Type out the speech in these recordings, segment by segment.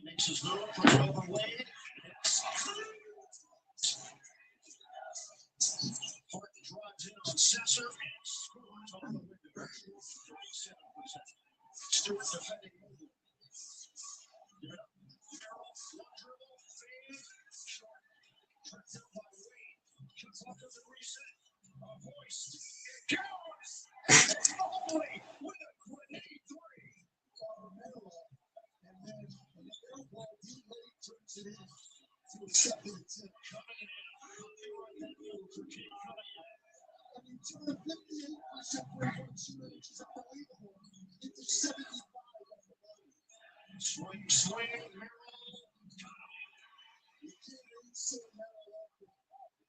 Makes his move, puts it over Wade. Harden drives in on Sesser and scores on the window. 37%. Stewart defending move. Merrill, one dribble, fade, short. Tripped out by Wade. Cuts off to the reset. A voice. It goes! Holy with a grenade three. And then while D-Wade turns it in to a second attempt. Coming in. I mean, turn a 58% free-throw shooter, which is unbelievable, into 75 on the line. Swing, Merrill. You can't even say Merrill off.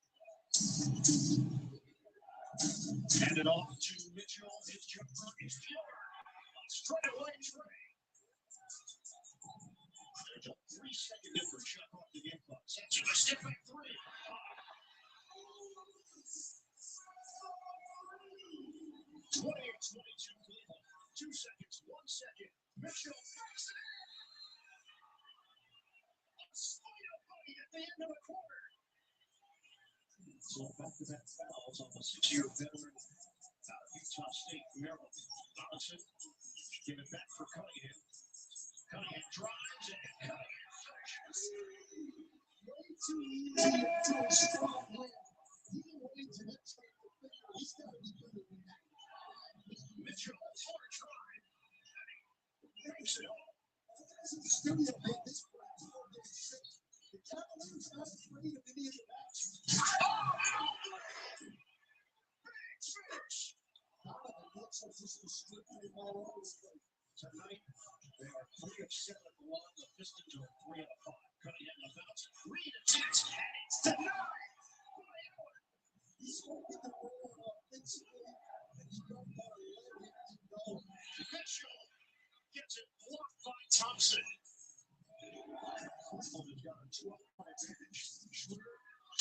Hand it off to Mitchell. His jumper is pure. Straight away, Trey. There's a 3-second difference shot off the game clock. That's a step back three. 28-22 Cleveland. 2 seconds, 1 second. Mitchell backs it in. A spider buddy at the end of the quarter. So back-to-back fouls on the 6-year veteran out of Utah State, Merrill. Robinson, give it back for Cunningham. Cunningham drives and Cunningham finishes. Way too easy to a strong man. He waits and that's like the finger. He's got to be good at that. Mitchell, hard drive. Makes it all. The studio made this practice. The Cavaliers not afraid of any of the match. Big finish. Looks like this is strictly all over the place. Tonight, they are 3 of 7 at the line. The Pistons are 3 out of 5. Cunningham the bounce. Reed attacks, and it's denied by Allen. He's going to get the ball offensively, and you don't want to let him go. Mitchell gets it blocked by Thompson. Cleveland has got a 12-point advantage.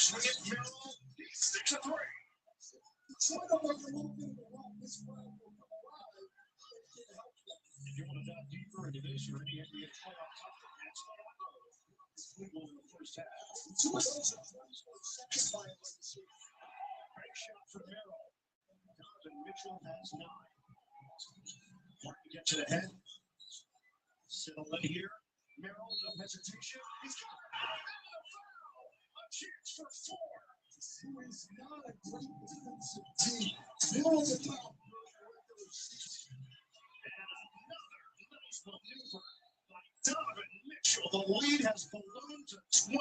Swing it, Merrill. He sticks a 3. So I don't like a little bit of a run. This round will come alive. It can help them. If you want to dive deeper into this or any NBA playoff topic, that's what I know. Cleveland in the first half. 2 of those are 24-second violations. Great shot for Merrill. Donovan Mitchell has 9. Martin gets it ahead. Settle in here. Merrill, no hesitation. He's got a foul. A chance for 4. who is not a great defensive team. Middle of the top. Nice maneuver by Donovan Mitchell. The lead has ballooned to 20.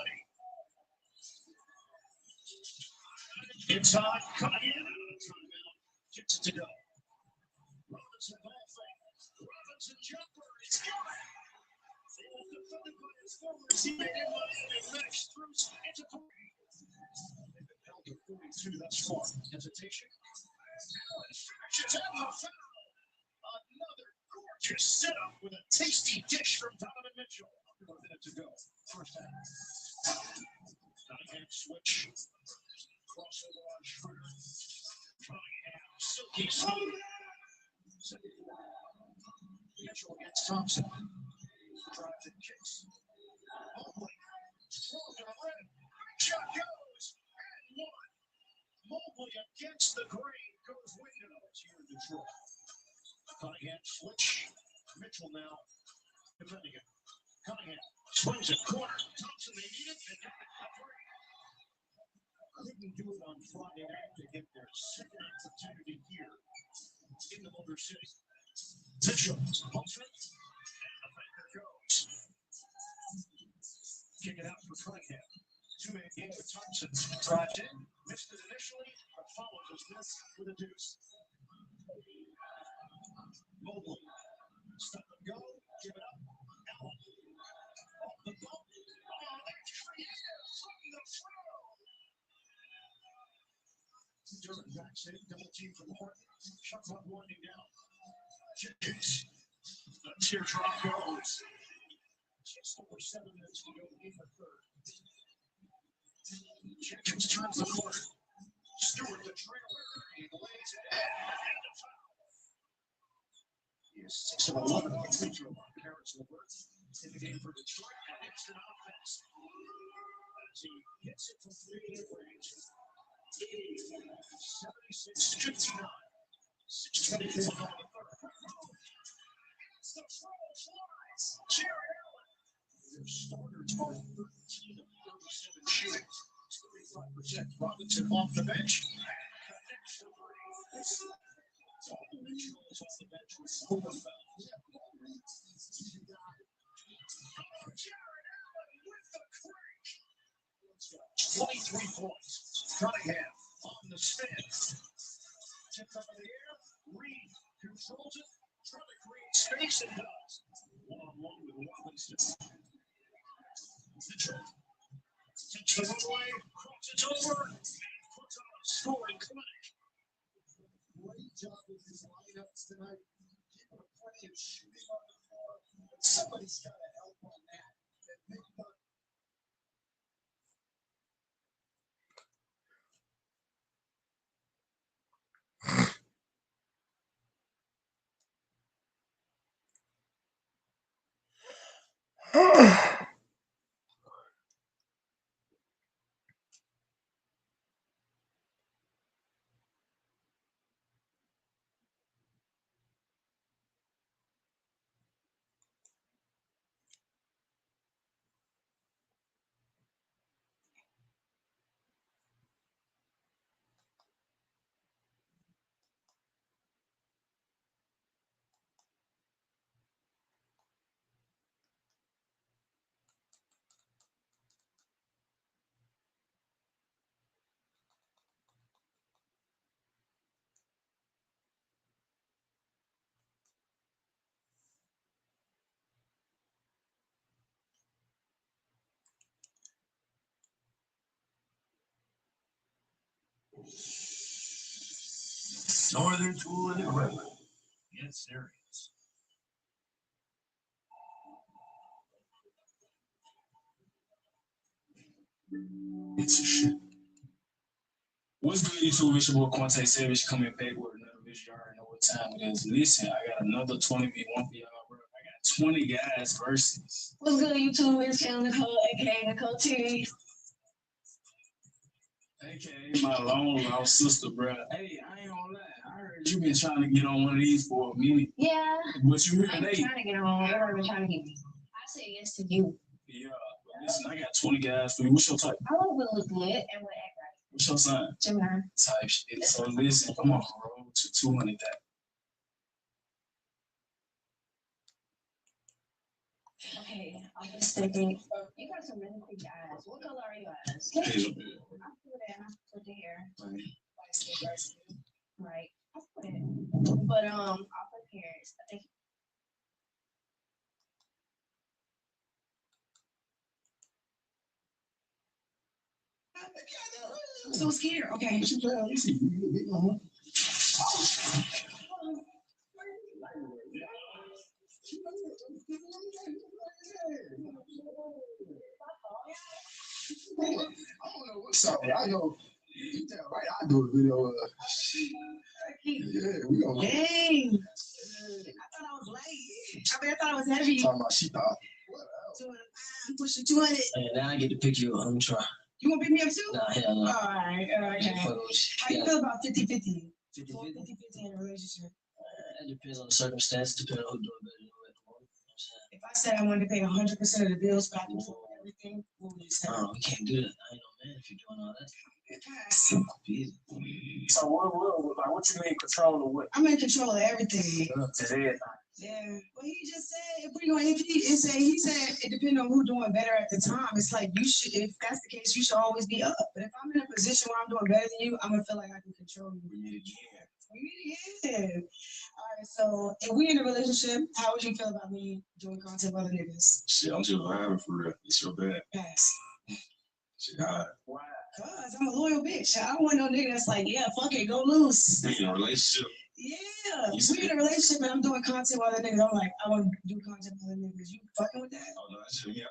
It's on. Coming in. Gets it to go. Robinson ball fake. Robinson jumper. It's good. Defended by his former teammate in Miami. Max Strus into three. They've been held to 42 thus far. Hesitation. Allen finishes and the foul. Another gorgeous setup with a tasty dish from Donovan Mitchell. Under a minute to go. First half. Cunningham switch. Crossover on Schroeder. Cunningham. Silky smooth. Mitchell against Thompson. Drives and kicks. Mobley. Strong to the rim. Shot goes. And one. Mobley against the grain. Goes window. It's here in Detroit. Cunningham switch. Mitchell now defending it. Cunningham swings it corner. Thompson, they need it. They got it. Couldn't do it on Friday night to get their second opportunity here in the Motor City. Mitchell pumps it. And the finger goes. Kick it out for Cunningham. Two-man game with Thompson. Drives in. Missed it initially, but follows his miss with a deuce. Mobley. Stop and go. Give it up. Allen. Off the bump. Oh, that's creative from the throw. Durant backs in. Double team from Horton. Shot clock winding down. Jenkins. The teardrop goes. Just over 7 minutes to go in the third. Jenkins turns the corner. Stewart the trailer. He lays it in. And a foul. He is 6 of 11 on the free throw line. Carrots LeBron in the game for Detroit. And instant offense. As he hits it from 3-point range. 76-59. 6:24 on the third. It's the throw flies. Jared Allen. Their starters are 13 of 37 shooting. 35%. Robinson off the bench. Connects the three. Mitchell is off the bench with 4 fouls. Jared Allen with the crank. 23 points. Cunningham on the spin. Tipped up in the air. Reed controls it. Trying to create space and does. One-on-one with Robinson. Mitchell takes the runaway, crosses over, and puts on a scoring clinic. Great job with his lineups tonight. Keeping plenty of shooting on the floor. Somebody's got to help on that. Northern Tool and Equipment. Get serious. It's a shit. What's good, YouTube? It's your boy Quante Savage coming back with another video. You already know what time it is. Listen, I got another 20v1 for y'all, bro. I got 20 guys versus. What's good, YouTube? It's Nicole, aka Nicole TV. AKA my long lost sister, bro. Hey, I ain't gonna lie. I heard you been trying to get on one of these for a minute. Yeah. But you heard they trying to get on. Everybody trying to get me. I say yes to you. Yeah. Listen, I got 20 guys for you. What's your type? I want to look good and we'll act right. What's your sign? Gemini. Type shit. So listen, come on, roll to 200. Okay, I'm just thinking. You got some really pretty eyes. What color are your eyes? Hazel. I put it in. I put the hair. Right. I put it. But I'll put hair. I'm so scared. Okay. I don't know what's up. I know. You tell right. I do a video. Yeah, we gonna. Dang. I thought I was light. I thought I was heavy. Talking about she thought. I'm pushing 200. And now I get to pick you up. I'm trying. You want to pick me up too? Nah, hell no. All right. Okay. How you feel about 50-50? 50-50? 50-50 in a relationship. It depends on the circumstance, depending on who's doing better than who at the moment. If I said I wanted to pay 100% of the bills back and forth, everything, what would you say? We can't do that. I ain't no man if you're doing all that. Yes. So what you mean control of what? I'm in control of everything. Just everything. Yeah. Well, he just said he said it depends on who's doing better at the time. It's like you should, if that's the case, you should always be up. But if I'm in a position where I'm doing better than you, I'm gonna feel like I can control you. We meet again. We meet again. All right. So if we in a relationship, how would you feel about me doing content with other niggas? Shit, I'm just vibing for real. It's so bad. Pass. Shit, hard. Why? Cause I'm a loyal bitch. I don't want no nigga that's like, yeah, fuck it, go loose. We in a relationship. Yeah, we in a relationship and I'm doing content with other niggas. I'm like, I want to do content with other niggas. You fucking with that? Oh no, I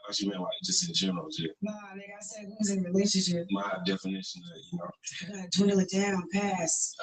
thought you meant like just in general, shit. Nah, nigga, I said who's in a relationship. My definition of, I gotta dwindle it down, pass.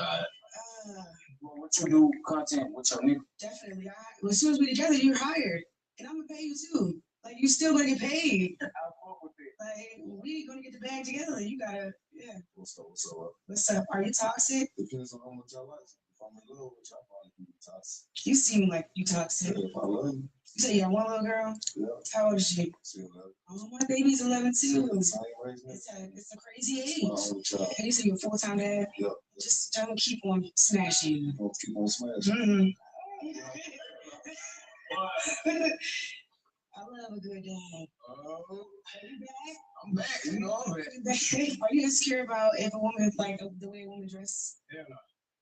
Well, what you do content with your nigga? Definitely. As soon as we together, you're hired. And I'm gonna pay you too. Like you still gonna get paid. I'll fuck with it. Like we gonna get the bag together. You gotta, yeah. What's up? What's up? Are you toxic? Depends on how much I like. If I'm in love with you, I'll probably be toxic. You seem like you toxic. Yeah, if I love you. You say you got one little girl? Yeah. How old is she? She 11. Oh, my baby's 11 too. It's It's a crazy age. child. And you say you're a full-time dad? Yeah. Just don't keep on smashing. Don't keep on smashing. Mm-hmm. I love a good dad. Oh, Are you back? I'm back. You know I'm back. Are you insecure about if a woman like the way a woman dress? Yeah, no.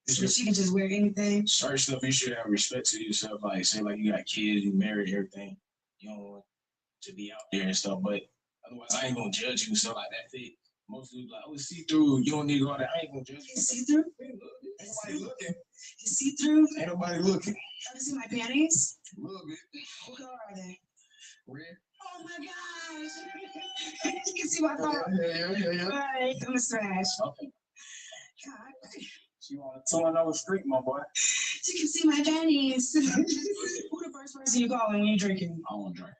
So she can just wear anything? Certain stuff you should have respect to yourself. Like, say, like you got kids, you married, everything. You don't want to be out there and stuff. But otherwise, I ain't gonna judge you. So like that fit. Most people like, oh, see through. You don't need to go out there. I ain't gonna judge you. It's see through? Ain't nobody looking. It's see through? Ain't nobody looking. Have you seen my panties? A little bit. What color are they? Red. Oh my gosh! You can see my thought. Yeah. All right, I'm a smash. Okay. God. She on a 2-0 streak, my boy. You can see my panties. Who the first person you calling when you're drinking? I don't drink.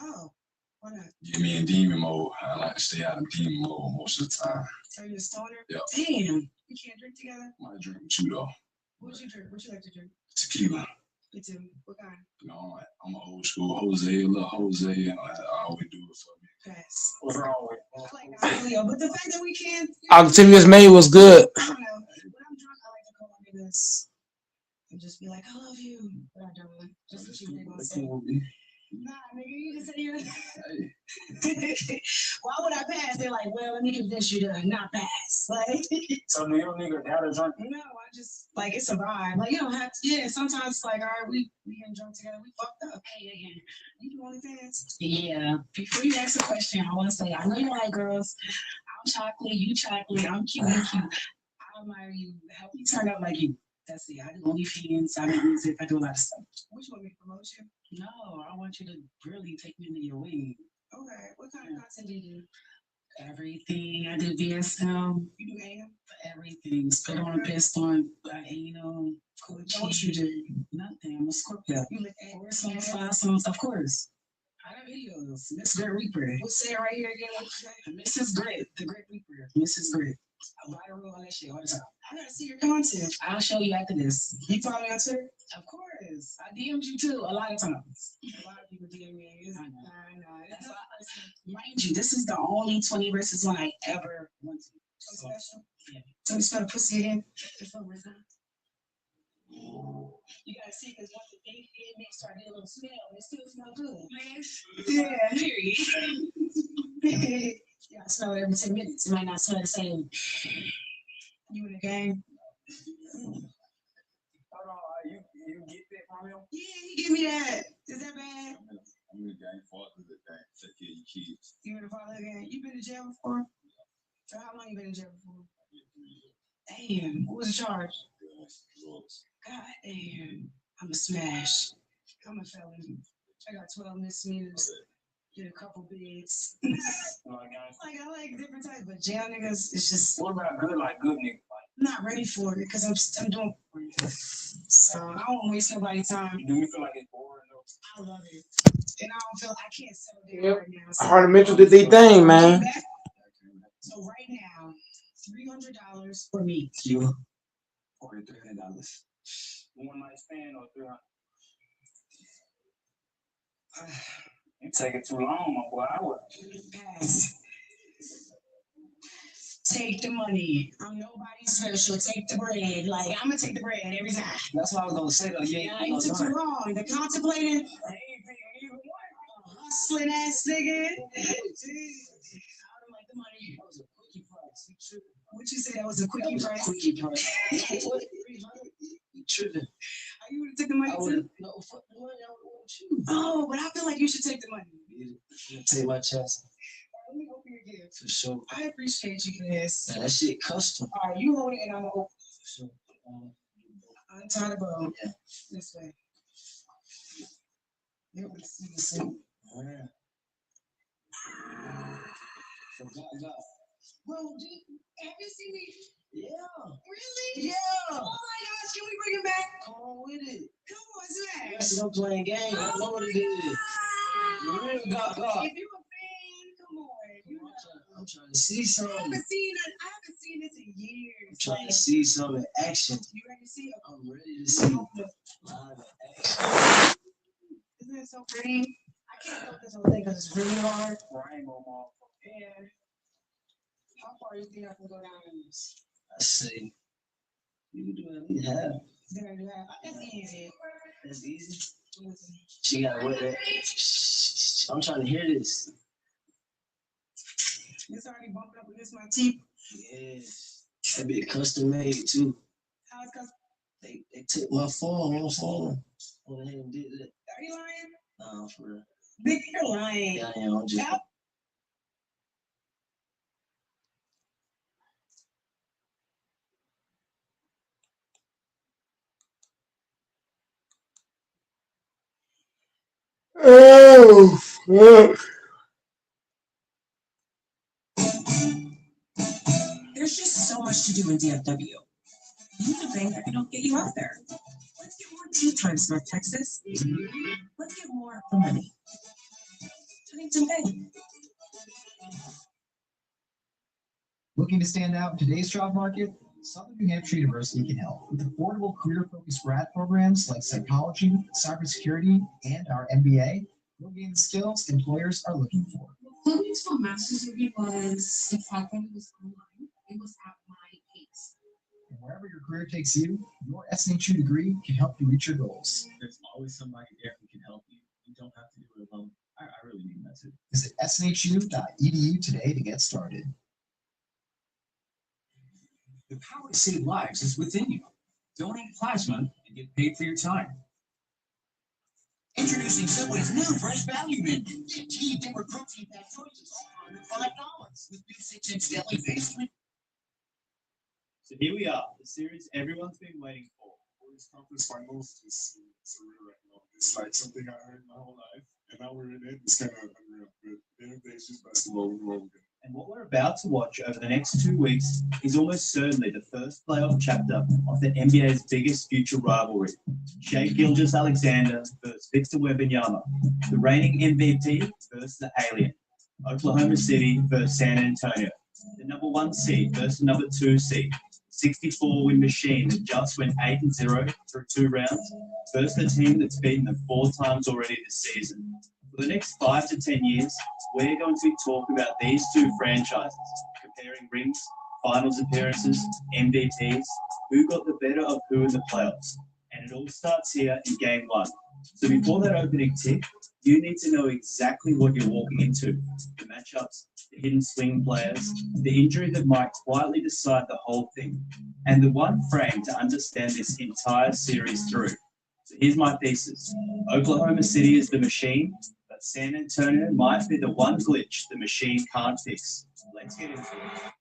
Oh, why not? Get me in demon mode. I like to stay out of demon mode most of the time. Are you a stoner? Yeah. Damn. We can't drink together? I might drink with you though. What you drink? What you like to drink? Tequila. Me too. What kind? You know, I'm an old school Jose, little Jose. I always do it for me. Pass. What's wrong with I like Gasolio, but the fact that we can't. Octavius May was good. I don't know. When I'm drunk, I like to call my niggas and just be like, I love you. But I don't. Just to see what they gonna say. Nah, nigga, you just say you're. Why would I pass? They're like, well, let me convince you to not pass. Like, So do your nigga down to drink? no, I just like it's a vibe. Like you don't have to. Yeah, sometimes it's like, all right, we getting drunk together. We fucked up. Hey, again, you do OnlyFans? Yeah. Before you ask a question, I want to say I know you like girls. I'm chocolate. You chocolate. I'm cute. You cute. I admire you. Help me turn out like you. That's it. I do OnlyFans. I make music. I do a lot of stuff. What you want me to promote you? No, I want you to really take me under your wing. Okay. What kind of content do you do? Everything. I do BSM. You do AM? Everything. Spit on a piss on, anal. What you do? Nothing. I'm a Scorpio. You look at 4 songs, 5 songs. Of course. I got videos. Miss Great Reaper. We'll say it right here again. What you say? Mrs. Great. The Great Reaper. Mrs. Great. Viral, all that shit, all the time. I gotta see your content. I'll show you after this. You follow me on Twitter? Of course. I DM'd you too a lot of times. A lot of people DM me. I know. That's why, mind you, this is the only 20 versus 1 I ever went to. Something special. Yeah. Let me smell the pussy again. Before we're done. You gotta see, because once the thing in there start getting a little smell, it still smell good. Yeah, period. Yeah, I smell it every 10 minutes. It might not smell the same. You in the game? Hold on, you get that from him? Yeah, he give me that. Is that bad? I'm in the game father of the game. Take care of your kids. You in the father again? You been in jail before? So how long you been in jail before? Damn, what was the charge? Drugs. God damn, I'm a smash. I'm a felon. I got 12 misdemeanors. Did a couple bids. Like I like different types, but jail niggas, it's just What about good, like good nigga? I'm not ready for it because I'm doing. So I don't waste nobody's time. Do you feel like it's boring though? I love it, and I don't feel I can't settle down right now. So Harder Mitchell did their thing, man. So right now, $300 for me. You. Or $300. One night stand or 300? You taking too long, my boy. I would Pass. Take the money. I'm nobody special. Take the bread. Like I'm gonna take the bread every time. That's what I was gonna say though. You Yeah, ain't you took too no long. The contemplating, I ain't picking either one. hustling ass nigga. Jeez. I don't like the money. That was a quickie price. You tripping. What you say? That was a That quickie was a price. quickie price. What? You tripping. You would have took the money I too. would no fuck the money. I would want you. Oh, but I feel like you should take the money. Take my chance. Let me open your gift. For sure. I appreciate you, Chris. Man, that shit custom. All right, you hold it and I'm gonna open. For sure. Untie the bow. Yeah. This way. Here we see the suit. Yeah. So God. Well, have you seen me? Yeah. Really? Yeah. Oh my gosh, can we bring it back? Come on with it. Come on, Zach. Yes, I'm playing games. I know what it is. You real God. If you're a fan, come on. I'm trying to see I something. haven't seen this in years. I'm trying to see some in action. You ready to see it? I'm ready to see live action. Isn't it so pretty? I can't go this whole thing because it's really hard. Rainbow mall. Yeah. How far do you think I can go down in this? I see. You can do at least half. There you have. That's easy. That's easy. She got wet that. I'm trying to hear this. It's already bumped up against my teeth. Yes. That be custom made too. How it's custom? They took my phone. Went ahead and did that. Are you lying? Nah, for real. Big, you're lying. Yeah, I am. I'm just. Yep. Oh, fuck. There's just so much to do in DFW. You would think I could help get you out there. Let's get more tea time, North Texas. Let's get more of the money. Huntington Bank. Looking to stand out in today's job market? Southern New Hampshire University can help with affordable career-focused grad programs like psychology, cybersecurity, and our MBA. You'll gain the skills employers are looking for. Moving to a master's degree was the fact that it was online. It was at my pace. And wherever your career takes you, your SNHU degree can help you reach your goals. There's always somebody there who can help you. You don't have to do it alone. I really mean that too. Visit snhu.edu today to get started. The power to save lives is within you. Donate plasma and get paid for your time. Introducing Subway's new fresh value menu. Get key different protein-packed choices, all under $5 with new 6-inch deli basement. So here we are, the series everyone's been waiting for. This conference finals is surreal right now. It's like something I heard my whole life, and now we're in it. It's kind of unreal. But it's just basketball all over again. And what we're about to watch over the next 2 weeks is almost certainly the first playoff chapter of the NBA's biggest future rivalry. Shai Gilgeous-Alexander versus Victor Wembanyama, the reigning MVP versus the alien. Oklahoma City versus San Antonio, the number 1 seed versus the number 2 seed. 64-win machine that just went 8-0 through 2 rounds versus the team that's beaten them 4 times already this season. For the next 5 to 10 years, we're going to be talking about these two franchises, comparing rings, finals appearances, MVPs, who got the better of who in the playoffs. And it all starts here in game one. So before that opening tip, you need to know exactly what you're walking into. The matchups, the hidden swing players, the injury that might quietly decide the whole thing, and the one frame to understand this entire series through. So here's my thesis. Oklahoma City is the machine, but San Antonio might be the one glitch the machine can't fix. Let's get into it.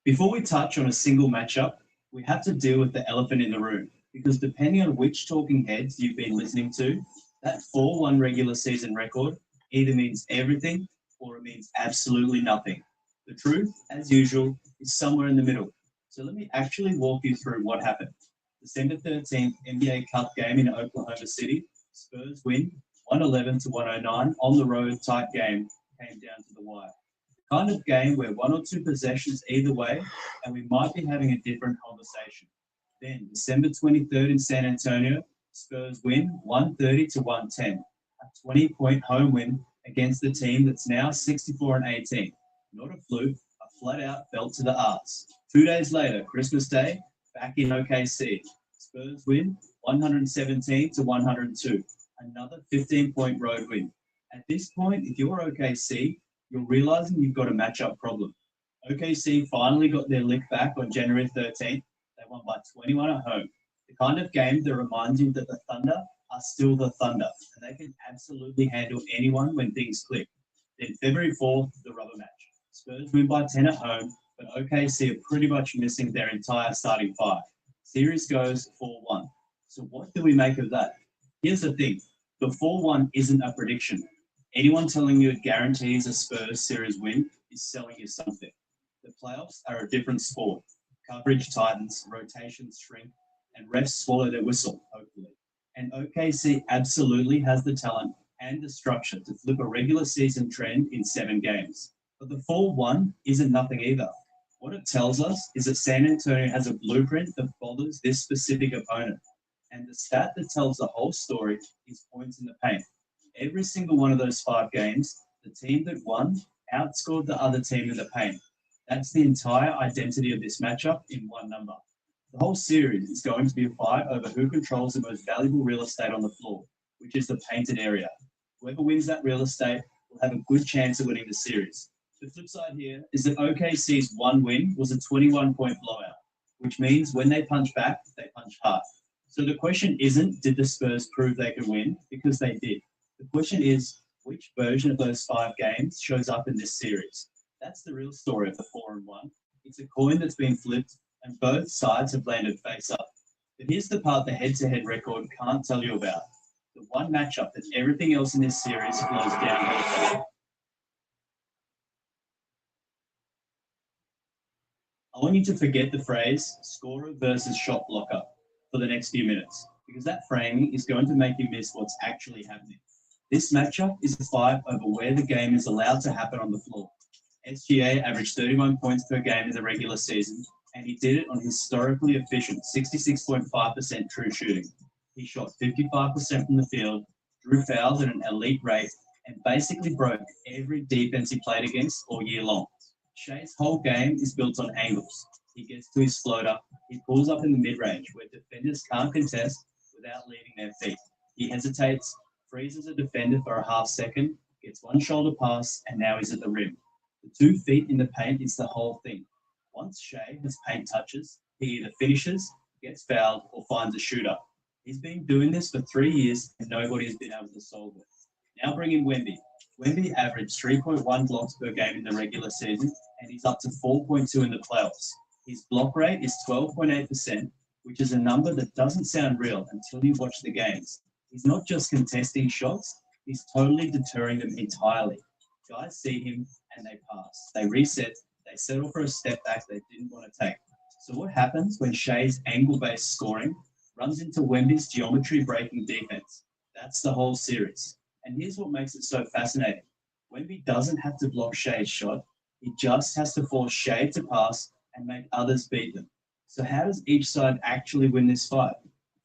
Before we touch on a single matchup, we have to deal with the elephant in the room, because depending on which talking heads you've been listening to, that 4-1 regular season record either means everything or it means absolutely nothing. The truth, as usual, is somewhere in the middle. So let me actually walk you through what happened. December 13th NBA Cup game in Oklahoma City, Spurs win 111 to 109 on the road, tight game, came down to the wire. Kind of game where one or two possessions either way, and we might be having a different conversation. Then December 23rd in San Antonio, Spurs win 130 to 110, a 20-point home win against the team that's now 64 and 18. Not a fluke, a flat-out belt to the arts. 2 days later, Christmas Day, back in OKC, Spurs win 117 to 102, another 15-point road win. At this point, if you're OKC, you're realizing you've got a matchup problem. OKC finally got their lick back on January 13th. They won by 21 at home. The kind of game that reminds you that the Thunder are still the Thunder, and they can absolutely handle anyone when things click. Then February 4th, the rubber match. Spurs win by 10 at home, but OKC are pretty much missing their entire starting five. Series goes 4-1. So what do we make of that? Here's the thing. The 4-1 isn't a prediction. Anyone telling you it guarantees a Spurs series win is selling you something. The playoffs are a different sport. Coverage tightens, rotations shrink, and refs swallow their whistle, hopefully. And OKC absolutely has the talent and the structure to flip a regular season trend in 7 games. But the 4-1 isn't nothing either. What it tells us is that San Antonio has a blueprint that bothers this specific opponent. And the stat that tells the whole story is points in the paint. Every single one of those 5 games, the team that won outscored the other team in the paint. That's the entire identity of this matchup in one number. The whole series is going to be a fight over who controls the most valuable real estate on the floor, which is the painted area. Whoever wins that real estate will have a good chance of winning the series. The flip side here is that OKC's one win was a 21-point blowout, which means when they punch back, they punch hard. So the question isn't, did the Spurs prove they could win? Because they did. The question is, which version of those 5 games shows up in this series? That's the real story of the 4-1. It's a coin that's been flipped, and both sides have landed face up. But here's the part the head-to-head record can't tell you about. The one matchup that everything else in this series flows downhill from. I want you to forget the phrase scorer versus shot blocker for the next few minutes, because that framing is going to make you miss what's actually happening. This matchup is a fight over where the game is allowed to happen on the floor. SGA averaged 31 points per game in the regular season, and he did it on historically efficient 66.5% true shooting. He shot 55% from the field, drew fouls at an elite rate, and basically broke every defense he played against all year long. Shai's whole game is built on angles. He gets to his floater, he pulls up in the mid-range where defenders can't contest without leaving their feet. He hesitates, freezes a defender for a half second, gets one shoulder pass, and now he's at the rim. The 2 feet in the paint is the whole thing. Once Shai has paint touches, he either finishes, gets fouled, or finds a shooter. He's been doing this for 3 years, and nobody has been able to solve it. Now bring in Wemby. Wemby averaged 3.1 blocks per game in the regular season, and he's up to 4.2 in the playoffs. His block rate is 12.8%, which is a number that doesn't sound real until you watch the games. He's not just contesting shots, he's totally deterring them entirely. Guys see him and they pass. They reset, they settle for a step back they didn't want to take. So what happens when Shai's angle-based scoring runs into Wemby's geometry-breaking defense? That's the whole series. And here's what makes it so fascinating. Wemby doesn't have to block Shai's shot. He just has to force Shai to pass and make others beat them. So how does each side actually win this fight?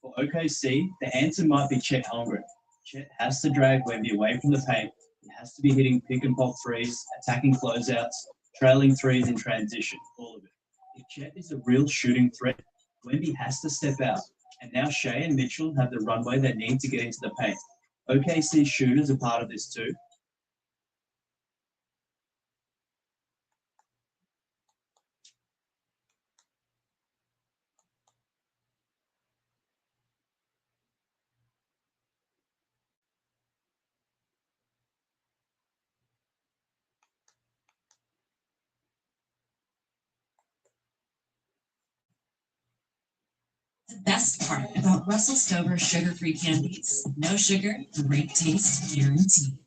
For OKC, the answer might be Chet Holmgren. Chet has to drag Wemby away from the paint. He has to be hitting pick and pop threes, attacking closeouts, trailing threes in transition, all of it. If Chet is a real shooting threat, Wemby has to step out. And now Shea and Mitchell have the runway they need to get into the paint. OKC shooters are part of this too. The best part about Russell Stover's sugar-free candies: no sugar, great taste guaranteed.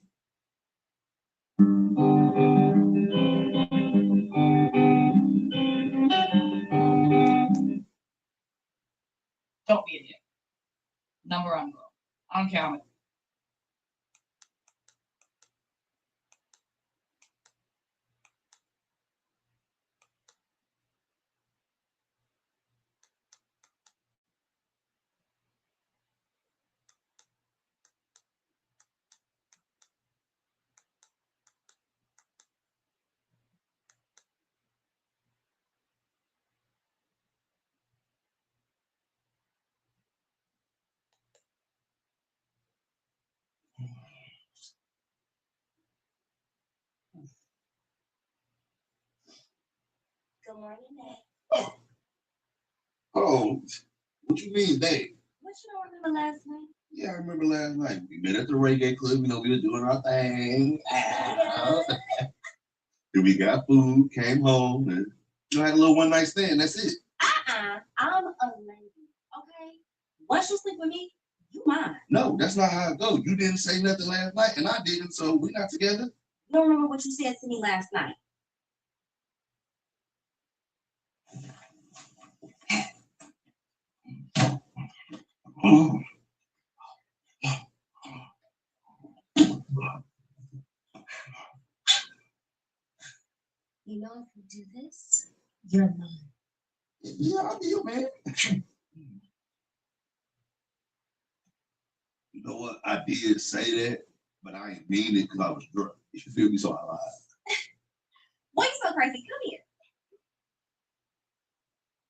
Don't be an idiot. Number on roll. I don't care how much. Good morning, Dave. Oh, what you mean, Dave? What you don't remember last night? Yeah, I remember last night. We met at the reggae club. You know, we were doing our thing. Then we got food, came home, and had a little one night stand. That's it. I'm a lady, okay? Once you sleep with me, you mine. No, that's not how it goes. You didn't say nothing last night, and I didn't, so we're not together. You don't remember what you said to me last night? You know, if you do this, you're mine. Yeah, I do, man. You know what? I did say that, but I ain't mean it because I was drunk. You feel me? So I lied. Why you so crazy? Come here.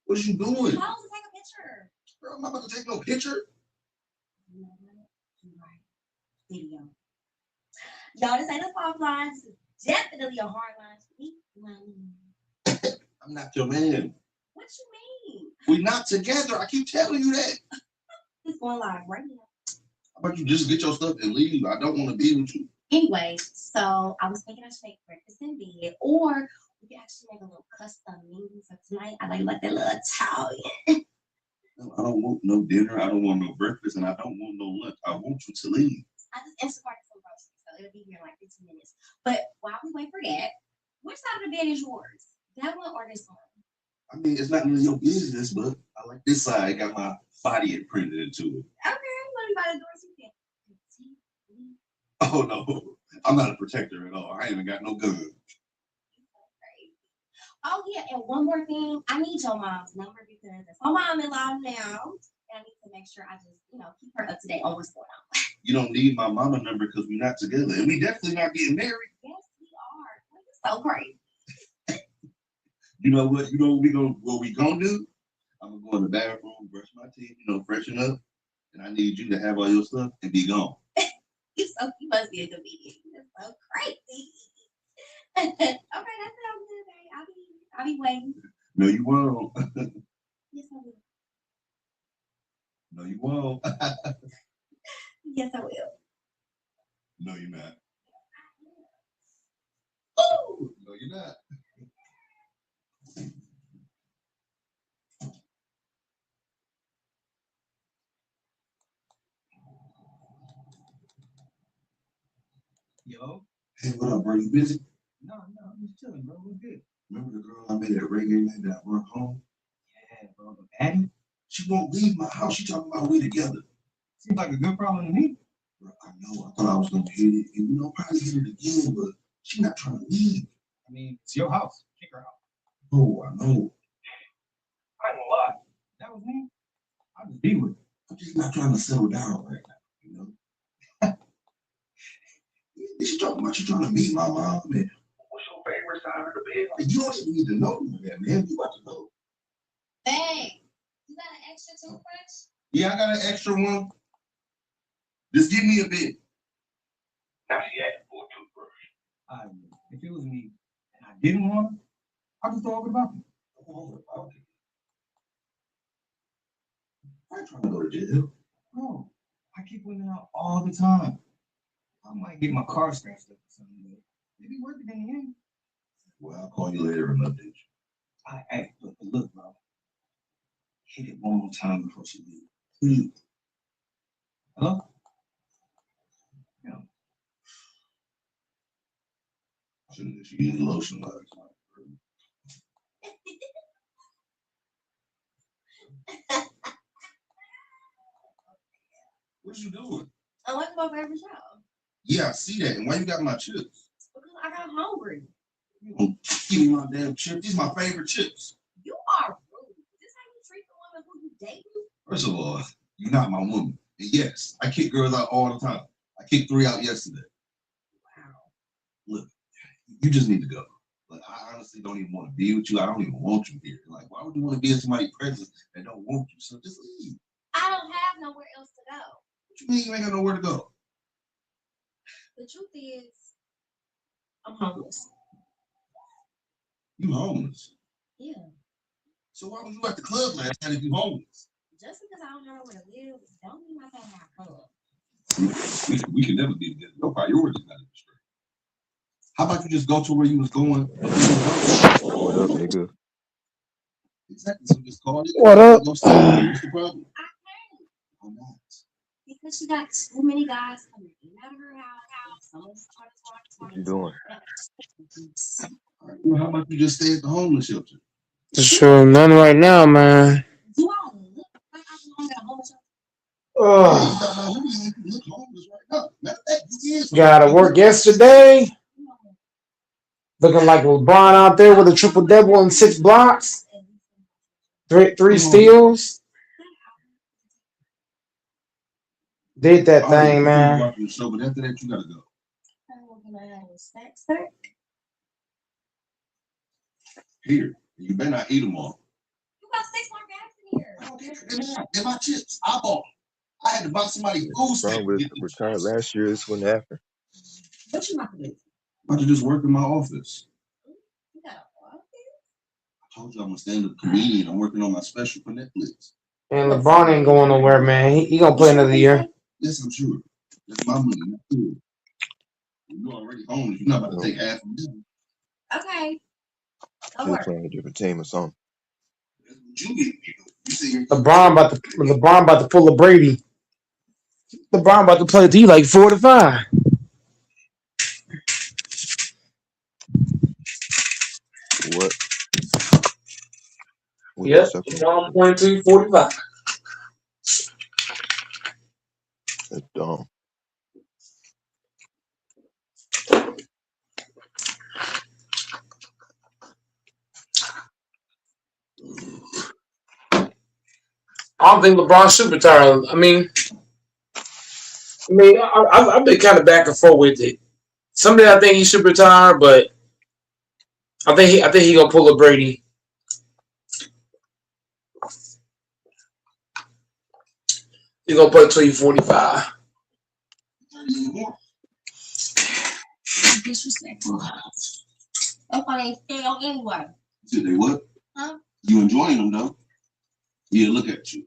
What you doing? I was to take a picture. Girl, I'm not about to take no picture. You know what? You're right. Video. Y'all, this ain't a soft line. This is definitely a hard line for me. I'm not your man. What you mean? We're not together. I keep telling you that. It's going live right now. How about you just get your stuff and leave? I don't want to be with you. Anyway, so I was thinking I should make breakfast in bed, or we could actually make a little custom menu for tonight. I like that little Italian. No, I don't want no dinner. I don't want no breakfast, and I don't want no lunch. I want you to leave. I just Instacarted some groceries, so it'll be here in like 15 minutes. But while we wait for that, which side of the bed is yours? That one or this one? I mean, it's not none of your business, but I like this side. I got my body imprinted into it. Okay, let me buy the doors you can. Oh, no. I'm not a protector at all. I ain't even got no gun. Oh, yeah, and one more thing. I need your mom's number because it's my mom-in-law now, and I need to make sure I just, keep her up to date on what's going on. You don't need my mama number because we're not together, and we definitely not getting married. Yes, we are. So great. You know what? What we gonna do? I'm gonna go in the bathroom, brush my teeth, freshen up, and I need you to have all your stuff and be gone. You must be a comedian. You're so crazy. Okay, that sounds good, babe. I'll be waiting. No, you won't. Yes, I will. No, you won't. Yes, I will. No, you're not. Ooh. No, you're not. Yo. Hey, what up, bro? You busy? No, I'm just chilling, bro. We're good. Remember the girl I met at reggae night that I brought home? Yeah, bro. But Patty? She won't leave my house. She talking about we together. Seems like a good problem to me. Bro, I know. I thought I was gonna hit it, and probably hit it again, but she not trying to leave. I mean, it's your house. Kick her out. Oh, I know. I ain't gonna lie. That was me. I'll just be with her. I'm just not trying to settle down right now, She talking about you trying to meet my mom, man. What's your favorite side of the bed? Like, you don't even need to know that, man. You about to know. Hey, you got an extra toothbrush? Yeah, I got an extra one. Just give me a bit. Now she asked for a toothbrush. If it was me and I didn't want it, I'd just throw it about me. I ain't trying to go to jail. Bro, I keep winning out all the time. I might get my car scratched up or something, but maybe worth it in the end. Well, I'll call you later and update you. Look, bro. Hit it one more time before she leaves. Please. Hello? Yeah. Shouldn't have used lotion last night. What you doing? I went to my favorite show. Yeah, I see that. And why you got my chips? Because I got hungry. You don't give me my damn chips. These are my favorite chips. You are rude. Is this how you treat the woman who you dating? First of all, you're not my woman. And yes, I kick girls out all the time. I kicked 3 out yesterday. Wow. Look, you just need to go. Like, I honestly don't even want to be with you. I don't even want you here. Like, why would you want to be in somebody's presence that don't want you? So just leave. I don't have nowhere else to go. What you mean you ain't got nowhere to go? The truth is, I'm homeless. You homeless? Yeah. So why was you at the club last night if you homeless? Just because I don't know where to live, don't mean I can't have a club. We can never be together. Your priorities not even straight. How about you just go to where you was going? What up, nigga? Exactly. So just call it. What up? What's the problem? I can't. I'm not. Because she got too many guys coming in out of her house. Someone's trying to talk to What you doing? All right, well, how about you just stay at the homeless shelter? Sure, none right now, man. Do I look like I belong at a homeless shelter? You look homeless right now. Matter of fact, you is Gotta work yesterday. Looking like LeBron out there with a triple double in 6 blocks, three steals. Did that thing, man. So, but after that, you gotta go. Here, you better not eat them all. You got 6 more gas in here. I don't care. They're my chips. I bought them. I had to buy somebody food stamp. LeBron retired last year. This one after. What you about to do? I'm about to just work in my office. You got a office? I told you I'm a stand-up comedian. I'm working on my special for Netflix. And LeBron ain't going nowhere, man. He gonna play another year. Yes, I'm sure. That's my money. Not yours. You're already homeless. You're not about to take half of me. Okay. Don't Still worry. playing a different team or something. That's what you get. You see, LeBron about to pull a Brady. LeBron about to play D like 4-5. What? Yep, LeBron playing 2-45. That's dumb. I don't think LeBron should retire. I've been kind of back and forth with it. Someday I think he should retire, but I think he gonna pull a Brady. He gonna play till he's 45. Disrespectful. That's why they fail anyway. Did they what? Huh? You enjoying them though? Yeah, look at you.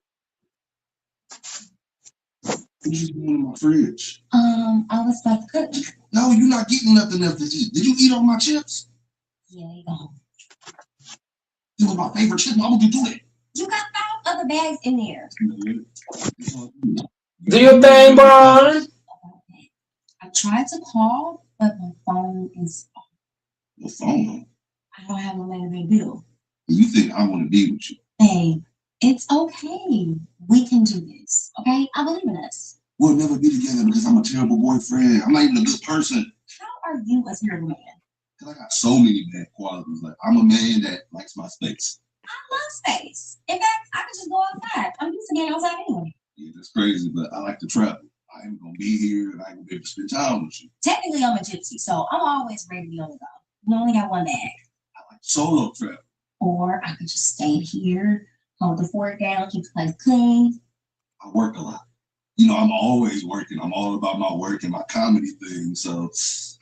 What you doing in my fridge? I was about to cook. No, you're not getting nothing else to eat. Did you eat all my chips? Yeah, you go. These were my favorite chips. Why would you do that? You got 5 other bags in there. Do your thing, Bron. I tried to call, but my phone is off. Your phone? I don't have no way to pay bill. You think I want to be with you? Babe, it's okay. We can do this. Okay? I believe in us. We'll never be together because I'm a terrible boyfriend. I'm not even a good person. How are you a terrible man? Because I got so many bad qualities. Like, I'm a man that likes my space. I love space. In fact, I could just go outside. I'm used to being outside anyway. Yeah, that's crazy, but I like to travel. I I ain't gonna be here and I ain't gonna be able to spend time with you. Technically, I'm a gypsy, so I'm always ready to be on the go. You only got one bag. I like solo travel. Or I could just stay here, hold the fort down, keep the place clean. I work a lot. You know, I'm always working. I'm all about my work and my comedy thing. So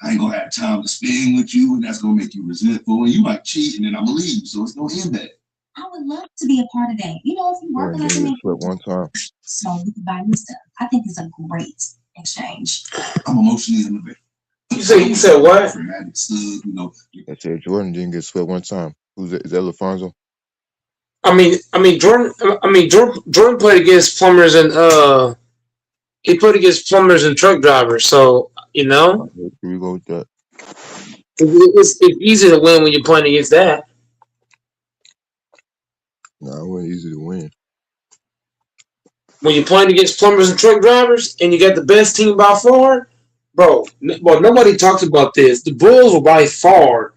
I ain't gonna have time to spend with you, and that's gonna make you resentful. And you might cheat, and then I'm gonna leave. So it's gonna end that. I would love to be a part of that. You know, if you work Jordan like didn't me, get swept one time. so we can buy new stuff. I think it's a great exchange. I'm emotionally innovative. You said what? Dramatic stuff, you know. I said Jordan didn't get swept one time. Who's that? Is that LaFonso? Jordan played against plumbers and he played against plumbers and truck drivers. So you know, Here we go with that. it's easy to win when you're playing against that. No, it wasn't easy to win. When you're playing against plumbers and truck drivers, and you got the best team by far, bro. Well, nobody talks about this. The Bulls were by far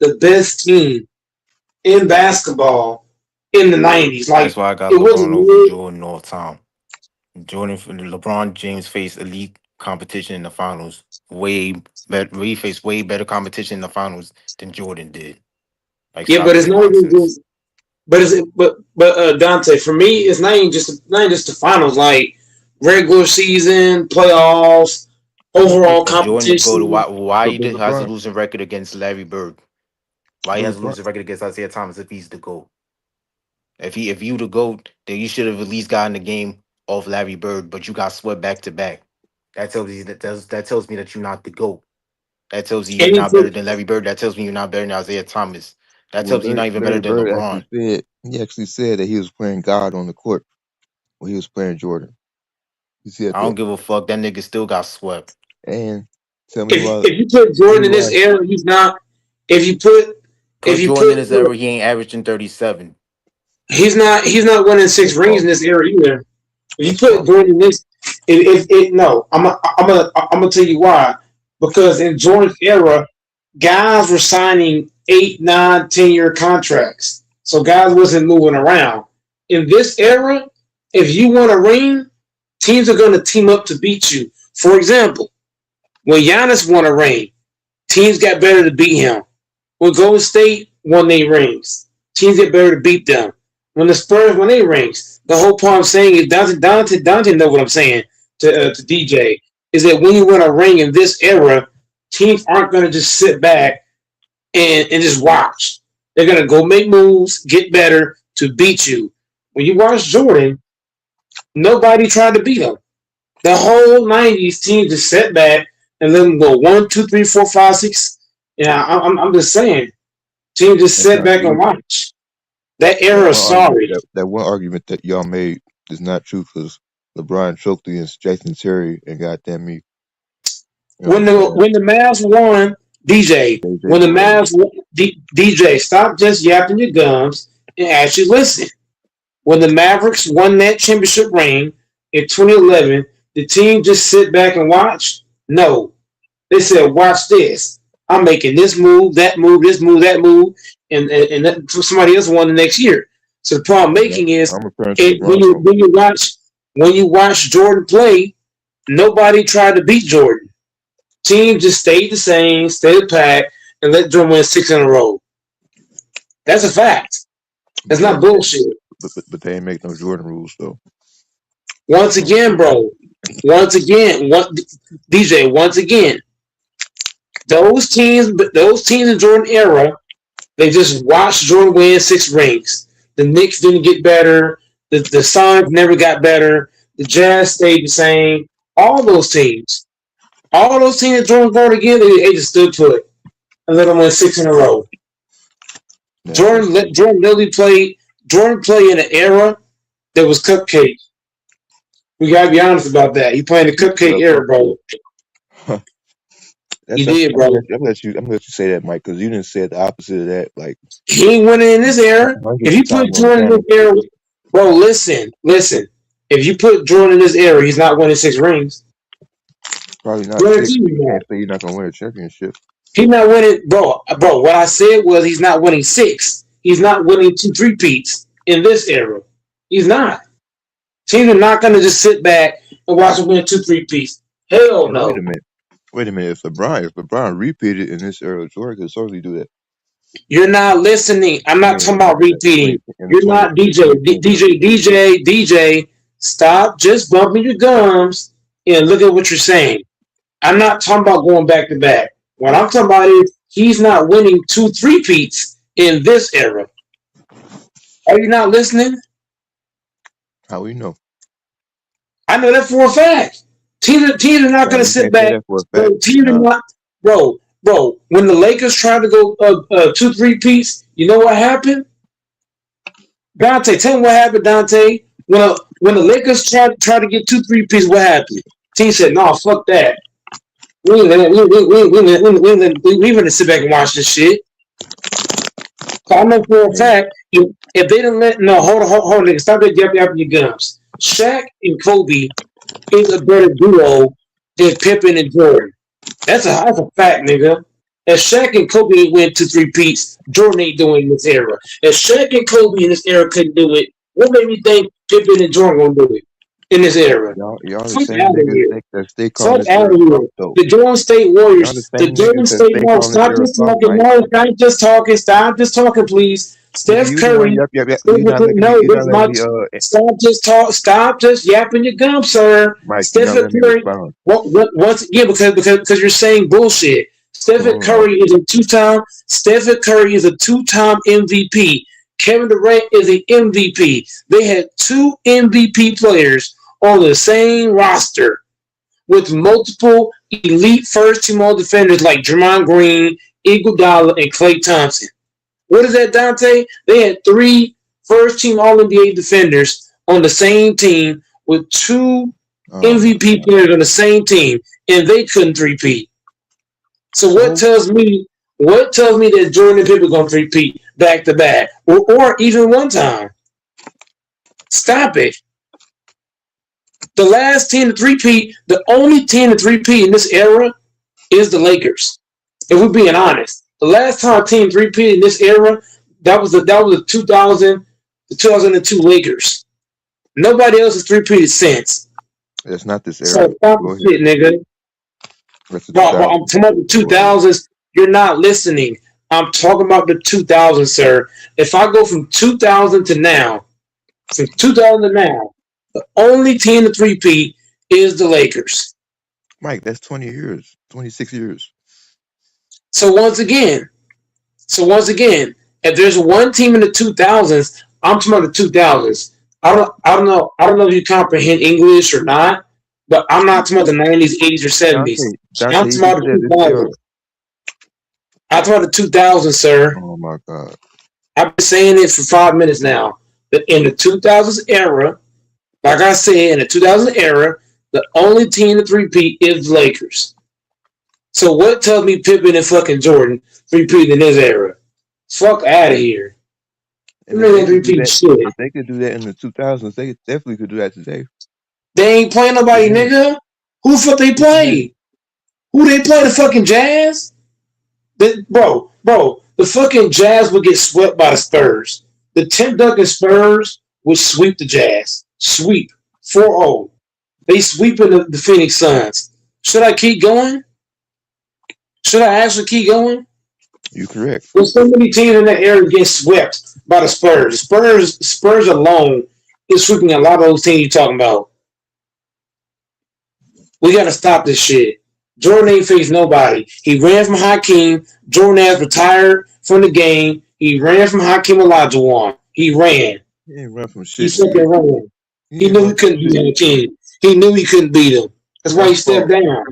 the best team in basketball in the '90s. Like That's why I got it LeBron wasn't over weird. Jordan all the time. LeBron James faced elite competition in the finals. Way better. He faced way better competition in the finals than Jordan did. Like, Yeah, stop but it's that not even nonsense. just. But Dante, for me, it's not even just the finals. Like regular season, playoffs, overall For Jordan to go to competition. why But he but has a LeBron, losing record against Larry Bird? Why he but has a LeBron, losing record against Isaiah Thomas if he's the GOAT? If you the GOAT, then you should have at least gotten the game off Larry Bird, but you got swept back to back. That tells me that you're not the GOAT. That tells you And you're he not better took than Larry Bird. That tells me you're not better than Isaiah Thomas. That well, tells me you're not even better Larry than Bird actually LeBron. said that he was playing God on the court when he was playing Jordan. He said I don't that. give a fuck. That nigga still got swept. And tell me if why. if you put Tell me Jordan in this why. era, he's not. If you put if Put you Jordan in put his era, he ain't averaging 37. he's not winning That's 6 rings false. in this era either. If you That's put false. Jordan in this, if no, I'm gonna tell you why. Because in Jordan's era, guys were signing 8, 9, 10-year contracts, so guys wasn't moving around. In this era, if you want a ring, teams are going to team up to beat you. For example, when Giannis won a ring, teams got better to beat him. When Golden State won their rings, teams get better to beat them. When the Spurs won their rings, the whole point I'm saying is Dante know what I'm saying to DJ is that when you win a ring in this era, teams aren't going to just sit back and just watch. They're going to go make moves, get better to beat you. When you watch Jordan, nobody tried to beat him. The whole '90s team just sat back and let them go 1, 2, 3, 4, 5, 6. Yeah, I'm just saying. Team just That's sit not back and true. watch. That That era, one argument, sorry. that one argument that y'all made is not true because LeBron choked against Jason Terry and goddamn me, you know what When I'm the saying? when the Mavs won, DJ. JJ When the Barea. Mavs won, DJ, stop just yapping your gums and actually listen. When the Mavericks won that championship ring in 2011, the team just sit back and watch? No, they said, "Watch this. I'm making this move, that move, this move, that move," and that, somebody else won the next year. So the problem No, making is, I'm referring to when LeBron you though. when you watch Jordan play, nobody tried to beat Jordan. Team just stayed the same, stayed packed, and let Jordan win 6 in a row. That's a fact. But That's they not ain't make bullshit. but they ain't make no Jordan rules though. Once So again, bro. Once again, DJ. Once again, those teams in Jordan era, they just watched Jordan win 6 rings. The Knicks didn't get better. The Suns never got better. The Jazz stayed the same. All those teams that Jordan going again, they just stood put and let them win 6 in a row. that's just Jordan literally played. Jordan played in an era that was cupcake. We gotta be honest about that. He played in the cupcake well, era, bro. He that's did, bro. I'm gonna let you say that, Mike, because you didn't say the opposite of that like He ain't winning in this era. If hundreds you of put times on Jordan in camera. this era, bro, listen. If you put Jordan in this era, he's not winning 6 rings. Probably not six, Guarantee but you you that. can't say you're not gonna win a championship. He's not winning, bro. Bro, what I said was he's not winning 6. He's not winning 2 3-peats in this era. He's not. Teams are not going to just sit back and watch them win 2-3 piece. Hell Now wait no. a minute. Wait a minute. If LeBron repeated in this era, Jordan could certainly do that. You're not listening. I'm not Yeah, talking about repeating. in the You're not DJ. 2016 era. DJ. Stop just bumping your gums and look at what you're saying. I'm not talking about going back to back. What I'm talking about is he's not winning 2-3 peats in this era. Are you not listening? How we know? I know that for a fact. Teams are not Nah, going to you sit can't say back. that for a Bro, fact. teams are Nah. not. Bro. When the Lakers tried to go 2-3 peats, you know what happened? Dante, tell me what happened, Dante. When the Lakers tried to get 2-3 peats, what happened? Team said, "No, fuck that. We gonna sit back and watch this shit." So I know for a Yeah. fact, if they didn't let hold on, nigga, stop that yapping your gums. Shaq and Kobe is a better duo than Pippen and Jordan. That's a fact, nigga. If Shaq and Kobe ain't win 2-3 peats, Jordan ain't doing this era. If Shaq and Kobe in this era couldn't do it, what made me think Pippen and Jordan gonna do it in this era? Y'all the Fuck same out of niggas here. that stay calling Fuck this out era of here. soft though. The Golden State Y'all the Warriors. The same Golden niggas that State stay no, calling this stop era just soft, talking. Mike. No, stop just talking. Stop just talking, please. Nigga, Steph you the one Curry. yap. No, You not it's letting my me stop just talk. Stop just yapping your gum, sir. Mike, you not Stephen letting me Curry. respond. Once again, because you're saying bullshit. Stephen Hold on. Curry is a two-time. Stephen Curry is a two-time MVP. Kevin Durant is an MVP. They had two MVP players on the same roster with multiple elite first-team all defenders like Draymond Green, Iguodala, and Klay Thompson. What is that, Dante? They had three first-team All NBA defenders on the same team with two Oh my MVP God. players on the same team, and they couldn't three-peat. So what So tells me that Jordan and Pippen gonna three-peat back to back, or even one time? Stop it. The last team to three-peat, the only team to three-peat in this era is the Lakers. If we're being honest, the last time a team three-peated in this era, that was the 2002 Lakers. Nobody else has three-peated since. that's not this era. So stop Go the ahead. shit, nigga. That's the Bro, I'm 2000s. talking about the Go ahead. 2000s. You're not listening. I'm talking about the 2000s, sir. If I go from 2000 to now, the only team to three-peat is the Lakers. Mike, that's 20 years, 26 years. So once again, if there's one team in the 2000s, I'm talking about the 2000s. I don't know if you comprehend English or not, but I'm not talking about the 90s, 80s, or 70s. I'm Dante, you talking just about said the this era. 2000s. I'm talking about the 2000s, sir. Oh my God. I've been saying it for 5 minutes now. That in the 2000s era, like I said, in the 2000 era, the only team to three-peat is the Lakers. So what tells me Pippen and fucking Jordan three-peat in this era? Fuck out of here. And Them niggas three-peat shit. if they could do that in the 2000s, they definitely could do that today. They ain't playing nobody, Today. nigga. Who the fuck they Yes, they have. play? Who they play? The fucking Jazz? Bro, the fucking Jazz would get swept by the Spurs. The Tim Duncan Spurs would sweep the Jazz. Sweep. 4-0. They sweeping the Phoenix Suns. Should I keep going? Should I actually keep going? You correct. There's so many teams in that area get swept by the Spurs. Spurs alone is sweeping a lot of those teams you're talking about. We got to stop this shit. Jordan ain't faced nobody. He ran from Hakeem. Jordan has retired from the game. He ran from Hakeem Olajuwon. He ran. He ain't run from He shit, fucking nigga. ran. He He ain't knew run he from couldn't beat shit. Hakeem. He knew he couldn't beat him. That's why he That's stepped false. down.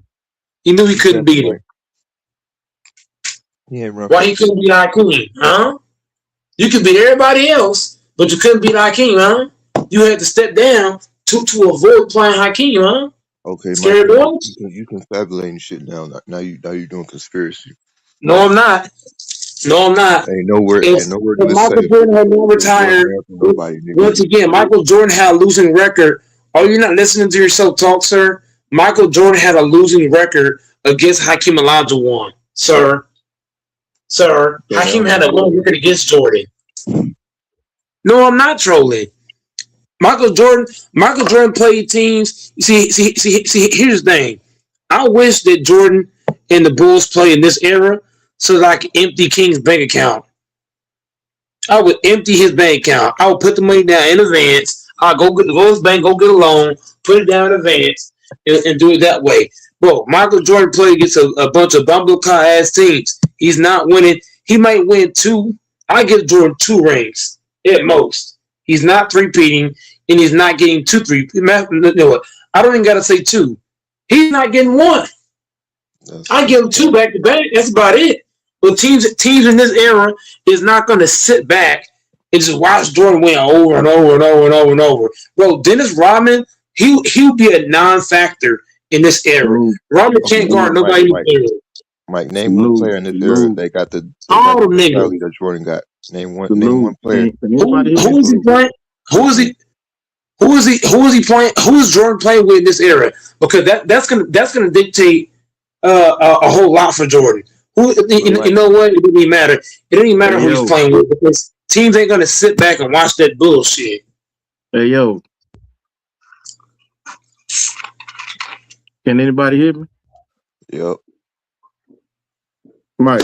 He knew he couldn't Exactly, beat him. Mike. He ain't run Why from he shit. couldn't beat Hakeem, huh? You could beat everybody else, but you couldn't beat Hakeem, huh? You had to step down to avoid playing Hakeem, huh? Okay, Scary Michael, boys? you confabulating shit now. Now you doing conspiracy. No, I'm not. No, I'm not. Ain't nowhere If to Michael say Jordan had not that Jordan retired, ran from nobody, nigga. once again, Michael Jordan had a losing record. Are you not listening to yourself talk, sir? Michael Jordan had a losing record against Hakeem Olajuwon, sir. Sir, So that Hakeem don't had mean a nothing. winning record against Jordan. No, I'm not trolling. Michael Jordan played teams. See. Here's the thing. I wish that Jordan and the Bulls play in this era so that I could empty King's bank account. I would empty his bank account. I would put the money down in advance. I'll go to his bank, go get a loan, put it down in advance, and do it that way. Bro, Michael Jordan played against a bunch of bumbleclaw ass teams. He's not winning. He might win 2. I give Jordan 2 rings at most. He's not three-peating, and he's not getting 2 3. No, I don't even got to say 2. He's not getting 1. I give him 2 back to back. That's about it. But teams in this era is not going to sit back and just watch Jordan win over and over and over and over and over. Bro, Dennis Rodman, he'll be a non-factor in this era. Rodman can't guard nobody in this era. Mike, name one player in this era they got the mentality that Jordan got. Name one player. Who is he playing? Who is he playing? Who is Jordan playing with in this era? Because that's gonna dictate a whole lot for Jordan. You know what? It didn't even matter. It didn't even matter who he's playing with because teams ain't gonna sit back and watch that bullshit. Hey yo, can anybody hear me? Yep. Mike.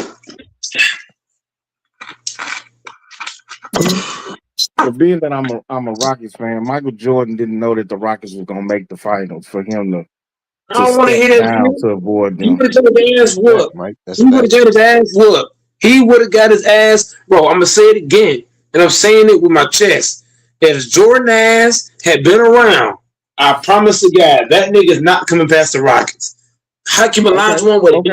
For being that I'm a Rockets fan, Michael Jordan didn't know that the Rockets was gonna make the finals for him to I don't want to hear that. to avoid them. He would have got his ass whooped. He would have got his ass whooped. He would have got his ass. Bro, I'm gonna say it again, and I'm saying it with my chest. If Jordan ass had been around, I promise to God that nigga's not coming past the Rockets. Hakeem Olajuwon would have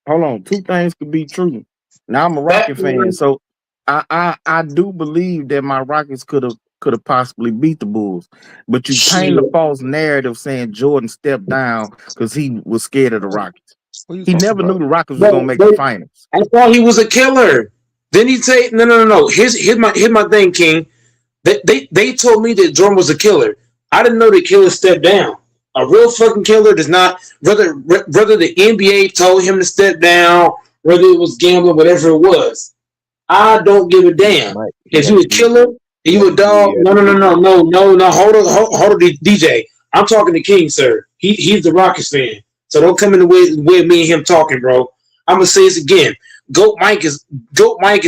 Hold on. 2 things could be true. Now I'm a Rocket fan, so I do believe that my Rockets could have possibly beat the Bulls, but you paint a false narrative saying Jordan stepped down because he was scared of the Rockets. He never knew the Rockets was gonna make the finals. I thought he was a killer. Then he say no. Here's my thing, King. They told me that Jordan was a killer. I didn't know the killer stepped down. A real fucking killer does not. Whether the NBA told him to step down, whether it was gambling, whatever it was, I don't give a damn. If you a killer, you a dog. No. Hold on, DJ. I'm talking to King, sir. He's the Rockets fan, so don't come in the way of me and him talking, bro. I'm gonna say this again. Goat Mike is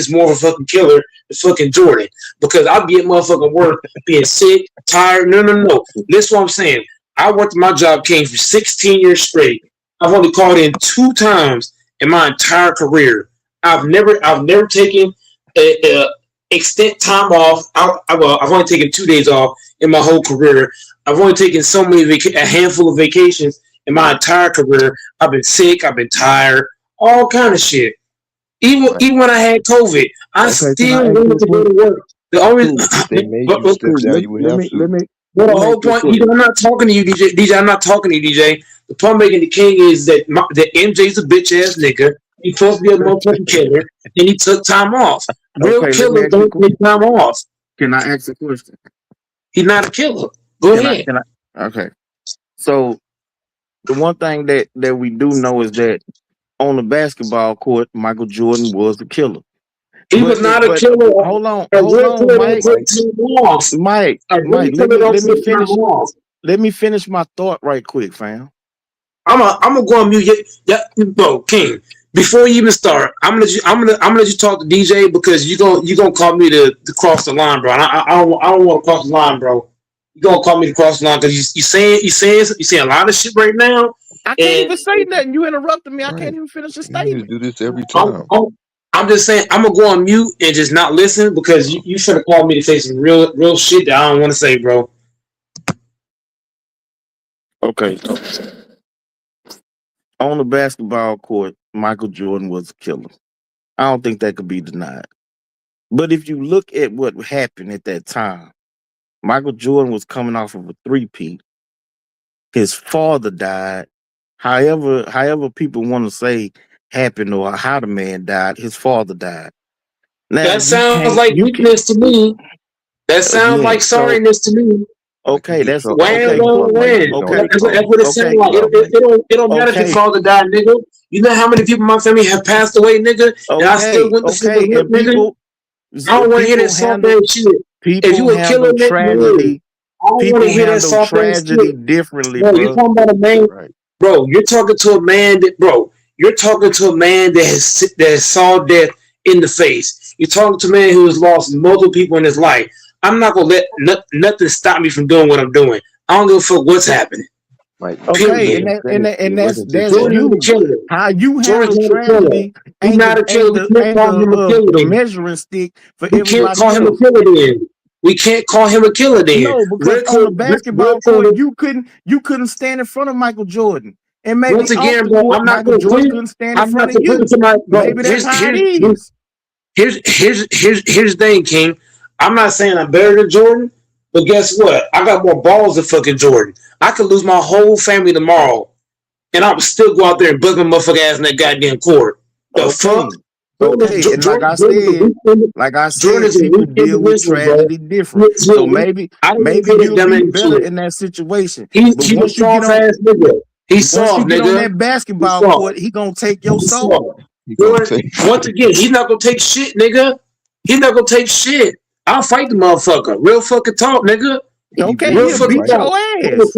more of a fucking killer than fucking Jordan because I'll be at motherfucking work being sick, tired. No. This is what I'm saying. I worked my job, King, for 16 years straight. I've only called in 2 times in my entire career. I've never taken a extent time off. I've only taken 2 days off in my whole career. I've only taken a handful of vacations in my entire career. I've been sick. I've been tired. All kind of shit. Even when I had COVID, I still wanted to go to work. The only But the whole point, I'm not talking to you, DJ. I'm not talking to you, DJ. The point making the King is that MJ's a bitch ass nigga. He's supposed to be a motherfucking killer, and he took time off. Real killers don't take time off. Can I ask a question? He's not a killer. Go ahead. Okay. So the one thing that we do know is that on the basketball court, Michael Jordan was the killer. He was not a killer. Hold on, Mike. Let me finish my thought right quick, fam. I'm gonna go on mute. Yeah, bro, King. Before you even start, I'm gonna let you talk to DJ because you gonna call me to cross the line, bro. I don't want to cross the line, bro. You gonna call me to cross the line because you saying a lot of shit right now. I can't even say nothing. You interrupted me. I can't even finish the statement. You do this every time. I'm just saying I'm gonna go on mute and just not listen because you should have called me to say some real shit that I don't want to say, bro. Okay. On the basketball court, Michael Jordan was a killer. I don't think that could be denied. But if you look at what happened at that time, Michael Jordan was coming off of a 3-peat. His father died. However people want to say happened or how the man died, his father died. Now, that sounds like weakness to me. That sounds like sorriness to me. Okay, that's okay. That's what it sounds like. It don't matter if your father died, nigga. You know how many people in my family have passed away, nigga? And I still went to sleep with nigga. I don't want to hear that soft ass shit. If you People a killer, handle nigga, tragedy. I don't want to People hear that handle soft ass tragedy shit. differently, Bro, you're bro. talking about a man, Right. bro. You're talking to a man that, bro. You're talking to a man that has saw death in the face. You're talking to a man who has lost multiple people in his life. I'm not gonna let nothing stop me from doing what I'm doing. I don't give a fuck what's happening. Mike, Okay, let Period. and him that and finish. that, and You're that's rushing too that's fast. Jordan is a you. killer. How you handle Jordan's not a killer. tragedy He's ain't not the a killer. We can't call him a killer the then. measuring stick for We can't everybody call him a else. killer then. We can't call him a killer then. No, because Real on quick, the real basketball court, quick. you couldn't stand in front of Michael Jordan, and maybe Once off again, the bro, court, I'm not Michael gonna Jordan quit. couldn't stand in I'm front not of gonna put it you. to my bro. Maybe that's Here's how it here's is. here's the thing, King. I'm not saying I'm better than Jordan, but guess what? I got more balls than fucking Jordan. I could lose my whole family tomorrow, and I would still go out there and bust my motherfucking ass in that goddamn court. The fuck? Okay, okay, and like I Jordan said, is a people weak deal with individual, bro. tragedy different. He's a So weak. maybe I don't want to maybe hear that you'll dumb be ass better shit. in that situation. But He's a soft ass nigga. He's once you soft, get on nigga. that He's basketball soft. court, he gonna take your He's soul. soft. He gonna Jordan, take. once again, he's not gonna take shit, nigga. He's not gonna take shit. I'll fight the motherfucker. Real fucking talk, nigga. You Okay, beat Real he'll him, fucking beat Mike. your talk. ass.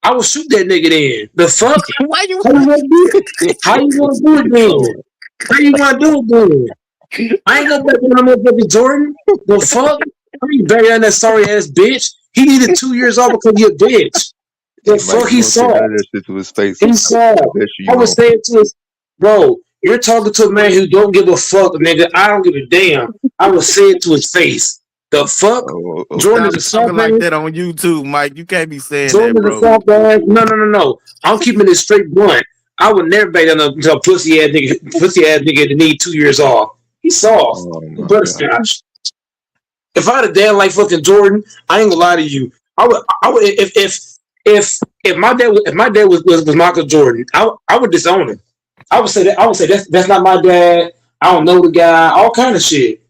I will shoot that nigga then. The fuck? Why you? How you gonna do it? How you gonna do it Oh, then? How you wanna do it then? I ain't gonna bet on that motherfucking Jordan. The fuck? I ain't betting on that sorry ass bitch. He needed 2 years off because he a bitch. The hey, Mike, fuck you he don't say saw. none of that shit to his face. He saw. I bet you I would won't. say it to his bro. You're talking to a man who don't give a fuck, nigga. I don't give a damn. I would say it to his face. The fuck? Oh, Jordan okay. is Stop a talking soft like ass. that on YouTube, Mike. You can't be saying that, Jordan is a bro. soft ass. No. I'm keeping it straight blunt. I would never bet on a pussy ass nigga that need 2 years off. He's soft. Oh He my god. butterscotch. If I had a dad like fucking Jordan, I ain't gonna lie to you. I would if my dad was Michael Jordan, I would disown him. I would say that's not my dad. I don't know the guy. All kind of shit.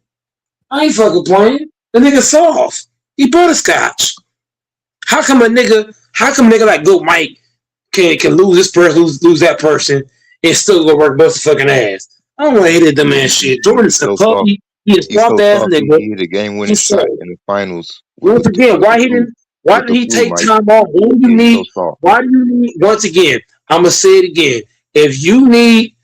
I ain't fucking playing. The nigga soft. He butterscotch. How come a nigga like Go Mike can lose this person, lose that person, and still go work bust the fucking ass? I don't want to hear that dumb ass shit. Jordan's He's a so soft. puppy. He a He's soft so ass soft. nigga. He hit a game-winning He's shot soft. in the finals Once again, with the why he flu. didn't? Why With did the he flu, take Mike. time off? What do you He's so need? soft. Why do you need? Once again, I'm gonna say it again. If you need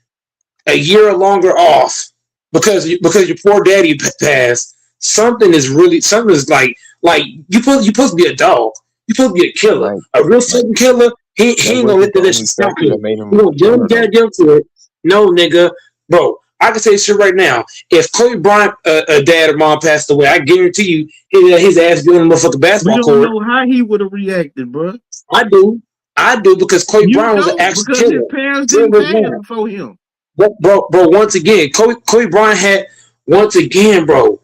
a year or longer off because your poor daddy passed, something is like you supposed to be a dog. You supposed to be a killer, Mike. a real Mike. fucking killer. He That ain't gonna let wasn't the that shit only stop factor that him. made He him a gonna get him killer, though. goddamn to it. No, nigga, bro. I can say this shit right now. If Kobe Bryant, dad or mom passed away, I guarantee you his ass be on the motherfucking We basketball don't court. know how he would have reacted, bro. I do. I do because Kobe You Bryant was an don't actual because his killer. parents Jordan didn't was pass not. before him. Bro, once again, Kobe Bryant had, once again, bro,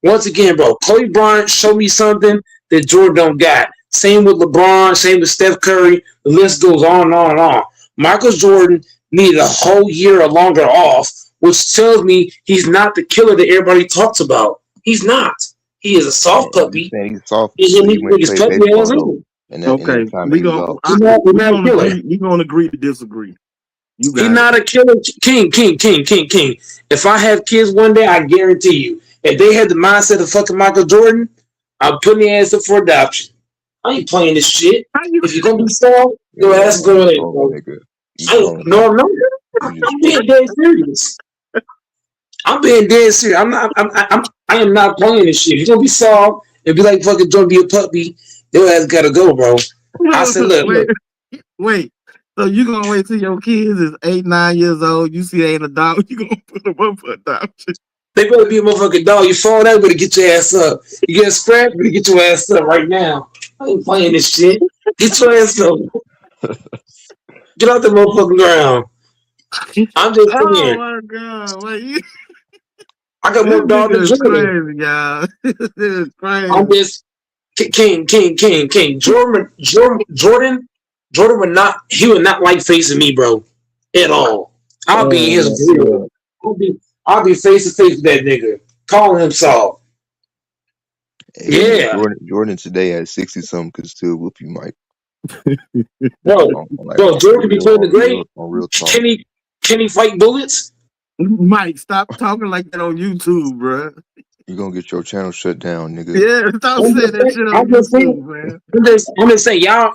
Kobe Bryant showed me something that Jordan don't got. Same with LeBron, same with Steph Curry. The list goes on and on and on. Michael Jordan needed a whole year or longer off, which tells me he's not the killer that everybody talks about. He's not. He is a soft And you puppy. saying he's soft, He but he went and his played puppy ass baseball though. on. In that Okay, time that he was off. He's not a gonna killer. agree. We gonna agree to disagree. You He's got it. not a killer. King. If I have kids one day, I guarantee you, if they had the mindset of fucking Michael Jordan, I'm putting their ass up for adoption. I ain't playing this shit. How you? If you're gonna be soft, your Yeah, ass Mike, go you ahead, trolling, bro. nigga. You I ain't, trolling, no, Mike. I'm not. You just I'm being trolling. dead serious. I'm being dead serious. I am not playing this shit. If you're gonna be soft and be like fucking Jordan, be a puppy, your ass gotta go, bro. I said, wait, look. wait. So you gonna wait till your kids is 8, 9 years old? You see they ain't a dog, you gonna put them up for adoption? They better be a motherfucking dog. You fall down, better get your ass up. You get scrapped, better get your ass up right now. I ain't playing this shit. Get your ass up. Get out the motherfucking ground. I'm just Oh saying. my god! Wait, you, I got this more dog than nigga is Jordan. crazy, y'all. This is I'm crazy. just King. Jordan would not. He would not like facing me, bro, at all. I'll be in Oh his my grill. god! I'll be face to face with that nigga, calling him soft. Hey, Yeah, Jordan today at 60 something could still whoop you, Mike. bro. Jordan could be playing the great. On real talk. Can he fight bullets? Mike, stop talking like that on YouTube, bro. You gonna get your channel shut down, nigga. Yeah, stop saying that shit on YouTube, man. I'm just saying, y'all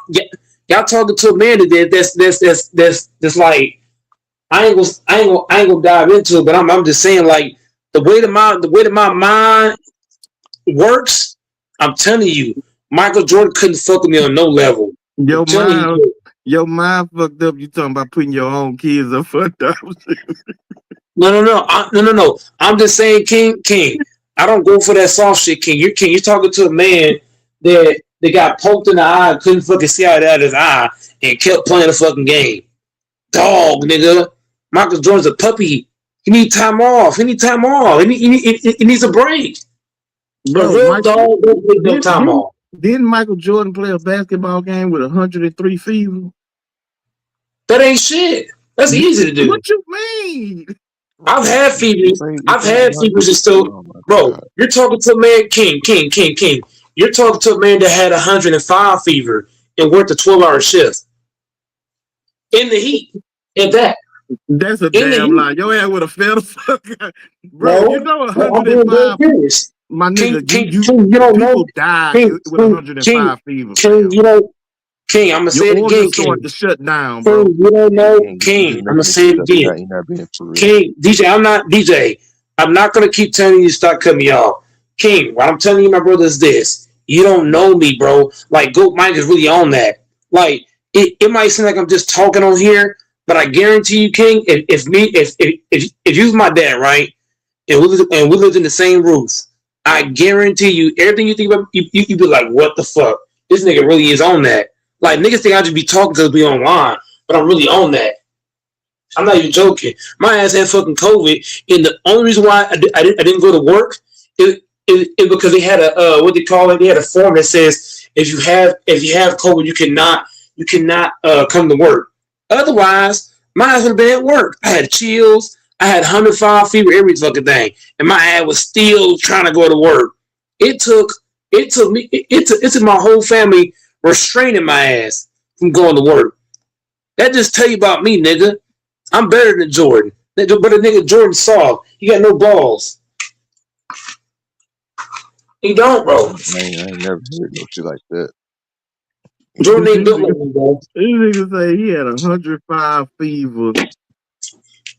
talking to a man that's like, I ain't gonna dive into it, but I'm just saying, like, the way that my mind works, I'm telling you, Michael Jordan couldn't fuck with me on no level. Your mind fucked up. You talking about putting your own kids up fucked up. No. I'm just saying, King. I don't go for that soft shit, King. You're talking to a man that got poked in the eye, couldn't fucking see out of his eye, and kept playing the fucking game. Dog, nigga. Michael Jordan's a puppy. He needs time off. He needs a break. Bro, a real dog don't need no time off. Didn't Michael Jordan play a basketball game with 103 fever? That ain't shit. That's easy to do. What you mean? I've had fevers. I've had fevers and still, bro. You're talking to a man, King. You're talking to a man that had 105 fever and worked a 12-hour shift in the heat. And that's a damn lie. Your ass would have fell the fuck out. Bro, you know 105. My nigga, you don't know. Die with 105 fever. King, I'm gonna say it again, King. To shut down, bro. You don't know, King. I'm gonna say it again. King, DJ, I'm not DJ. I'm not gonna keep telling you to stop cutting me off. King, what I'm telling you, my brother, is this. You don't know me, bro. Like, Goat Mike is really on that. Like, it might seem like I'm just talking on here, but I guarantee you, King, if you was my dad, right, and we lived in the same roof, I guarantee you, everything you think about, you'd be like, what the fuck? This nigga really is on that. Like, niggas think I just be talking because we online, but I'm really on that. I'm not even joking. My ass had fucking COVID, and the only reason why I didn't go to work is because they had a what they call it. They had a form that says if you have COVID, you cannot come to work. Otherwise, my ass would have been at work. I had chills. I had 105 fever, every fucking thing, and my ass was still trying to go to work. It took my whole family restraining my ass from going to work. That just tell you about me, nigga. I'm better than Jordan. But the nigga Jordan soft. He got no balls. He don't, bro. I ain't never heard no shit like that. Jordan ain't built like me, bro. This nigga say he had 105 fever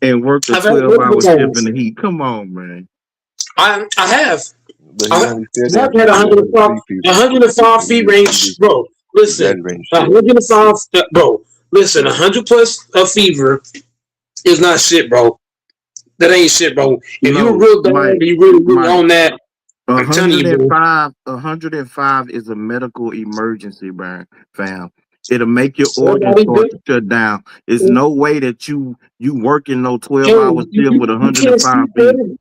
and worked a 12-hour shift in the heat. Come on, man. I have. I've had 105 fever range, bro. Listen, 105, bro. Listen, 100 plus of fever is not shit, bro. That ain't shit, bro. If you a real dog, you really on that. I'm telling you, bro. 105 is a medical emergency, fam. It'll make your organs start to shut down. There's no way that you working no 12 hours still with 105 fever.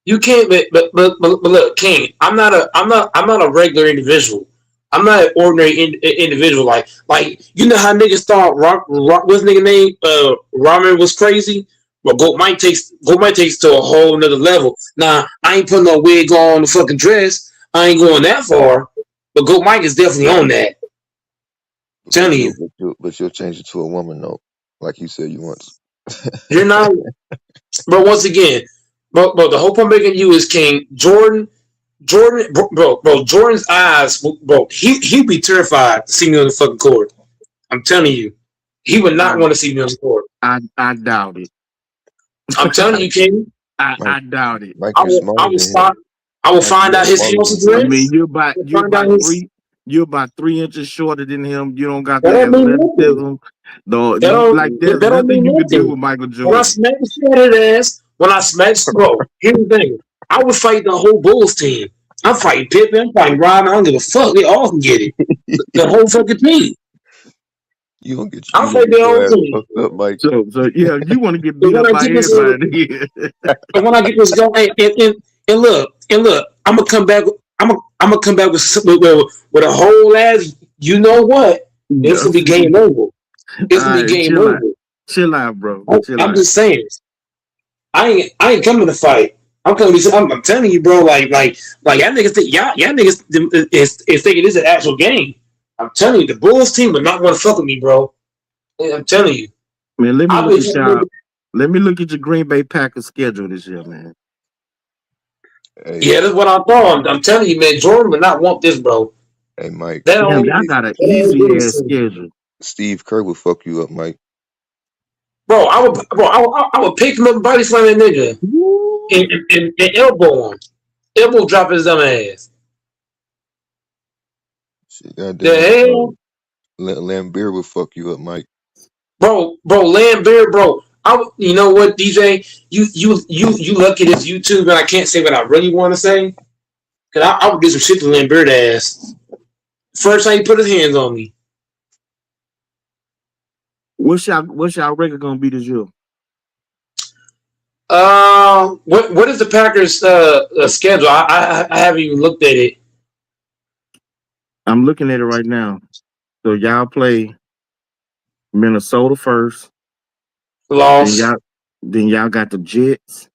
You can't, but look, King. I'm not a regular individual. I'm not an ordinary individual. Like you know how niggas thought what's nigga name? Ramen was crazy. But Goat Mike takes to a whole nother level. Now I ain't putting no wig on the fucking dress. I ain't going that far. But Goat Mike is definitely on that. I'm telling you. But you'll change it to a woman though, like you said you once. You're not. But once again, but the whole point I'm making you is King Jordan, bro, Jordan's eyes, bro, he'd be terrified to see me on the fucking court. I'm telling you, he would not want to see me on the court. I doubt it. I'm telling you, King. I doubt it. I will find out his house address. I mean, you're about 3 inches shorter than him. You don't got that athleticism. There's nothing you can do with Michael Jordan. When I smack the shit out of his ass, bro, here's the thing. I would fight the whole Bulls team. I'm fighting Pippen. I'm fighting Robin. I don't give a fuck. They all can get it. The whole fucking team. You gonna get I'll fight their own team. Up, Mike. So yeah, you want to get beat up by everybody. And when I get this going, and look, I'm gonna come back. I'm gonna come back with a whole ass. You know what? It's gonna be game over. It's gonna be game over. Chill out, bro. I'm just saying. I ain't coming to fight. I'm telling you, bro. Like y'all niggas think y'all niggas is thinking this is an actual game. I'm telling you, the Bulls team would not want to fuck with me, bro. I'm telling you. Man, let me look at your Green Bay Packers schedule this year, man. Hey, Yeah, that's what I thought. I'm telling you, man, Jordan would not want this, bro. hey, Mike. That Damn, only y'all got an that easy really ass sucks. schedule. Steve Kerr would fuck you up, Mike. Bro, I would pick him up and body slam that nigga and elbow him. Elbow drop his dumb ass. Shit, The goddamn. hell? Lambeer would fuck you up, Mike. Bro, Lambert, bro. You know what, DJ? You lucky this YouTube, and I can't say what I really want to say. Cause I would get some shit to Lambert ass. First time he put his hands on me. What's y'all record gonna be this year? What is the Packers schedule? I haven't even looked at it. I'm looking at it right now. So y'all play Minnesota first. Loss. Then y'all got the Jets.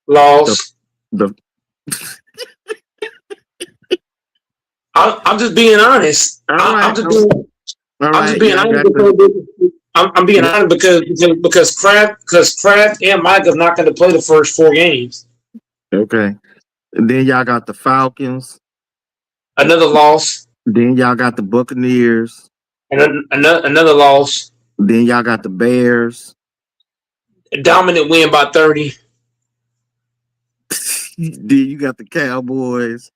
Loss. I'm just being honest. I'm just being honest because Kraft and Micah's not going to play the first 4 games. Okay. And then y'all got the Falcons. Another loss. Then y'all got the Buccaneers. Another loss. Then y'all got the Bears. A dominant win by 30. Then you got the Cowboys.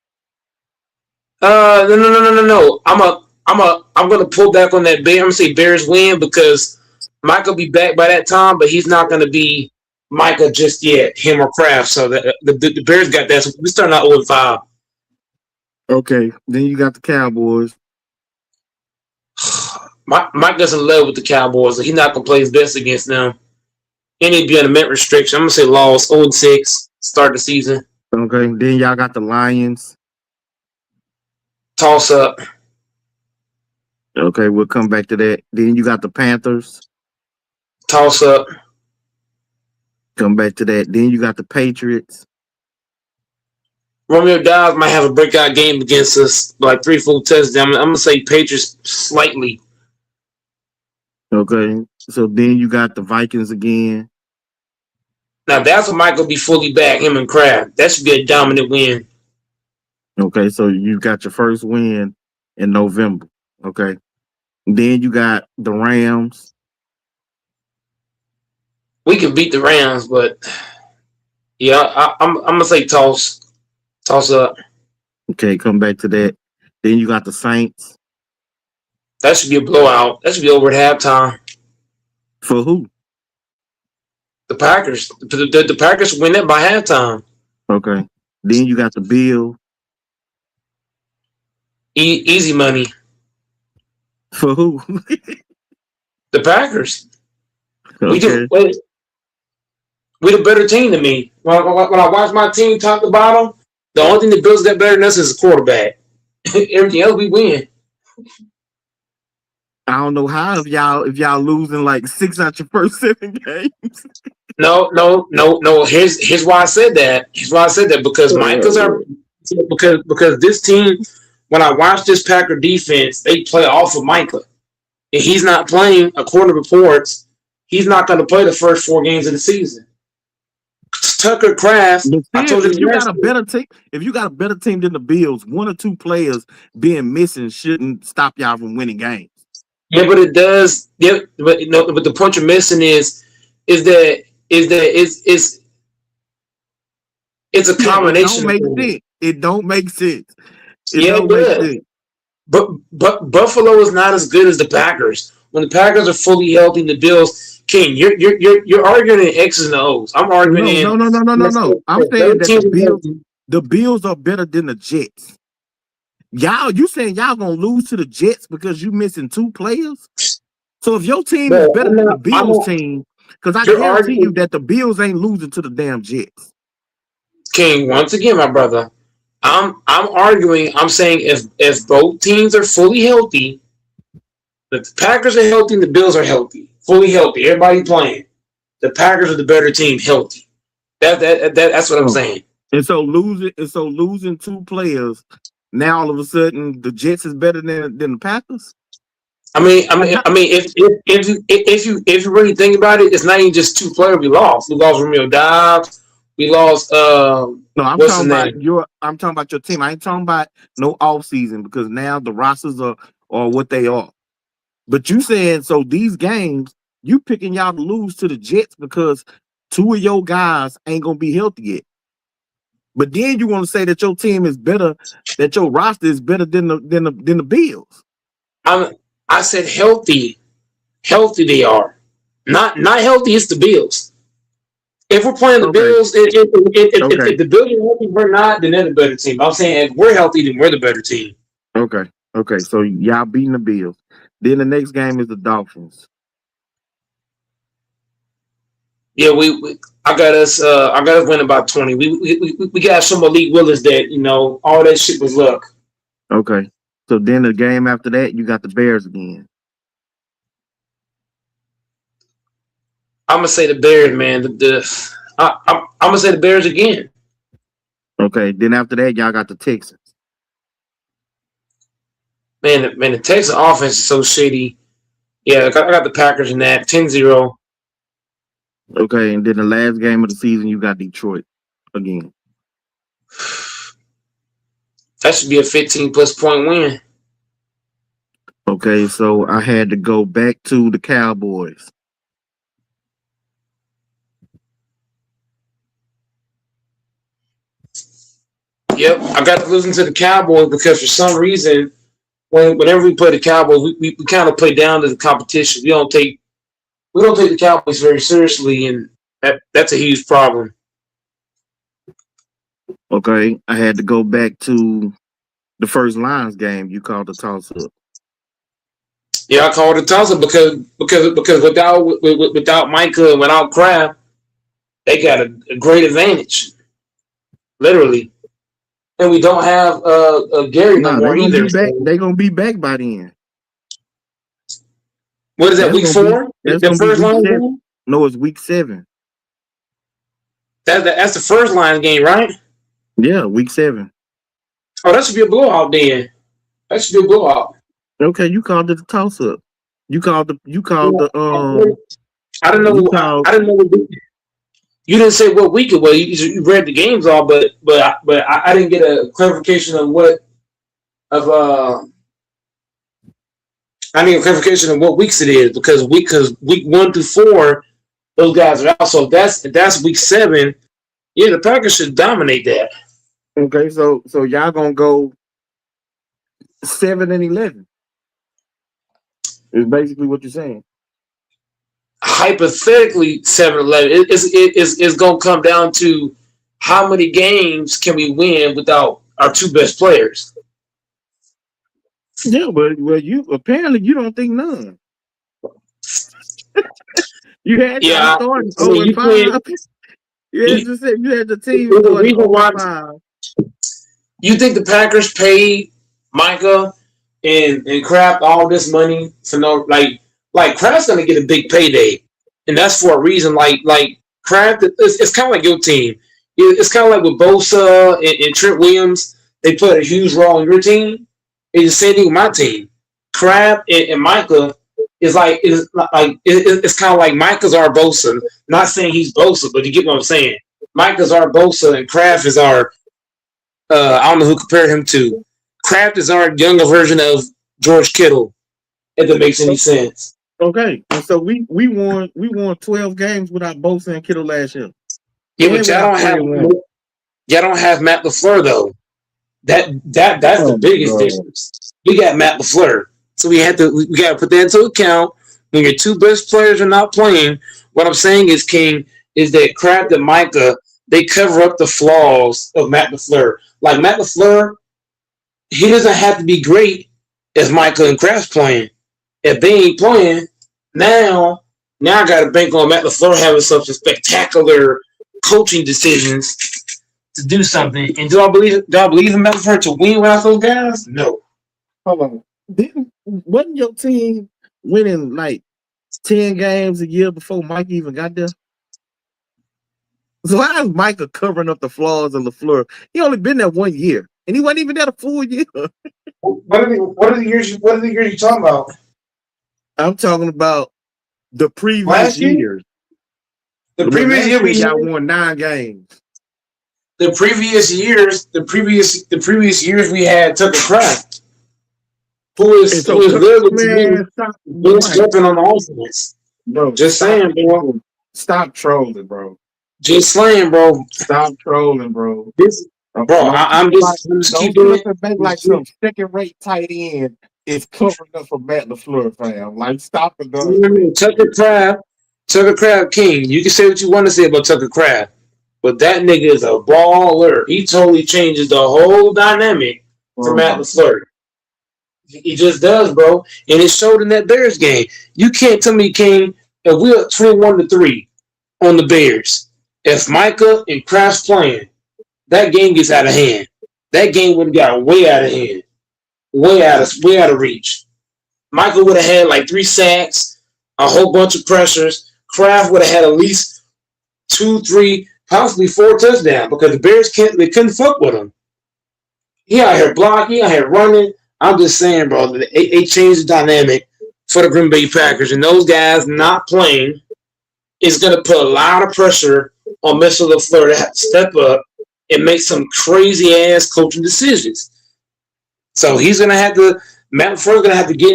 No. I'm gonna pull back on that Bears. I'm gonna say Bears win because Mike will be back by that time, but he's not gonna be Micah just yet, him or Kraft. So the Bears got that. So we starting out 0-5. Okay. Then you got the Cowboys. Mike doesn't love with the Cowboys. So he's not gonna play his best against them. And he'd be on a mint restriction. I'm gonna say loss 0-6. Start the season. Okay. Then y'all got the Lions. Toss up. Okay, we'll come back to that. Then you got the Panthers. Toss up. Come back to that. Then you got the Patriots. Romeo Dobbs might have a breakout game against us, like 3 full touchdowns. I'm gonna say Patriots slightly. Okay, so then you got the Vikings again. Now that's when Mike will be fully back, him and Kraft. That should be a dominant win. Okay, so you got your first win in November. Okay. Then you got the Rams. We can beat the Rams, but yeah, I'm gonna say toss up. Okay, come back to that. Then you got the Saints. That should be a blowout. That should be over at halftime. For who? The Packers. The Packers win that by halftime. Okay. Then you got the Bills. Easy money. For who? The Packers. Okay. We the better team than me. When I watch my team top to bottom, the only thing that Bills got better than us is a quarterback. Everything else we win. I don't know how if y'all losing like 6 out your first 7 games. No. Here's why I said that. Because Michael's because this team, when I watch this Packer defense, they play off of Micah. And he's not playing, according to reports, he's not going to play the first 4 games of the season. Tucker Kraft, I told you if you got a better team than the Bills, 1 or 2 players being missing shouldn't stop y'all from winning games. Yeah, but it does. Yeah, but the point you're missing is that it's a combination. It don't make sense. It does. But Buffalo is not as good as the Packers. When the Packers are fully healthy, the Bills, King, you're arguing in X's and O's. I'm arguing No. I'm saying that the Bills are better than the Jets. You saying y'all gonna lose to the Jets because you missing 2 players? So if your team is better than the Bills team, because I guarantee you that the Bills ain't losing to the damn Jets. King, once again, my brother, I'm arguing. I'm saying if both teams are fully healthy, the Packers are healthy and the Bills are healthy, fully healthy, everybody playing. The Packers are the better team, healthy. That's what I'm saying. And so losing 2 players, now all of a sudden the Jets is better than the Packers. I mean, if you really think about it, it's not even just 2 players we lost. We lost Romeo Dobbs. We lost. No, I'm What's the talking about name? I'm talking about your team. I ain't talking about no off season because now the rosters are what they are. But you saying so these games you picking y'all to lose to the Jets because two of your guys ain't gonna be healthy yet. But then you want to say that your team is better, that your roster is better than the Bills. I said healthy. Healthy they are. Not healthy. It's the Bills. If we're playing the Okay. Bills, Okay. if the Bills are healthy, we're not. Then they're the better team. I'm saying if we're healthy, then we're the better team. Okay. Okay. So y'all beating the Bills. Then the next game is the Dolphins. Yeah, I got us. I got us winning by 20. We got some Malik Willis that all that shit was luck. Okay. So then the game after that, you got the Bears again. I'm gonna say the Bears, man. I'm gonna say the Bears again. Okay. Then after that, y'all got the Texans. Man, the Texas offense is so shitty. Yeah, I got the Packers in that 10-0. Okay, and then the last game of the season, you got Detroit again. That should be a 15+ point win. Okay, so I had to go back to the Cowboys. Yep, I got to listen to the Cowboys because for some reason, whenever we play the Cowboys, we kind of play down to the competition. We don't take the Cowboys very seriously, and that's a huge problem. Okay, I had to go back to the first Lions game. You called the toss up. Yeah, I called it a toss up because without Micah and without Kraft, they got a great advantage, literally. And we don't have Gary no more they're gonna either. be back. So. They're gonna be back by then. What is that? Week 4? That's the gonna first be week line 7. game? No, it's week 7. That's the first line game, right? Yeah, week 7. Oh, that should be a blowout then. That should be a blowout. Okay, you called it a toss up. You called the I didn't know. I didn't know what week. You didn't say what week it was. You read the games all, but I didn't get a clarification of what I need a clarification of what weeks it is because week 1 through 4, those guys are out. So if that's week 7, yeah, the Packers should dominate that. Okay, so y'all gonna go 7-11. Is basically what you're saying. Hypothetically, 7-11. It's gonna come down to how many games can we win without our 2 best players. Yeah, but you apparently you don't think none. You had y'all starting 0-5. You had the team starting 0-5. You think the Packers paid Micah and Kraft all this money for no like Kraft's gonna get a big payday, and that's for a reason. Like Kraft, it's kind of like your team. It's kind of like with Bosa and Trent Williams. They played a huge role in your team. It's the same thing with my team. Kraft and Micah is it's kind of like Micah's our Bosa. Not saying he's Bosa, but you get what I'm saying. Micah's our Bosa and Kraft is our I don't know who compared him to. Kraft is our younger version of George Kittle, if that makes any sense. Okay, and so we won 12 games without Bosa and Kittle last year. Yeah, but y'all don't have Matt LaFleur though. That's the biggest difference. We got Matt LaFleur, so we got to put that into account. When your 2 best players are not playing, what I'm saying is, King, is that Kraft and Micah, they cover up the flaws of Matt LaFleur. Like Matt LaFleur, he doesn't have to be great as Micah and Kraft's playing. If they ain't playing, now I got to bank on Matt LaFleur having some spectacular coaching decisions to do something. And do I believe in Matt LaFleur to win without those guys? No. Hold on. Wasn't your team winning like 10 games a year before Mike even got there? So how is Micah covering up the flaws of LaFleur? He only been there 1 year, and he wasn't even there a full year. What are the years you talking about? I'm talking about the previous years. The previous year y'all won 9 games. the previous years we had Tucker Craft, who is literally to me best weapon on the offense. Bro, Just saying, bro. Stop trolling, bro. Just saying, bro. Stop trolling, bro. I'm just keep doing it. Back like some second-rate tight end is covering up for Matt LaFleur, fam. Like, stop it, though. Tucker Craft King. You can say what you want to say about Tucker Craft, but that nigga is a baller. He totally changes the whole dynamic for Matt LaFleur. He just does, bro. And it showed in that Bears game. You can't tell me, King, if we're 21-3 on the Bears, if Micah and Kraft's playing, that game gets out of hand. That game would have got way out of hand. Way out of reach. Micah would have had like 3 sacks, a whole bunch of pressures. Kraft would have had at least 2, 3, possibly 4 touchdowns because the Bears couldn't fuck with him. He out here blocking, he out here running. I'm just saying, bro, they changed the dynamic for the Green Bay Packers, and those guys not playing is going to put a lot of pressure on Mr. LaFleur to have to step up and make some crazy ass coaching decisions. So he's going to have to. Matt LaFleur's going to have to get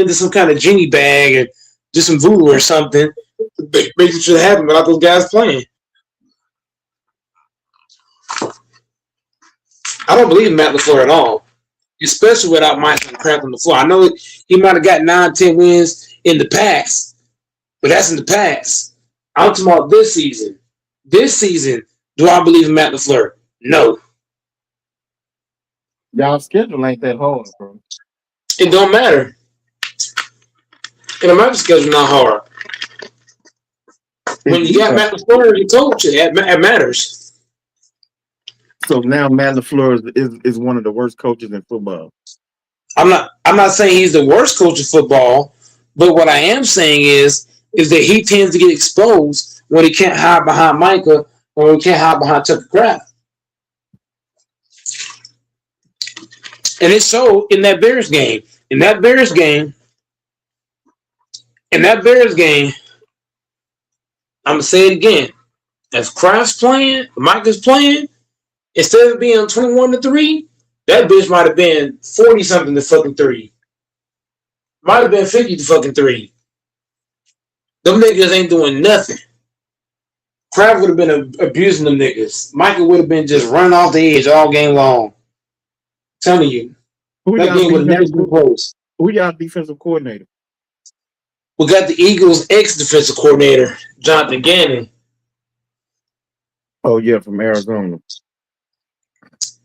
into some kind of genie bag and do some voodoo or something to make it should happen without those guys playing. I don't believe in Matt LaFleur at all, especially without Mike and Kraft on the floor. I know he might have got 9, 10 wins in the past, but that's in the past. I'm talking about this season. This season, do I believe in Matt LaFleur? No. Y'all schedule ain't that hard, bro. It don't matter. And my schedule not hard. When you got Matt LaFleur, you coach it matters. So now Matt LaFleur is one of the worst coaches in football. I'm not saying he's the worst coach of football, but what I am saying is that he tends to get exposed when he can't hide behind Micah or when he can't hide behind Tucker Craft. And it showed in that Bears game. In that Bears game, I'm going to say it again. If Kraft's playing, Micah's playing, instead of being 21-3, that bitch might have been 40-something to fucking 3. Might have been 50 to fucking 3. Them niggas ain't doing nothing. Kraft would have been abusing them niggas. Micah would have been just running off the edge all game long. Telling you. That game would have never been close. Who y'all defensive coordinator? We got the Eagles' ex-defensive coordinator, Jonathan Gannon. Oh, yeah, from Arizona.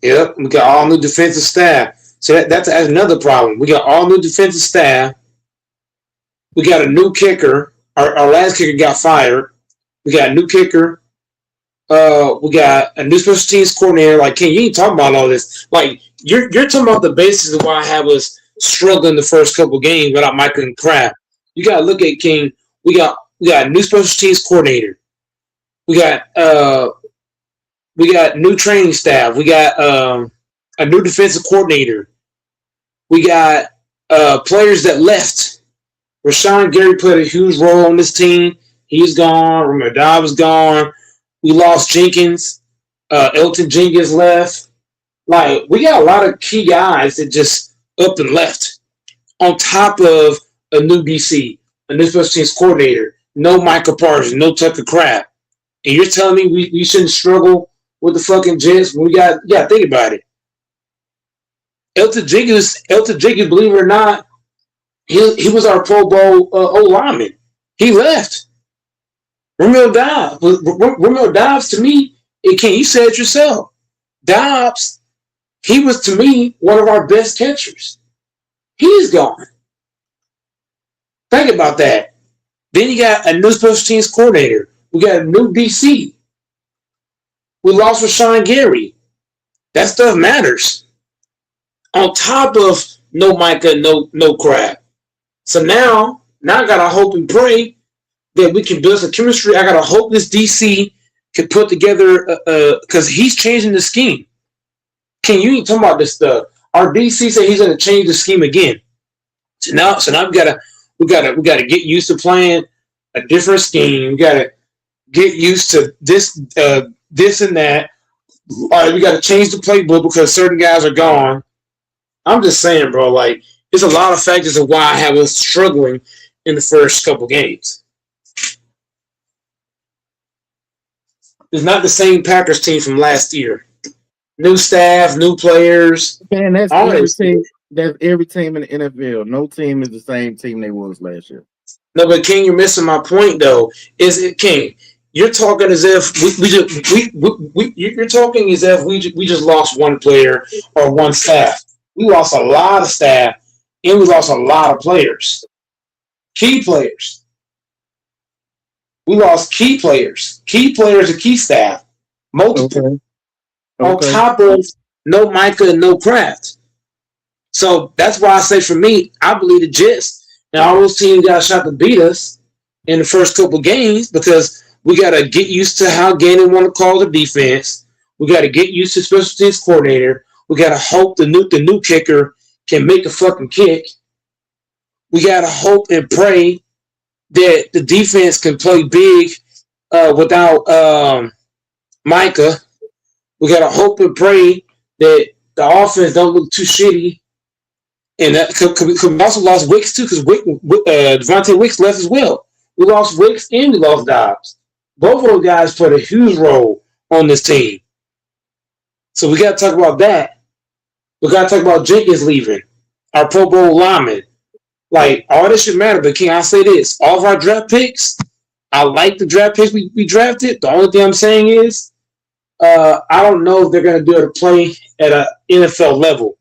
Yep, we got all new defensive staff. So that's another problem. We got all new defensive staff. We got a new kicker. Our last kicker got fired. We got a new kicker. We got a new special teams coordinator. Like, King, you ain't talking about all this. Like, you're talking about the basis of why I have us struggling the first couple games without Micah and Kraft. You got to look at, King. We got a new special teams coordinator. We got new training staff. We got a new defensive coordinator. We got players that left. Rashawn Gary played a huge role on this team. He's gone. Romeo Dobbs is gone. We lost Jenkins. Elton Jenkins left. Like, we got a lot of key guys that just up and left. On top of a new DC, a new special teams coordinator, no Michael Parsons, no Tucker Craft. And you're telling me we shouldn't struggle with the fucking Jets when we got to think about it. Elton Jenkins, believe it or not, he was our Pro Bowl O-lineman. He left. Romeo Dobbs, to me, you said it yourself. Dobbs, he was, to me, one of our best catchers. He's gone. Think about that. Then you got a new special teams coordinator. We got a new DC. We lost Rashawn Gary. That stuff matters. On top of no Micah, no Crab. So now I got to hope and pray that we can build some chemistry. I got to hope this DC can put together, because he's changing the scheme. Ken, you ain't talking about this stuff. Our DC said he's going to change the scheme again. So now we gotta get used to playing a different scheme. We gotta get used to this and that. All right, we got to change the playbook because certain guys are gone. I'm just saying, bro. Like, there's a lot of factors of why I have us struggling in the first couple games. It's not the same Packers team from last year. New staff, new players. Man, that's All every that shit. team. That's every team in the NFL. No team is the same team they was last year. No, but King, you're missing my point though. Is it King? You're talking as if you're talking as if we just lost one player or one staff. We lost a lot of staff and we lost a lot of players. Key players. We lost key players and key staff. Multiple. Okay. On top of no Micah and no Kraft. So that's why I say for me, I believe the Jets and all those teams got a shot to beat us in the first couple games because we got to get used to how Gannon want to call the defense. We got to get used to special teams coordinator. We got to hope the new kicker can make a fucking kick. We got to hope and pray that the defense can play big without Micah. We got to hope and pray that the offense don't look too shitty. And that we also lost Wicks too because Devontae Wicks left as well. We lost Wicks and we lost Dobbs. Both of those guys played a huge role on this team. So we got to talk about that. We got to talk about Jenkins leaving, our Pro Bowl lineman. Like, all this should matter, but King, I'll say this. All of our draft picks, I like the draft picks we drafted. The only thing I'm saying is I don't know if they're going to be able to play at an NFL level.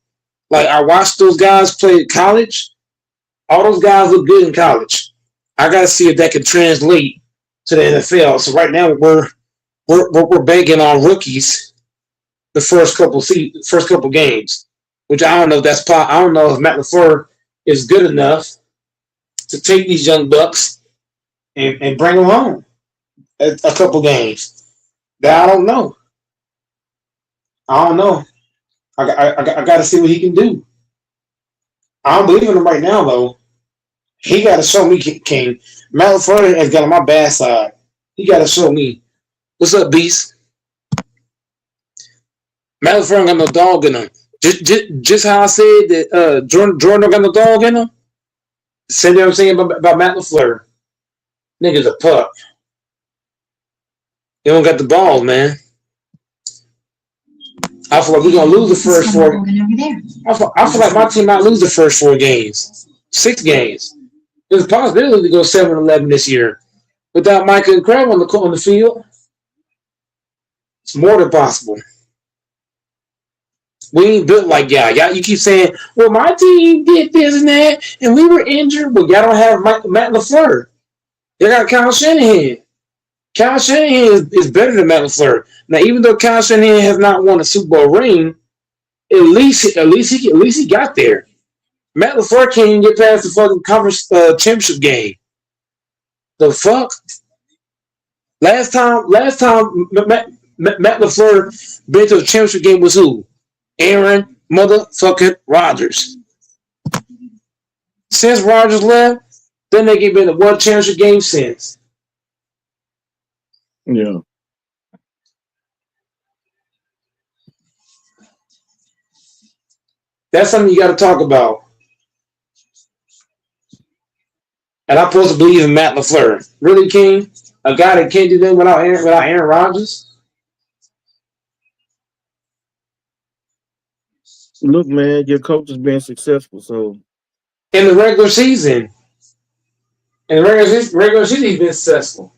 Like, I watched those guys play at college. All those guys look good in college. I got to see if that can translate to the NFL. So right now we're banking on rookies the first couple games, which I don't know if that's I don't know if Matt LaFleur is good enough to take these young bucks and bring them home a couple games. That I don't know. I got to see what he can do. I don't believe in him right now, though. He got to show me, King. Matt LaFleur has got on my bad side. He got to show me. What's up, Beast? Matt LaFleur got no dog in him. Just how I said that Jordan don't got no dog in him. Same thing I'm saying about Matt LaFleur. Nigga's a pup. They don't got the ball, man. I feel like we're gonna lose the first four. I feel like my team might lose the first 4 games, 6 games. There's a possibility to go 7-11 this year without Micah and Crab on the field. It's more than possible. We ain't built like y'all. You keep saying, "Well, my team did this and that, and we were injured." But y'all don't have Matt LaFleur. They got Kyle Shanahan. Kyle Shanahan is better than Matt LaFleur. Now, even though Kyle Shanahan has not won a Super Bowl ring, at least he got there. Matt LaFleur can't even get past the fucking conference championship game. The fuck? Last time Matt LaFleur been to a championship game was who? Aaron motherfucking Rodgers. Since Rodgers left, then they ain't been to one championship game since. Yeah. That's something you got to talk about. And I'm supposed to believe in Matt LaFleur. Really, King? A guy that can't do that without Aaron Rodgers? Look, man, your coach has been successful, so In the regular season. In the regular season, he's been successful.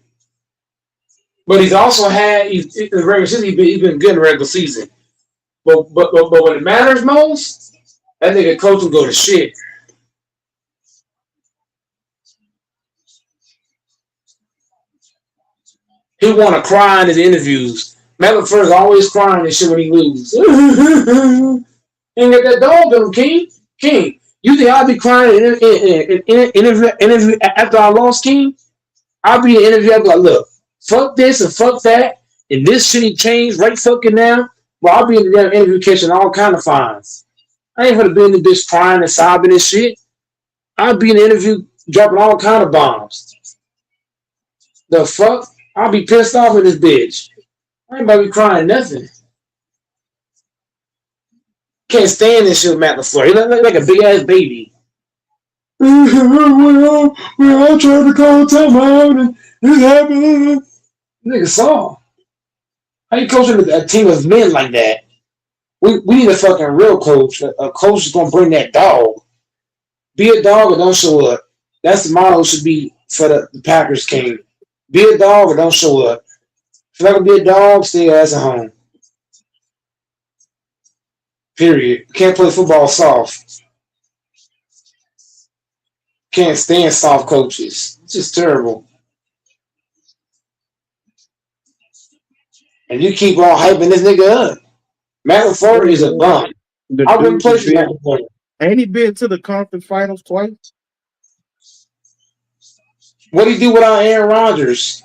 But he's also had in the regular season, he's been good in the regular season. But when it matters most, that nigga coach will go to shit. He want to cry in his interviews. Matt LaFleur's always crying and shit when he loses. Ain't got that dog in him, King. King, you think I'll be crying in interview after I lost, King? I'll be in an interview. I'll be like, look, fuck this and fuck that, and this shitty changed right fucking now. Well, I'll be in the damn interview catching all kind of fines. I ain't gonna be in the bitch crying and sobbing and shit. I'll be in the interview dropping all kind of bombs. The fuck? I'll be pissed off with this bitch. I ain't about to be crying nothing. Can't stand this shit with Matt LaFleur. He look like a big ass baby. I tried to call timeout and it happened. Nigga saw. How you coaching a team of men like that? We need a fucking real coach. A coach is gonna bring that dog. Be a dog or don't show up. That's the motto should be for the Packers king. Be a dog or don't show up. If you're not gonna be a dog, stay your ass at home. Period. Can't play football soft. Can't stand soft coaches. It's just terrible. And you keep on hyping this nigga up. Matt LaFleur is a bum. The I wouldn't dude play for Matt LaFleur. ain't he been to the conference finals twice? What do you do without Aaron Rodgers?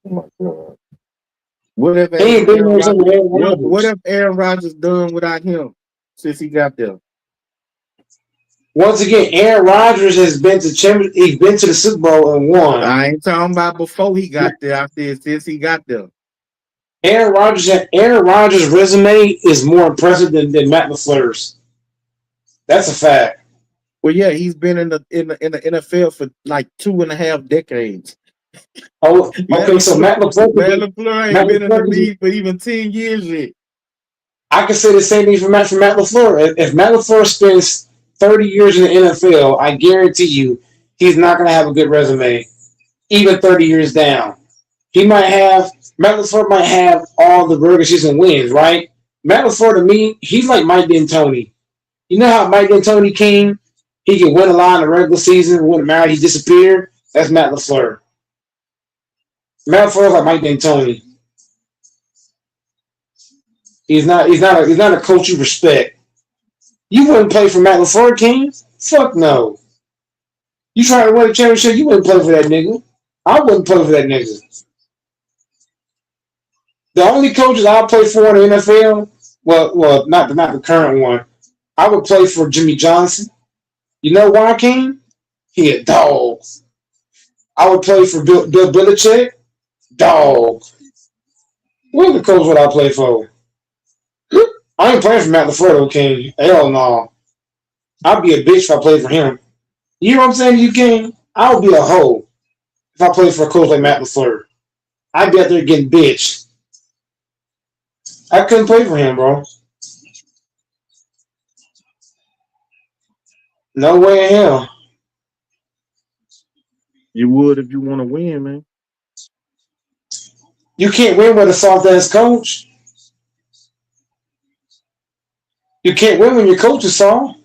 Oh my God. What if He ain't been Aaron there since Rodgers, Aaron what Rodgers. if Aaron Rodgers done without him since he got there? Once again, Aaron Rodgers has been to he's been to the Super Bowl and won. I ain't talking about before he got there. I said since he got there. Aaron Rodgers' resume is more impressive than Matt LaFleur's. That's a fact. Well, yeah, he's been in the NFL for like 2.5 decades. Oh, okay. So Matt LaFleur ain't been in the league for even 10 years yet. I can say the same thing for Matt LaFleur. If Matt LaFleur spends 30 years in the NFL, I guarantee you he's not going to have a good resume, even 30 years down. Matt LaFleur might have all the regular season wins, right? Matt LaFleur, to me, he's like Mike D'Antoni. You know how Mike D'Antoni came? He could win a lot in the regular season, win a match, he disappeared. That's Matt LaFleur. Matt LaFleur is like Mike D'Antoni. He's not a coach you respect. You wouldn't play for Matt LaFleur, King? Fuck no. You trying to win a championship, you wouldn't play for that nigga. I wouldn't play for that nigga. The only coaches I play for in the NFL, well, not the current one. I would play for Jimmy Johnson. You know why, King? He a dog. I would play for Bill Belichick. Dog. What other coach would I play for? I ain't playing for Matt LaFleur, though, King. Hell no. I'd be a bitch if I played for him. You know what I'm saying, you King? I would be a hoe if I played for a coach like Matt LaFleur. I'd be out there getting bitched. I couldn't play for him, bro. No way in hell. You would if you want to win, man. You can't win with a soft ass coach. You can't win when your coach is soft.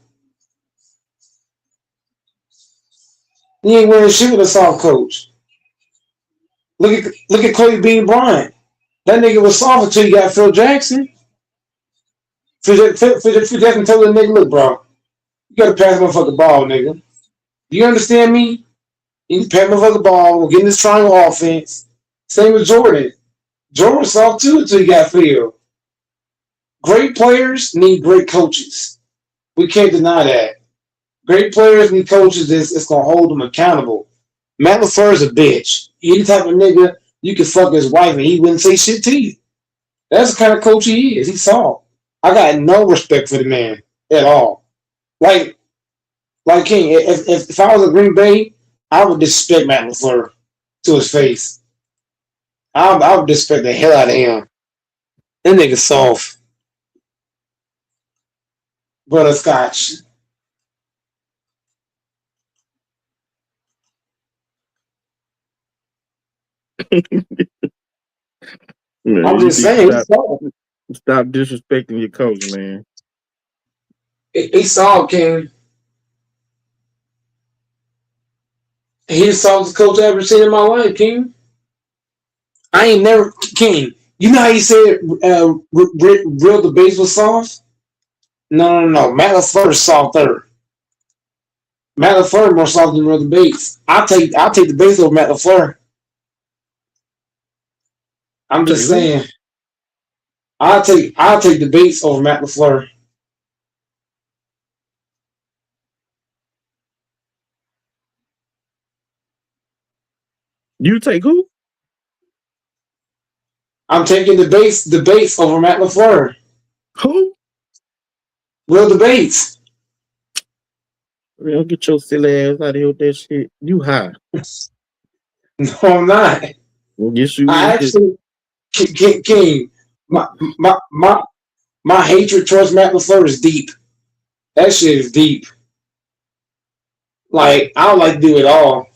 You ain't winning shit with a soft coach. Look at Kobe Bean Bryant. That nigga was soft until you got Phil Jackson. Phil Jackson told the nigga, look, bro, you gotta pass the motherfucking ball, nigga. Do you understand me? You need to pass the motherfucking ball. We'll get in this triangle offense. Same with Jordan. Jordan was soft too until he got Phil. Great players need great coaches. We can't deny that. Great players need coaches that's going to hold them accountable. Matt LaFleur is a bitch. He's the type of nigga you can fuck his wife and he wouldn't say shit to you. That's the kind of coach he is. He's soft. I got no respect for the man at all. Like King, if I was a Green Bay, I would disrespect Matt LaFleur to his face. I would disrespect the hell out of him. That nigga soft. Butterscotch. Man, I'm just saying, stop disrespecting your coach, man. He soft, King. He's the softest coach I ever seen in my life, King. I ain't never, King. You know how you said real the base was soft? No. Matt LaFleur is softer. Matt LaFleur more soft than real the base. I'll take the base over Matt LaFleur. I'm just saying. I'll take the base over Matt LaFleur. You take who? I'm taking the base over Matt LaFleur. Who? Will Debates. Man, get your silly ass out of here with that shit. You high. No, I'm not. Well, yes, you I is. actually, King, my, my, my, my hatred towards Matt LaFleur is deep. That shit is deep. Like, I don't like to do it all.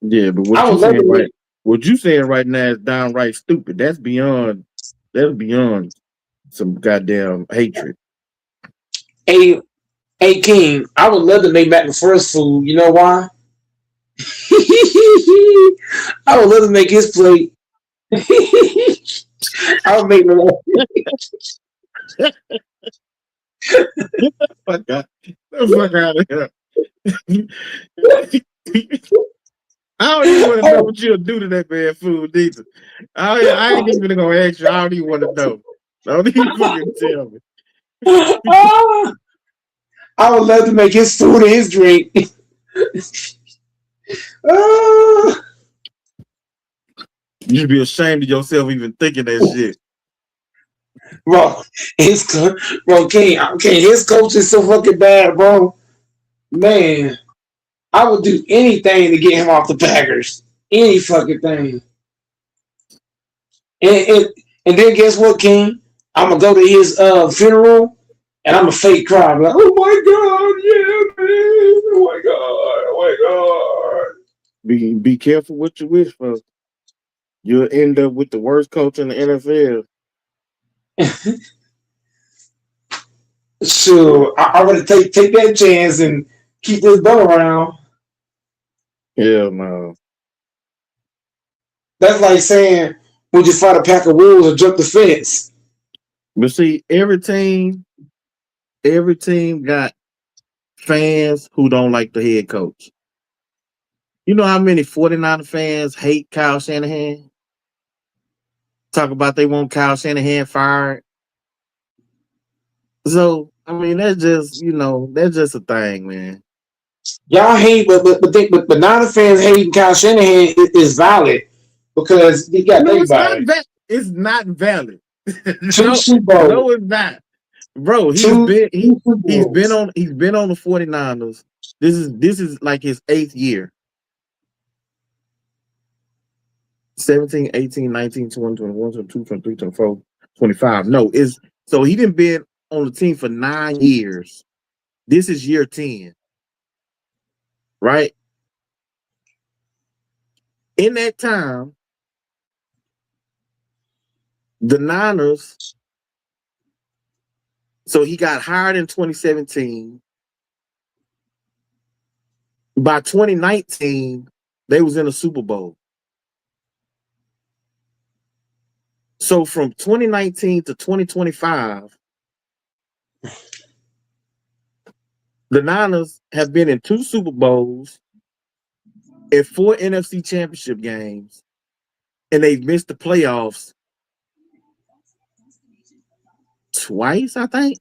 Yeah, but I what you would love to saying make, right? What you saying right now is downright stupid. That's beyond. That's beyond some goddamn hatred. a King. I would love to make Matt LaFleur's food. You know why? I would love to make his plate. I would make the. Get the fuck out! Get the fuck out of here! I don't even want to know what you'll do to that man food either. I ain't even gonna ask you. I don't even want to know. Don't even fucking tell me. I would love to make his food and his drink. You should be ashamed of yourself even thinking that shit. Bro, his coach is so fucking bad, bro. Man, I would do anything to get him off the Packers. Any fucking thing. And and, and then guess what, King? I'm gonna go to his funeral and I'm a fake cry. I'm like, oh my god, yeah, man. Oh my god, oh my god. Be careful what you wish for. You'll end up with the worst coach in the NFL. Sure, I would take that chance and keep this bum around. Hell no. That's like saying, would you fight a pack of wolves or jump the fence? But see, every team got fans who don't like the head coach. You know how many 49er fans hate Kyle Shanahan? Talk about they want Kyle Shanahan fired. So, I mean, that's just a thing, man. Y'all hate, but Niner fans hating Kyle Shanahan is valid because you got to think about it. It's not valid. Two Super Bowls. No, it's not. Bro, he's been on the 49ers. This is like his 8th year. 17, 18, 19, 20, 21, 22, 23, 24, 25. No, so he didn't been on the team for 9 years. This is year 10. Right? In that time, the Niners, so he got hired in 2017. By 2019, they was in a Super Bowl. So from 2019 to 2025, the Niners have been in 2 Super Bowls and 4 NFC Championship games, and they've missed the playoffs twice, I think,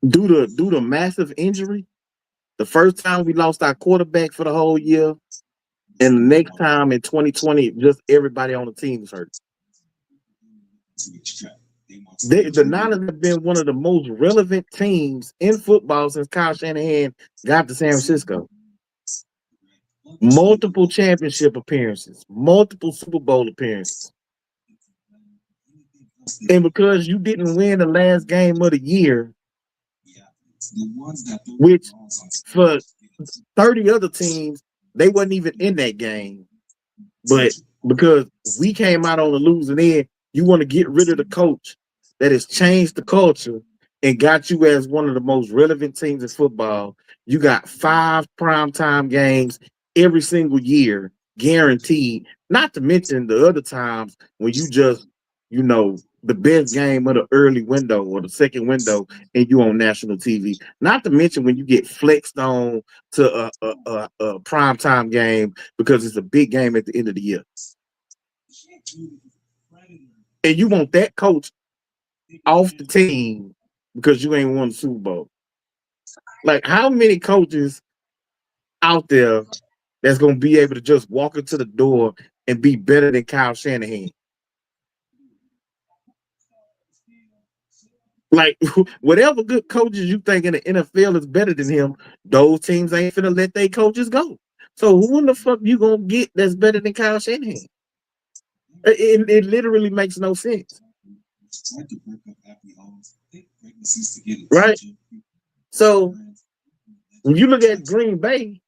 due to massive injury. The first time we lost our quarterback for the whole year, and the next time in 2020, just everybody on the team was hurt. The Niners have been one of the most relevant teams in football since Kyle Shanahan got to San Francisco. Multiple championship appearances, multiple Super Bowl appearances. And because you didn't win the last game of the year, which for 30 other teams, they wasn't even in that game. But because we came out on the losing end, you want to get rid of the coach that has changed the culture and got you as one of the most relevant teams in football. You got 5 primetime games every single year, guaranteed. Not to mention the other times when you just, the best game of the early window or the second window and you on national TV. Not to mention when you get flexed on to a primetime game because it's a big game at the end of the year. And you want that coach off the team because you ain't won the Super Bowl. Like, how many coaches out there that's going to be able to just walk into the door and be better than Kyle Shanahan? Like whatever good coaches you think in the NFL is better than him, those teams ain't finna let their coaches go. So who in the fuck you gonna get that's better than Kyle Shanahan? It literally makes no sense. Right? So when you look at Green Bay,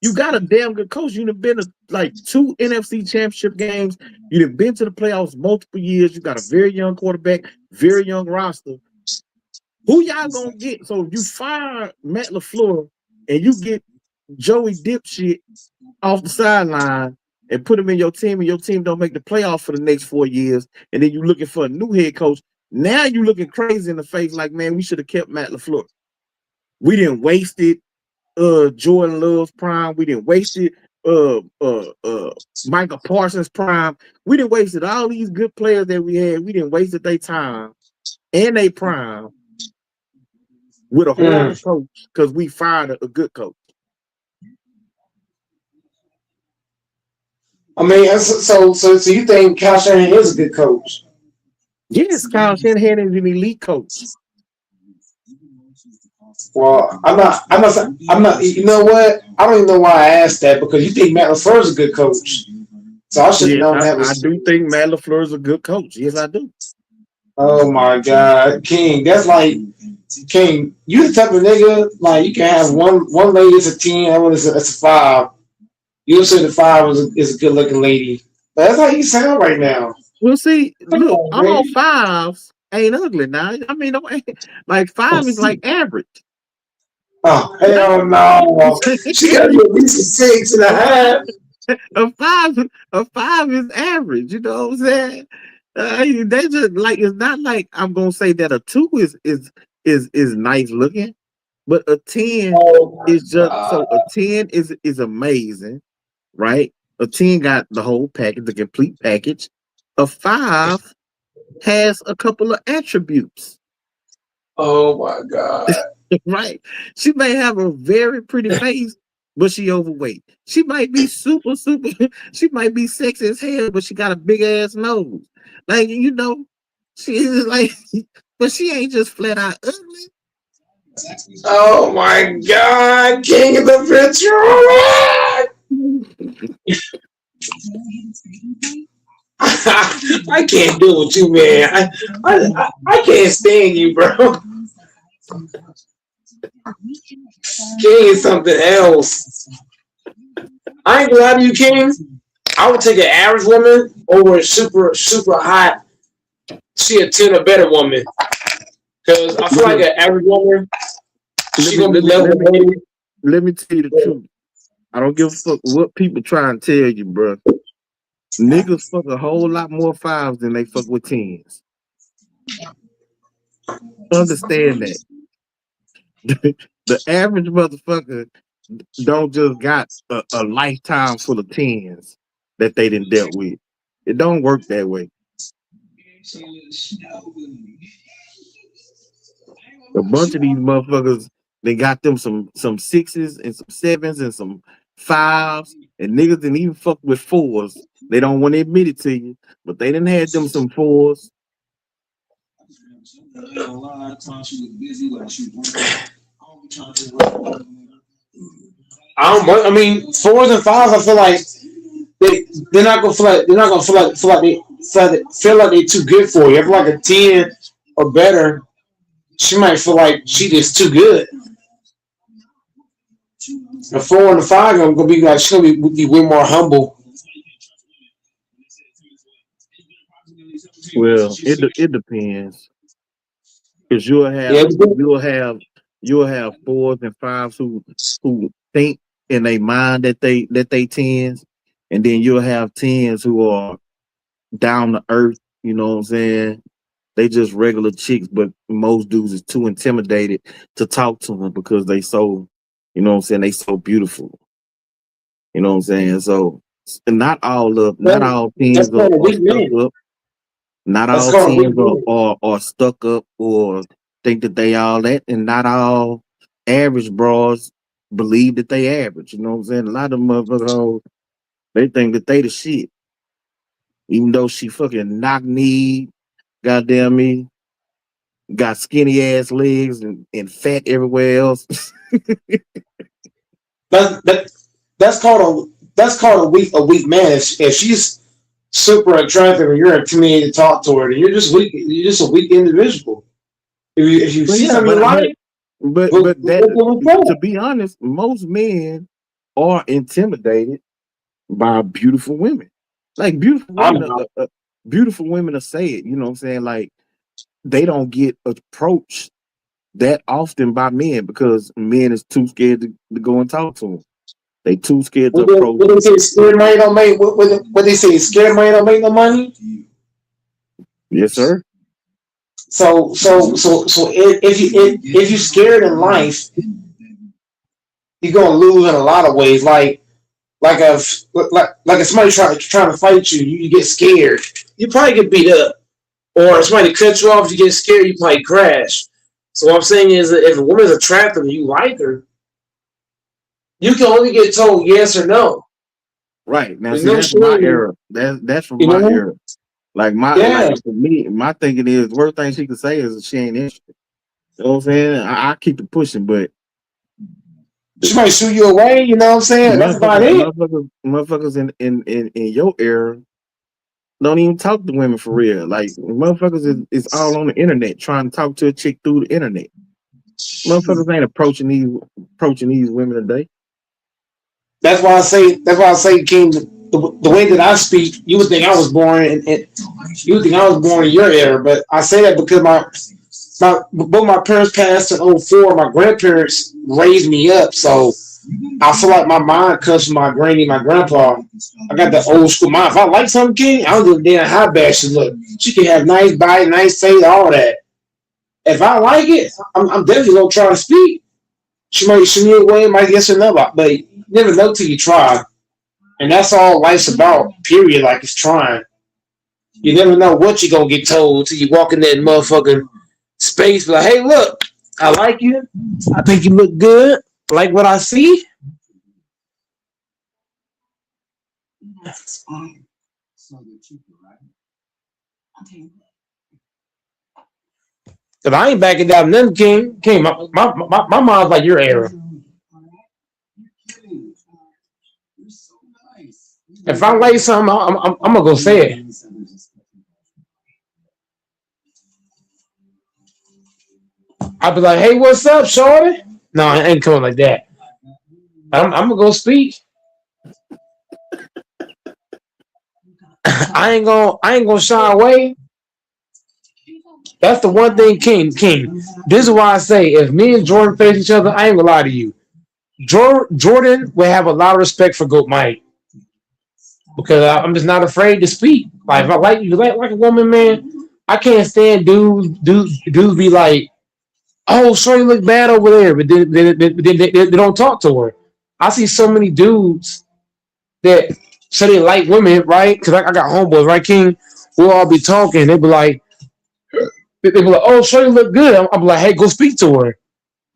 you got a damn good coach. You've been to like 2 NFC championship games. You've been to the playoffs multiple years. You got a very young quarterback, very young roster. Who y'all gonna get? So if you fire Matt LaFleur and you get Joey Dipshit off the sideline and put him in your team, and your team don't make the playoffs for the next 4 years, and then you looking for a new head coach. Now you looking crazy in the face, like, man, we should have kept Matt LaFleur. We didn't waste it. Jordan Love's prime. We didn't waste it. Michael Parsons' prime. We didn't waste it. All these good players that we had, we didn't waste their time and their prime with a horrible coach because we fired a good coach. I mean, so you think Kyle Shanahan is a good coach? Yes, Kyle Shanahan is an elite coach. Well, I'm not. You know what? I don't even know why I asked that, because you think Matt LaFleur is a good coach. So I should have known that was. I do think Matt LaFleur is a good coach. Yes, I do. Oh my God, King! That's like King. You the type of nigga, like, you can have one lady that's a 10, that one is a 5. You'll say the 5 is a good looking lady. But that's how you sound right now. Well, see, Come look, on, all baby. 5s ain't ugly now. I mean, like 5 is like average. Oh, hell no! She got to be at least a 6.5. A 5 is average. You know what I'm saying? They just like, it's not like I'm gonna say that a 2 is nice looking, but a 10 is just so a 10 is amazing, right? A 10 got the whole package, the complete package. A 5 has a couple of attributes. Oh my God! Right? She may have a very pretty face, but she overweight. She might be super. She might be sexy as hell, but she got a big ass nose. Like, you know, she is like, but she ain't just flat out ugly. Oh my God! King of the Ventura! I can't do it with you, man. I can't stand you, bro. King is something else. I ain't gonna lie to you, King. I would take an average woman over a super hot. She a 10 or better woman, because I feel like an average woman, she gonna be level headed. Let me tell you the truth. I don't give a fuck what people try and tell you, bro. Niggas fuck a whole lot more 5s than they fuck with 10s. Understand that. The average motherfucker don't just got a lifetime full of 10s that they didn't dealt with. It don't work that way. A bunch of these motherfuckers, they got them some 6s and some 7s and some 5s, and niggas didn't even fuck with 4s. They don't want to admit it to you, but they didn't have them some 4s. I mean, 4s and 5s. I feel like they're not gonna feel like they're too good for you. If like a 10 or better, she might feel like she just too good. A 4 and a 5 gonna be like, she's gonna be way more humble. Well, it depends. Because Yeah, you'll have 4s and 5s who think in their mind that they 10s, and then you'll have 10s who are down to earth. You know what I'm saying? They just regular chicks, but most dudes is too intimidated to talk to them because they so, you know what I'm saying, they so beautiful. You know what I'm saying? So not all 10s that's called a are weak stuck man. up. Not That's all called a weak 10s man. are stuck up or think that they all that, and not all average bras believe that they average. You know what I'm saying? A lot of motherfuckers, they think that they the shit. Even though she fucking knock knee, goddamn me, got skinny ass legs and fat everywhere else. That, that that's called a weak man. If she's super attractive and you're intimidated to talk to her, then you're just weak. You're just a weak individual. If you But see yeah, something you like, but that go. to be honest, most men are intimidated by beautiful women. Like I'm not. beautiful women will say it. You know what I'm saying? Like they don't get approached that often by men because men is too scared to go and talk to them. They too scared to approach. What they say? Scared money don't make. What they say? Scared money don't make no money. Yes, sir. So if you scared in life, you're gonna lose in a lot of ways. Like if somebody trying to fight you, you get scared. You probably get beat up, or if somebody cuts you off, you get scared. You probably crash. So what I'm saying is, that if a woman's attractive and you like her, you can only get told yes or no. Right now, There's see no that's my shame. era. That's from You my know? era. Like Yeah. for me, my thinking is the worst thing she could say is she ain't interested. You know what I'm saying? I keep it pushing, but She might shoot you away. You know what I'm saying? That's about it. motherfuckers in your era don't even talk to women for real. Like motherfuckers is all on the internet trying to talk to a chick through the internet. Motherfuckers ain't approaching these women today. That's why I say. That's why I say, King. The way that I speak, you would think I was born you would think I was born in your era. But I say that because both my parents passed in '04. My grandparents raised me up, so I feel like my mind comes from my granny, my grandpa. I got the old school mind. If I like something, King, I don't give a damn how bad she look. She can have nice body, nice face, all that. If I like it, I'm definitely gonna try to speak. She might shoot me away, might yes or no, but you never know till you try. And that's all life's about, period. Like it's trying. You never know what you're gonna get told till you walk in that motherfucking space. Be like, hey, look, I like you. I think you look good. Like what I see. That's fine. I'll tell you Cause I ain't backing down them, King. King, my mom's like your era. If I like something, I'm gonna go say it. I'll be like, hey, what's up, shorty? No, I ain't coming like that. I'm gonna go speak. I ain't gonna shy away. That's the one thing, King. This is why I say, if me and Jordan face each other, I ain't gonna lie to you. Jordan will have a lot of respect for Goat Mike because I'm just not afraid to speak. Like if I like you, like a woman, man. I can't stand dudes be like, oh, sorry, you look bad over there, but they don't talk to her. I see so many dudes that say they like women, right? Because I got homeboys, right, King? We'll all be talking. They be like, oh, sure, you look good. I'm like, hey, go speak to her.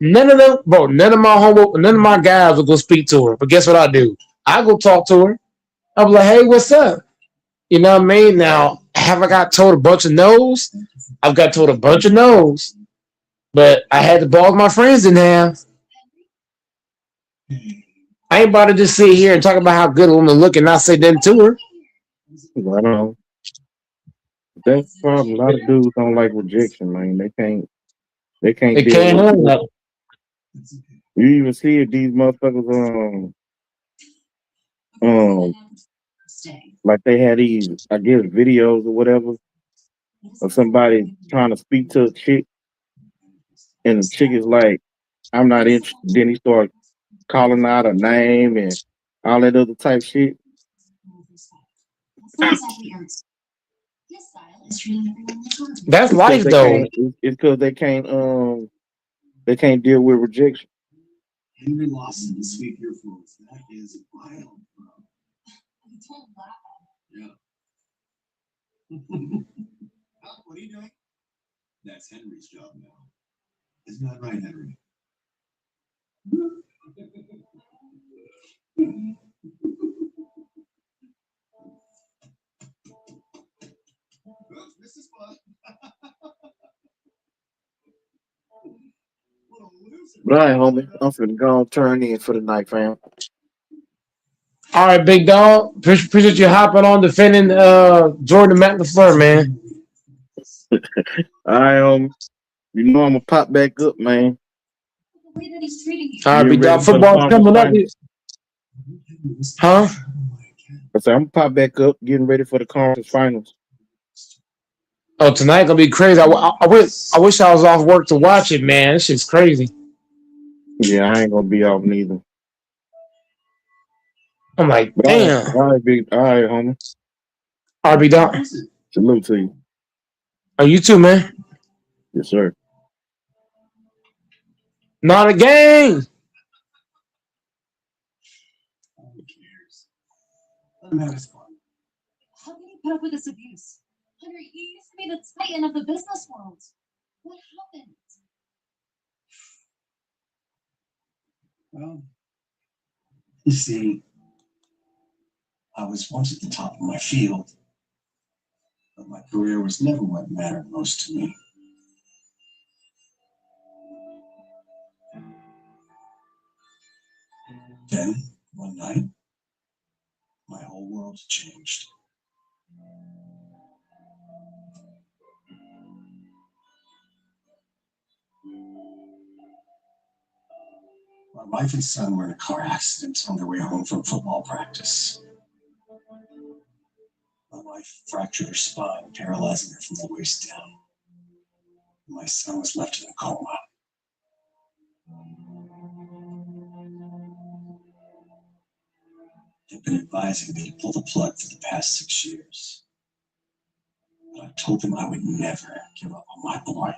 None of them, bro, none of my guys will go speak to her. But guess what I do? I go talk to her. I'm like, hey, what's up? You know what I mean? Now, have I got told a bunch of no's? I've got told a bunch of no's. But I had the balls my friends didn't have. I ain't about to just sit here and talk about how good a woman look and not say nothing to her. I know. That's the problem. A lot of dudes don't like rejection, man. They can't They deal can't with handle it. that. You even see it, these motherfuckers um like they had these, I guess, videos or whatever of somebody trying to speak to a chick and the chick is like, I'm not interested. Then he started calling out a name and all that other type shit. That's It's because life, though. it's because they can't deal with rejection. Henry Lawson to sweep your floors. That is wild, bro. Yeah. What are you doing? That's Henry's job now. Isn't that right, Henry? Oops, this is fun. Right, homie. I'm finna go and turn in for the night, fam. All right, big dog. Appreciate you hopping on defending Jordan McLaughlin, man. All right, homie. You know I'm gonna pop back up, man. The way that he's treating you. All right, Getting big ready dog. for the Football's conference coming up. finals. Huh? I said I'm gonna pop back up, getting ready for the conference finals. Oh, tonight gonna be crazy. I wish I was off work to watch it, man. This shit's crazy. Yeah, I ain't gonna be off neither. I'm like, But damn. all right, homie. All right, big dog. Salute to you. Oh, you too, man. Yes, sir. Not a game. Who cares? Let him have his fun. How can you put up with this abuse? Henry, you used to be the titan of the business world. What happened? Well, you see, I was once at the top of my field, but my career was never what mattered most to me. Then, one night, my whole world changed. My wife and son were in a car accident on their way home from football practice. My wife fractured her spine, paralyzing her from the waist down. My son was left in a coma. They've been advising me to pull the plug for the past 6 years. But I told them I would never give up on my boy.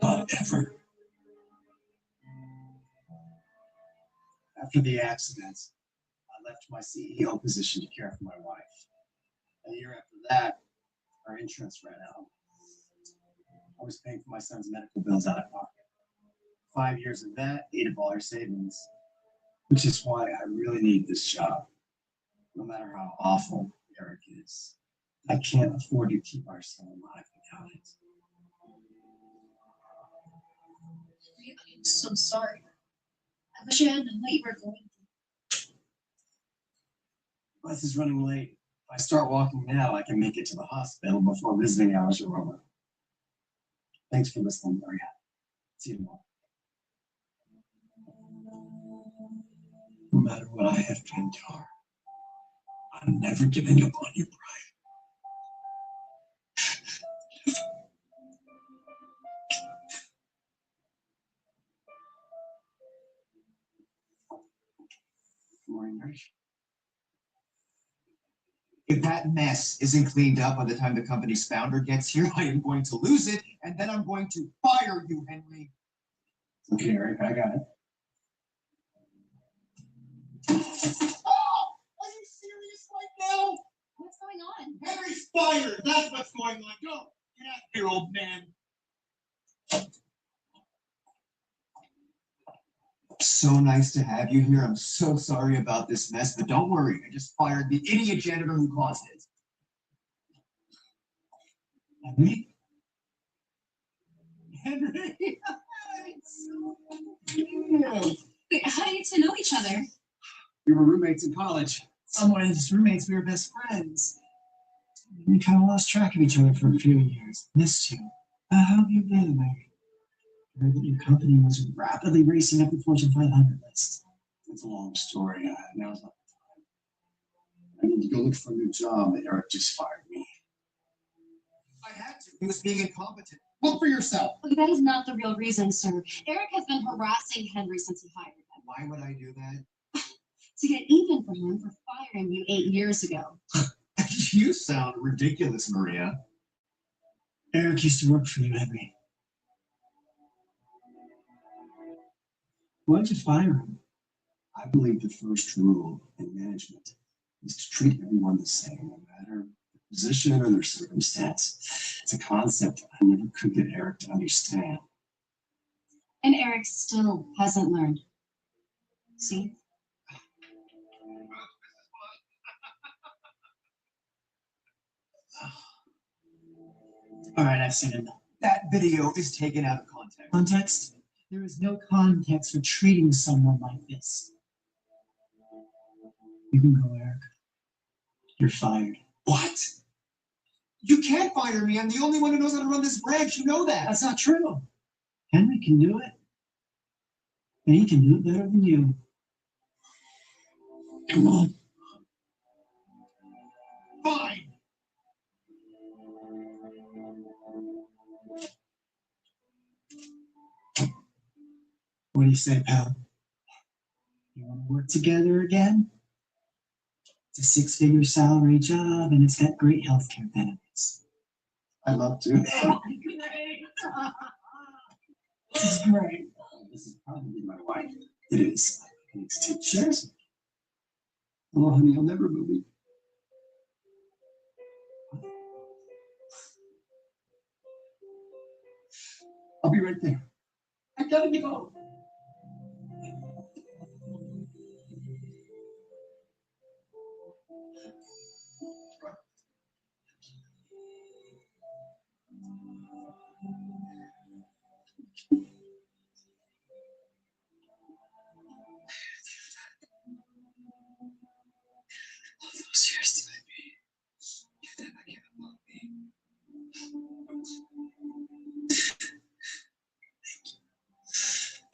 Not ever. After the accident, I left my CEO position to care for my wife. A year after that, our insurance ran out. I was paying for my son's medical bills out of pocket. 5 years of that ate up all our savings, which is why I really need this job. No matter how awful Eric is, I can't afford to keep our son alive without it. I'm so sorry. I wish I had known what you were going through. Bus is running late. If I start walking now, I can make it to the hospital before visiting hours are over. Thanks for listening, Maria. See you tomorrow. No matter what I have to endure, I'm never giving up on you, Brian. Good morning, Rich. If that mess isn't cleaned up by the time the company's founder gets here, I am going to lose it, and then I'm going to fire you, Henry. Okay, Eric, I got it. Oh, are you serious right now? What's going on? Henry's fired. That's what's going on. Go. Get out here, old man. So nice to have you here. I'm so sorry about this mess, but don't worry. I just fired the idiot janitor who caused it. Henry? Henry. Wait, how do you two know each other? We were roommates in college. Someone's roommates, we were best friends. We kind of lost track of each other for a few years. Missed you. How have you been, Mary? Heard that your company was rapidly racing up the Fortune 500 list. It's a long story. Now's not the time. I need to go look for a new job. Eric just fired me. I had to. He was being incompetent. Look for yourself. Look, that is not the real reason, sir. Eric has been harassing Henry since he hired him. Why would I do that? To get even for him for firing you 8 years ago. You sound ridiculous, Maria. Eric used to work for you, Henry. Why'd you fire him? I believe the first rule in management is to treat everyone the same, no matter the position or their circumstance. It's a concept I never could get Eric to understand. And Eric still hasn't learned. See? All right, I've seen enough. That video is taken out of context. Context? There is no context for treating someone like this. You can go, Eric. You're fired. What? You can't fire me. I'm the only one who knows how to run this branch. You know that. That's not true. Henry can do it. And he can do it better than you. Come on. Fine. What do you say, pal? You want to work together again? It's a six-figure salary job, and it's got great healthcare benefits. I'd love to. This is great. This is probably my wife. It is. I need to take shares. Oh, honey, I'll never believe. I'll be right there. I gotta go. Those years to me. You never gave up on me.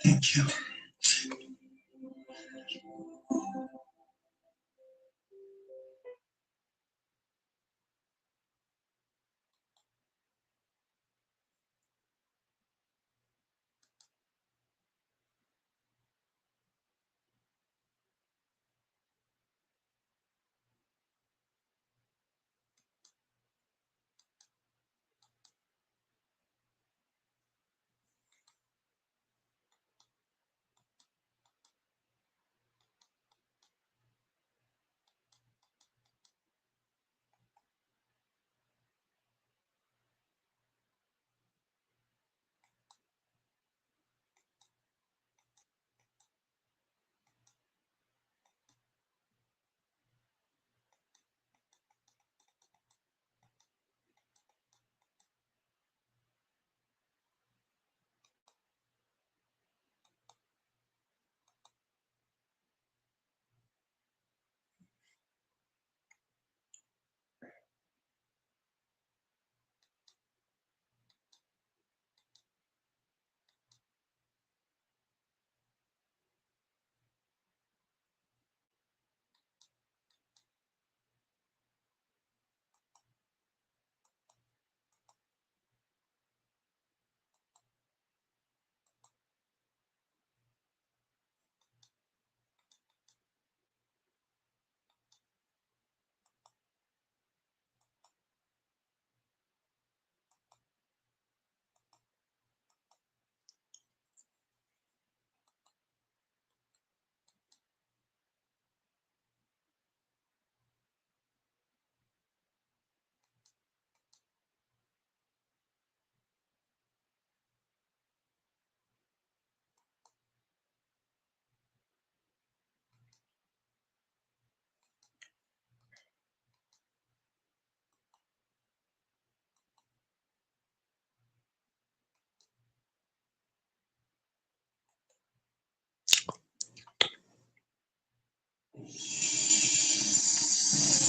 Thank you.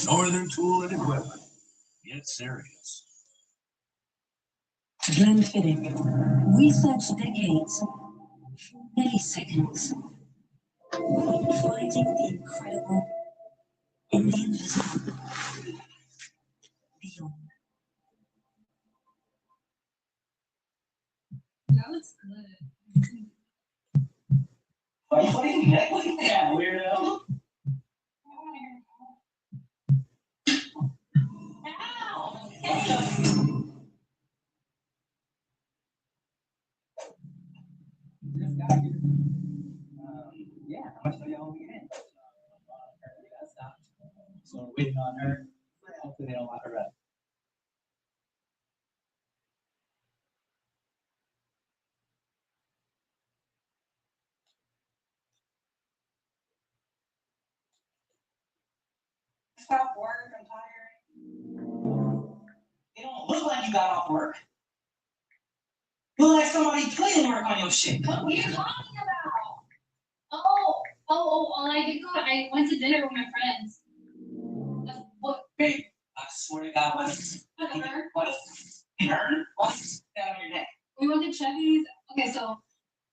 Northern Tool and Equipment. Get serious. Blend fitting. Research decades. Milliseconds. Finding the incredible in the invisible. Beyond. That looks good. What are you looking at, weirdo? Yeah, how much do y'all get in? So we're waiting on her. Hopefully they don't lock her up. Stop work, I'm tired. You don't look like you got off work. You look like somebody put in work on your shit. What are you talking about? I did go. I went to dinner with my friends. What? Babe, I swear to God, what? What? Burn? What's down on your neck? We went to Chevy's. Okay, so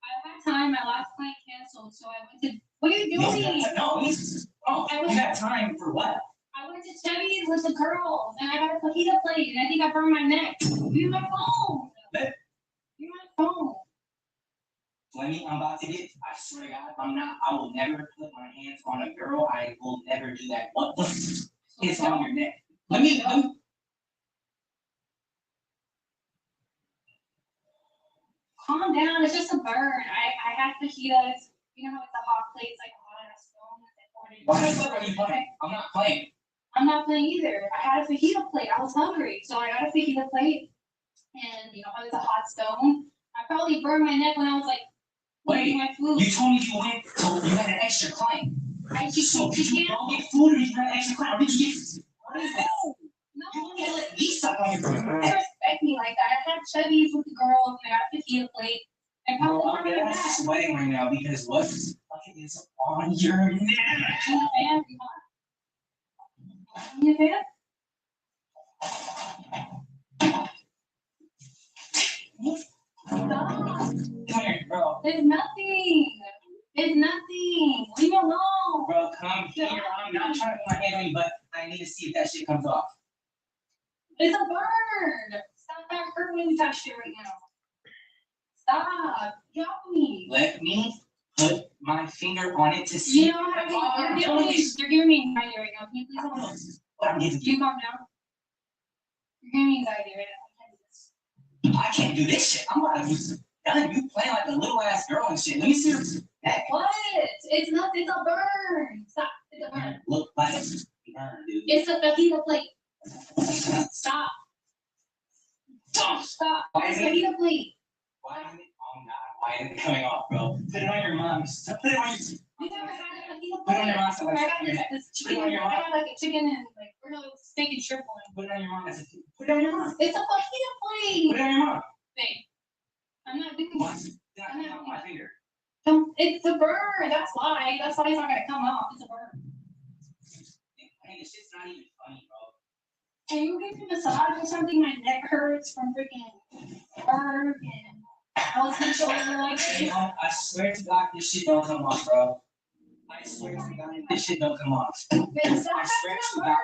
I had time. My last client canceled, so I went to. What are you doing? You got time for what? I went to Chevy's with the girls, and I got a fajita plate, and I think I burned my neck. Use my phone. Use my phone. Flemmy, I'm about to get. I swear to God, I will never put my hands on a girl. I will never do that. What? It's on your neck. Let me. Calm down. It's just a burn. I had fajitas. You know how it's a hot plate, it's like a hot ass stone. Why the fuck are you playing? I'm not playing. I'm not playing either. I had a fajita plate. I was hungry, so I got a fajita plate. And you know how it's a hot stone. I probably burned my neck when I was like, wait, my food. You told me you went. You had an extra client. So did you go get food, or did you have an extra client, or did you get? What is that? No. You can't let me suck on your food. They respect me like that. I had Chevy's with the girls, and I got a fajita plate. And Bro, probably I'm sweating right now because what fucking is on your neck? You a fan? Stop. Come here, bro. It's nothing. It's nothing. Leave me alone. Bro, come here. I'm not trying to put my hand on you, but I need to see if that shit comes off. It's a burn. Stop that hurt when you touch it right now. Stop. Help me. Let me put my finger on it to see. You know how you're giving me anxiety right now. Can you please hold on? What I'm giving Can you calm down? You're giving me anxiety right now. I can't do this shit. I'm about to be done. You playing like a little ass girl and shit. Let me see your neck. What? It's not. It's a burn. Stop. It's a burn. Look like a burn, dude. It's a fajita plate. Stop. Stop. Why It's is a it? fajita plate. Why is it? Oh God, why is it coming off, bro? Put it on your mom's. Put it on your. You never had a fajita Put it on plate. your mom's. I got this chicken. Put it on your I mom. got like a chicken and like we're like steak and shrimp one. Put it on your mom. Put it on your mom. It's a fajita plate. Put it on your mom. Babe, I'm not doing What? this. I'm not my finger. It's a burn. That's why. That's why it's not gonna come off. It's a burn. Hey, this shit's not even funny, bro. Can you give me a massage or something? My neck hurts from freaking burn and I was controlling like You know, I swear to God, this shit don't come off, bro. I swear to God, this shit don't come off. It's not gonna burn. It's a burn.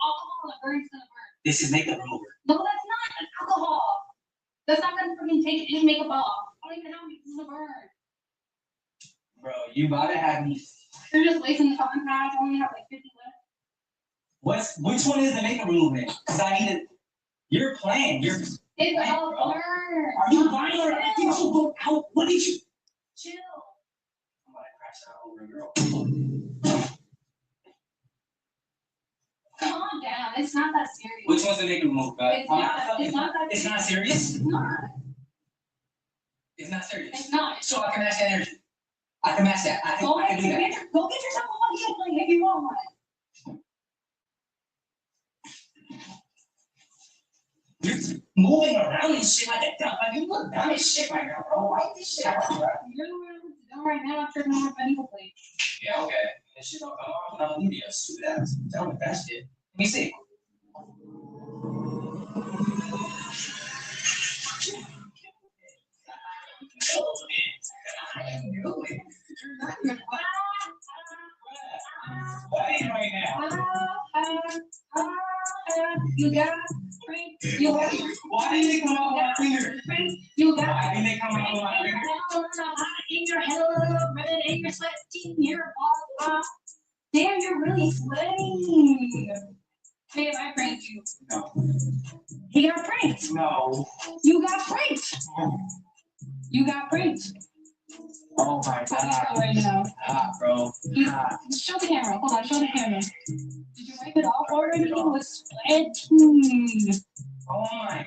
Alcohol and a burn's gonna burn. This is makeup remover. No, that's not an alcohol. That's not gonna freaking take any makeup off. I don't even know if this is a burn. Bro, you about to have me. You're just wasting the cotton pads. I only have like 50 left. Which one is the makeup remover? Because I need to. You're playing. You're. It's a burn. Are you lying or acting so go out? What did you? Chill. I'm about to crash out over a girl. Calm down. It's not that serious. Which one's the makeup remover? It's not. It's not that. It's not serious. It's not. It's not serious. It's not. So I can match that energy. I can match that. I can do that. Go get yourself a fajita plate if you want one. You're moving around and shit like a dumb. Like you look dumb as shit right now, bro. Why this shit out, bro? You're the one who's dumb right now after no more fajita plate. Yeah, okay. This shit don't come off. I'm leaving you stupid ass. Tell me that shit. Let me see. I knew it. What are you doing now? You got Frank. You got. Why did it come off my finger? Frank. You got. Why did it come off my finger? In your head, red, and your sweat, your balls. Damn, you're really sweating. Babe, I pranked you. No. He got pranked. No. You got pranked. You got pranked. Oh my God. Right now. Hot, bro. Hot. Show the camera. Hold on, show the camera. Did you wipe it off already? It was sweating. Oh my.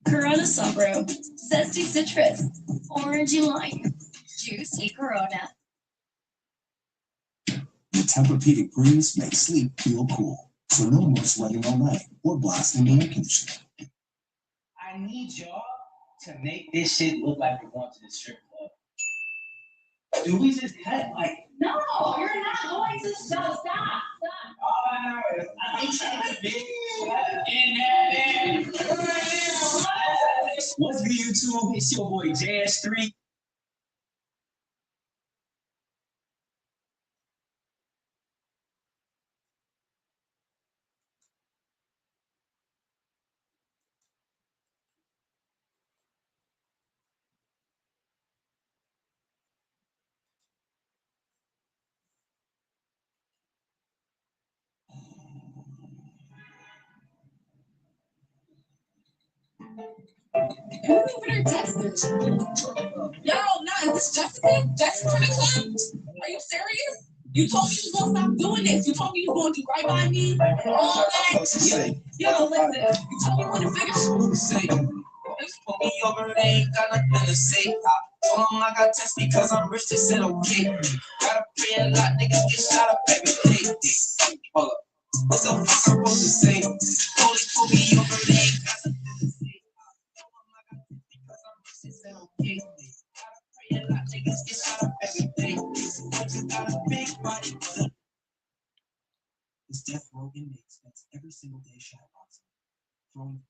Corona Sabro, zesty citrus, orangey lime, juicy Corona. The Tempur-Pedic breeze makes sleep feel cool, so no more sweating all night or blasting the air conditioner. I need y'all to make this shit look like we're going to the strip club. Do we just cut like? No, you're not going to stop. Stop. What's good, YouTube? It's your boy JS3. Who over there texting? Yo, no, is this Jessica? Jessica from the club? Are you serious? You told me you was gonna stop doing this. You told me you was gonna do right by me and all that. Yo, listen, you told me you wanted to figure. Put me over, they ain't got nothing to say. I told them I got tests because I'm rich, they said okay. Gotta pay a lot, niggas get shot up every day. Hold up, what the fuck I'm supposed to say? Only put me over, they ain't got nothing to say. I told them I got tests because I'm rich, they said okay. Gotta pay a lot, niggas get shot up every day. You got a big body, but This Death Row inmate spends every single day shadowboxing, throwing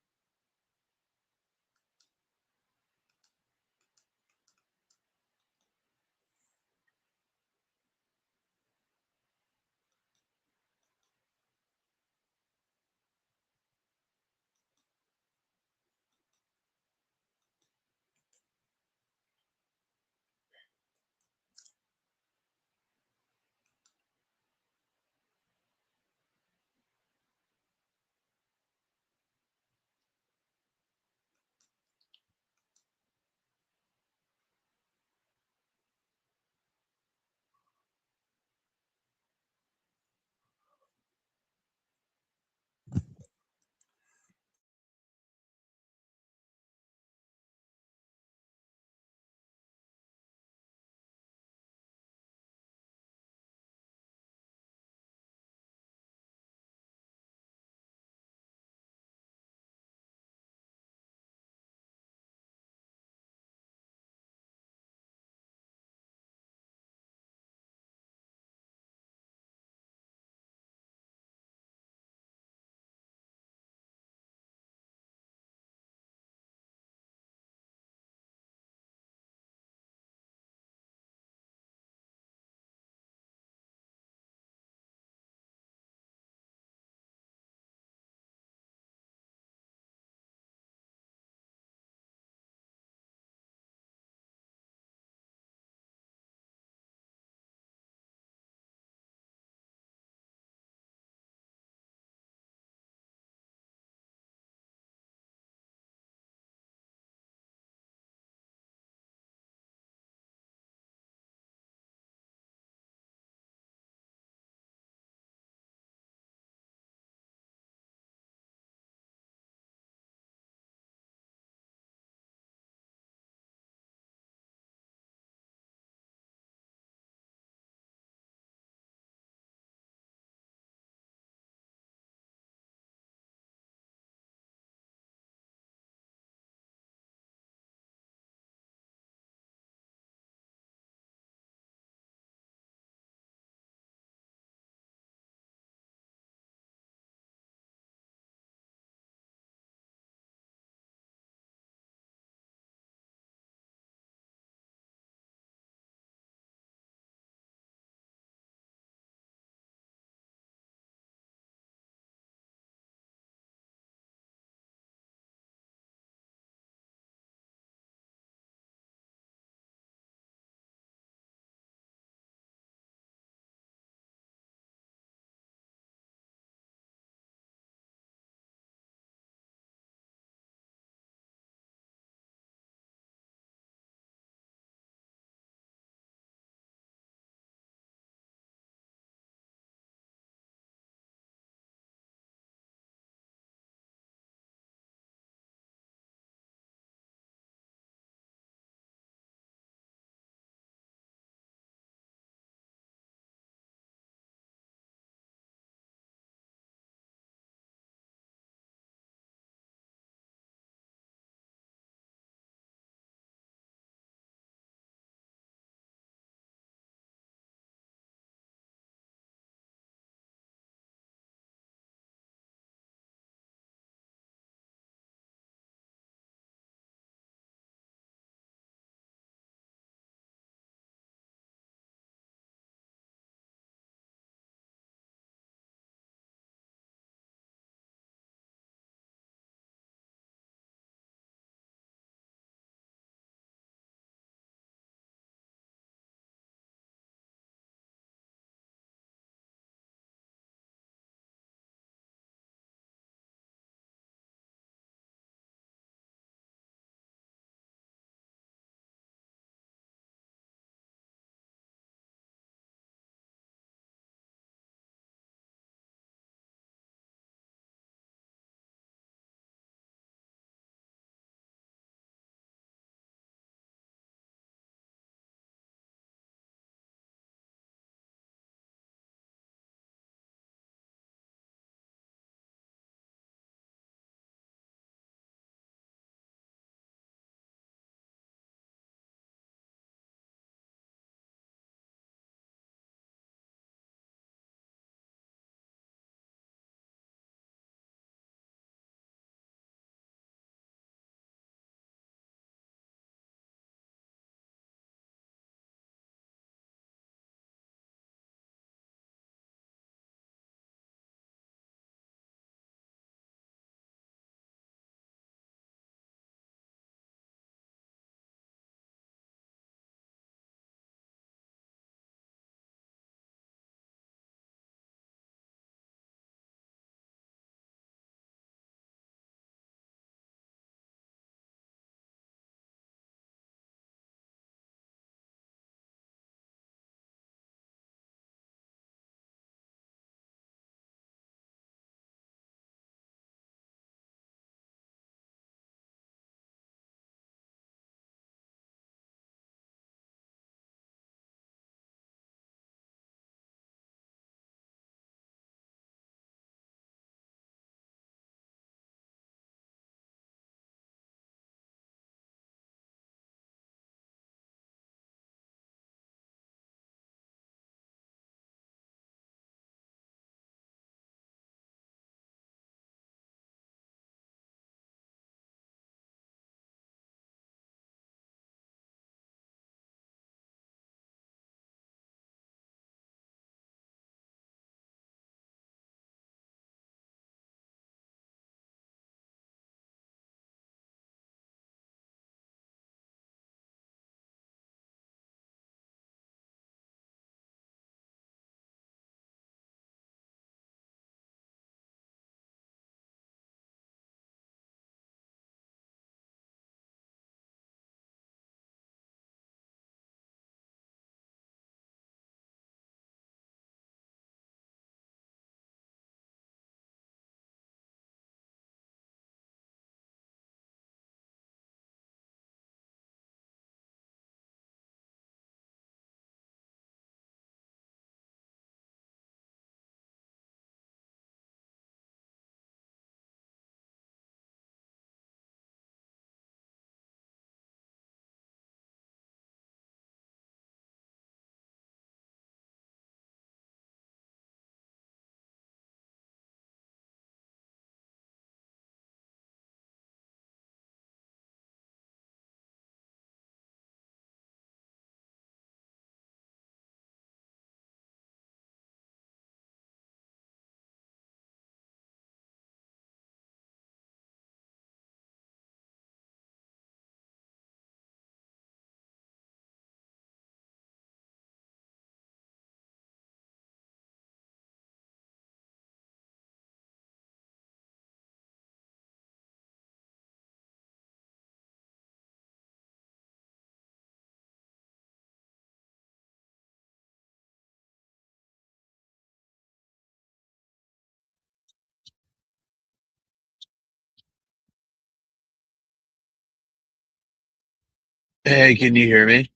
Hey, can you hear me?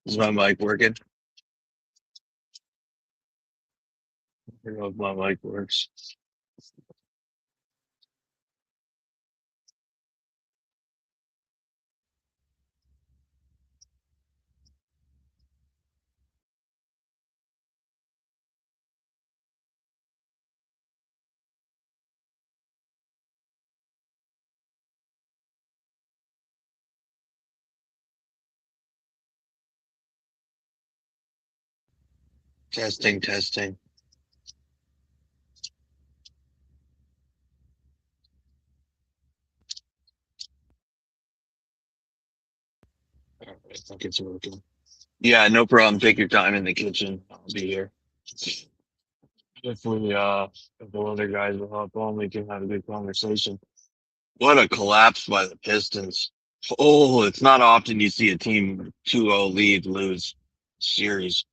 Is my mic working? I don't know if my mic works. Testing, testing. All right, I think it's working. Yeah, no problem. Take your time in the kitchen. I'll be here. If the other guys will hop on, we can have a good conversation. What a collapse by the Pistons. Oh, it's not often you see a team 2-0 lead lose series.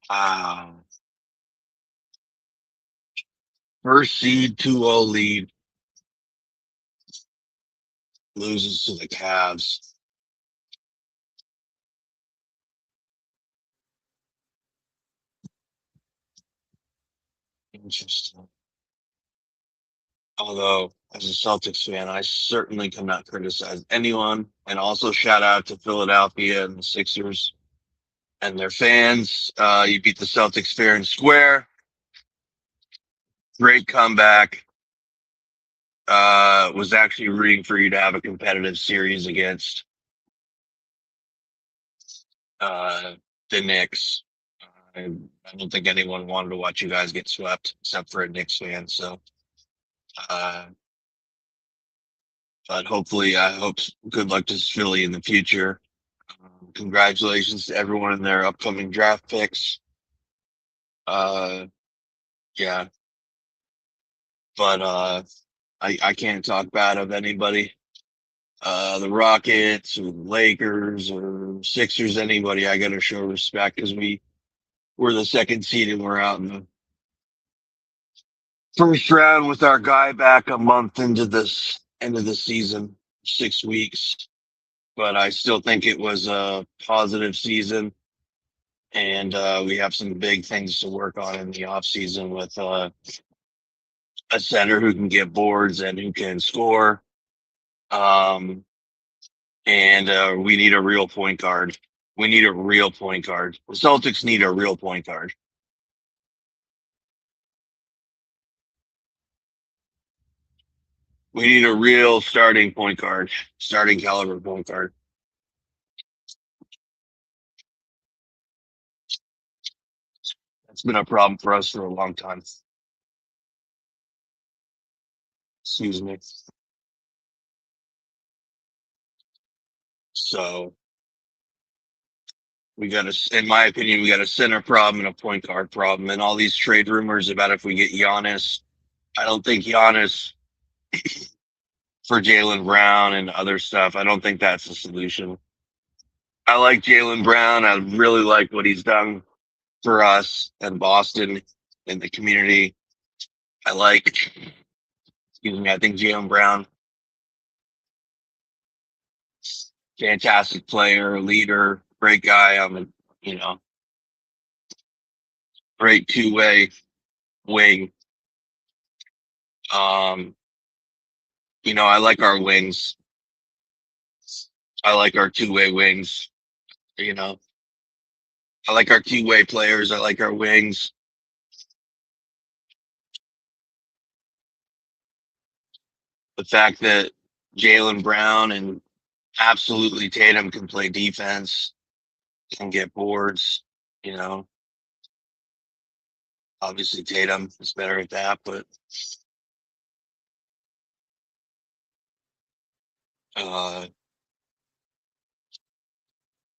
Wow. First seed 2-0 lead loses to the Cavs. Interesting. Although, as a Celtics fan, I certainly cannot criticize anyone. And also shout out to Philadelphia and the Sixers and their fans. You beat the Celtics fair and square. Great comeback. Was actually rooting for you to have a competitive series against the Knicks. I don't think anyone wanted to watch you guys get swept except for a Knicks fan. So, uh, but hopefully, I hope good luck to Philly in the future. Congratulations to everyone in their upcoming draft picks. Uh, yeah, but I can't talk bad of anybody. The Rockets or the Lakers or Sixers, anybody, I got to show respect because we're the second seed and we're out in the first round with our guy back a month into this end of the season, 6 weeks. But I still think it was a positive season. And we have some big things to work on in the off season with a center who can get boards and who can score. Um, and we need a real point guard. We need a real point guard. The Celtics need a real point guard. We need a real starting point guard, starting caliber point guard. That's been a problem for us for a long time. Excuse me. So we got in my opinion, we got a center problem and a point guard problem. And all these trade rumors about if we get Giannis, I don't think Giannis for Jalen Brown and other stuff. I don't think that's the solution. I like Jalen Brown. I really like what he's done for us and Boston and the community. I like, excuse me, I think Jalen Brown, fantastic player, leader, great guy. You know, great two-way wing. Um, I like our wings. I like our two-way wings. You know, I like our two-way players. I like our wings. The fact that Jalen Brown and absolutely Tatum can play defense, can get boards. You know, obviously Tatum is better at that, but uh,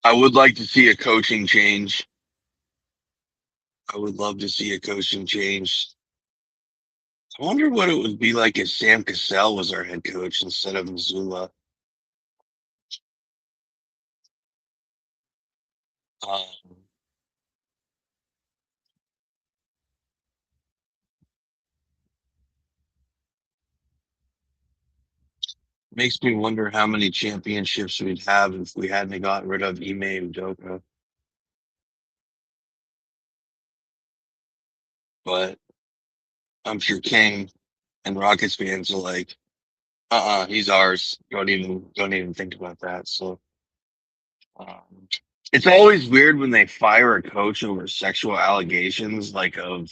I would like to see a coaching change. I would love to see a coaching change. I wonder what it would be like if Sam Cassell was our head coach instead of Missoula. Um, Makes me wonder how many championships we'd have if we hadn't gotten rid of Ime Udoka. But I'm sure King and Rockets fans are like, he's ours. Don't even think about that. So um, it's always weird when they fire a coach over sexual allegations, like of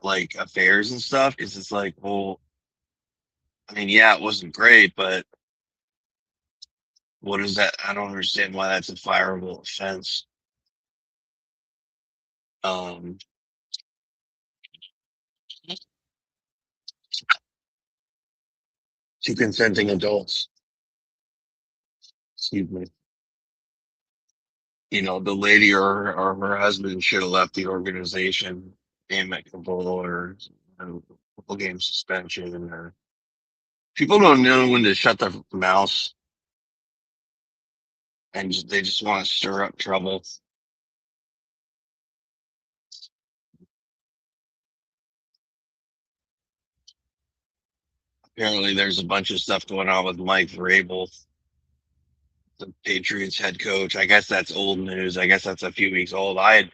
like affairs and stuff, because it's like, well, I mean, yeah, it wasn't great, but what is that? I don't understand why that's a fireable offense. Um, to consenting adults. Excuse me. The lady or her husband should have left the organization amicable or a couple game suspension. Or people don't know when to shut their mouths, and they just want to stir up trouble. Apparently, there's a bunch of stuff going on with Mike Vrabel, the Patriots head coach. I guess that's old news. I guess that's a few weeks old. I had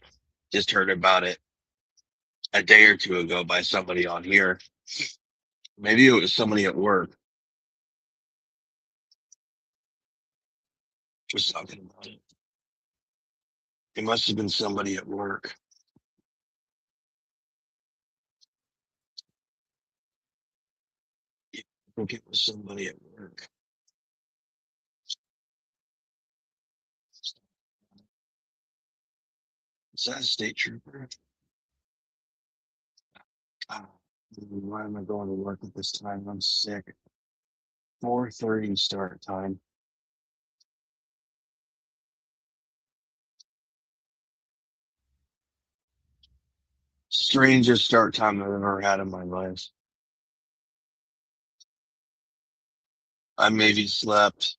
just heard about it a day or two ago by somebody on here. Maybe it was somebody at work was talking about it. It must have been somebody at work. I think it was somebody at work. Is that a state trooper? Ah, why am I going to work at this time? I'm sick. 4:30 start time. Strangest start time I've ever had in my life. I maybe slept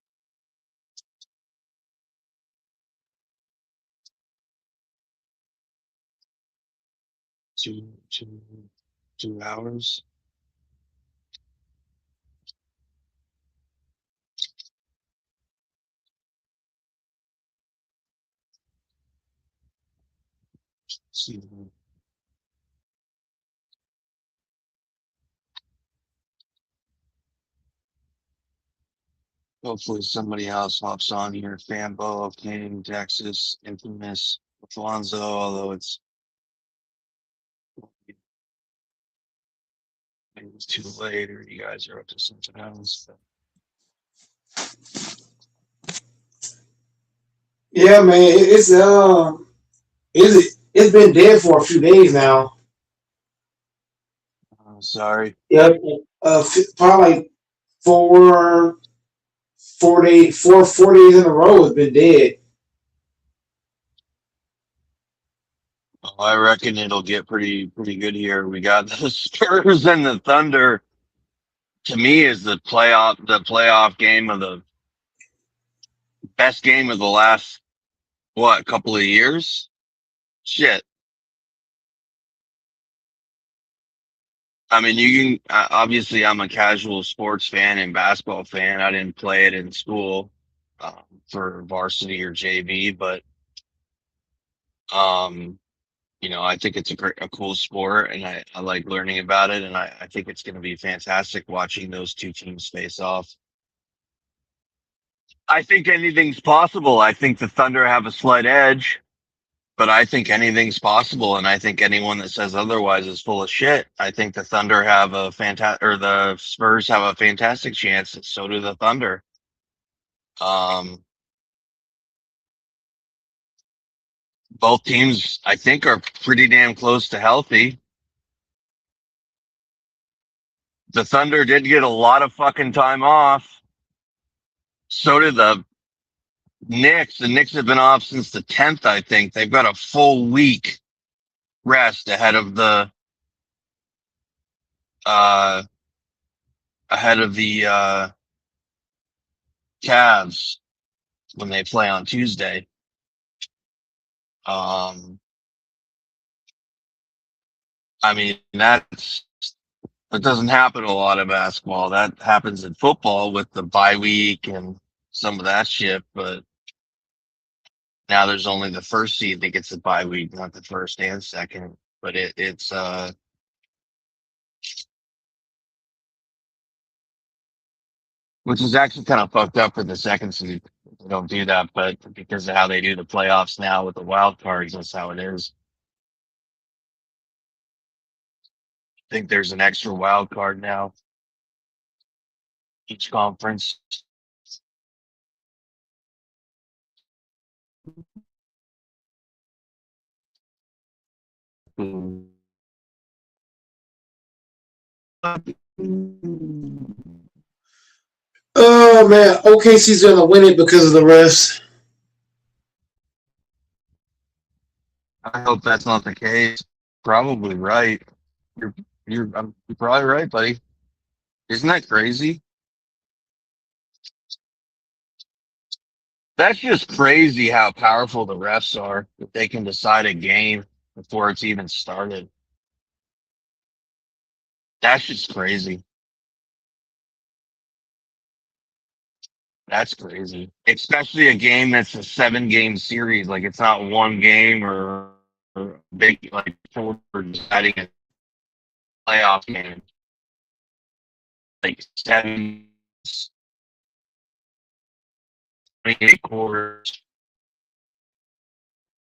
2 hours. See, hopefully somebody else hops on here. Fanbo of Canadian, Texas, infamous Alfonso, although it's too late or you guys are up to something else. But Yeah, man, it's been dead for a few days now. I'm sorry. Yeah, probably like four, 4 days, 4 days in a row. It's been dead. I reckon it'll get pretty good here. We got the Spurs and the Thunder. To me, is the playoff game of the best game of the last couple of years. Shit. I mean, you can obviously I'm a casual sports fan and basketball fan. I didn't play it in school for varsity or JV, but um, I think it's a cool sport, and I like learning about it, and I think it's going to be fantastic watching those two teams face off. I think anything's possible. I think the Thunder have a slight edge, but I think anything's possible, and I think anyone that says otherwise is full of shit. I think the Thunder have a fantastic, or the Spurs have a fantastic chance. And so do the Thunder. Um, both teams, I think, are pretty damn close to healthy. The Thunder did get a lot of fucking time off. So did the Knicks. The Knicks have been off since the 10th, I think. They've got a full week rest uh ahead of the Cavs when they play on Tuesday. I mean, That doesn't happen a lot in basketball. That happens in football with the bye week and some of that shit. But now there's only the first seed that gets the bye week, not the first and second. But it's which is actually kind of fucked up for the second seed. They don't do that, but because of how they do the playoffs now with the wild cards, that's how it is. I think there's an extra wild card now, each conference. Oh man, OKC's gonna win it because of the refs. I hope that's not the case. Probably right. You're you're probably right, buddy. Isn't that crazy? That's just crazy how powerful the refs are that they can decide a game before it's even started. That's just crazy. That's crazy. Especially a game that's a 7 game series. Like it's not one game or big like for deciding a playoff game. Like 28 quarters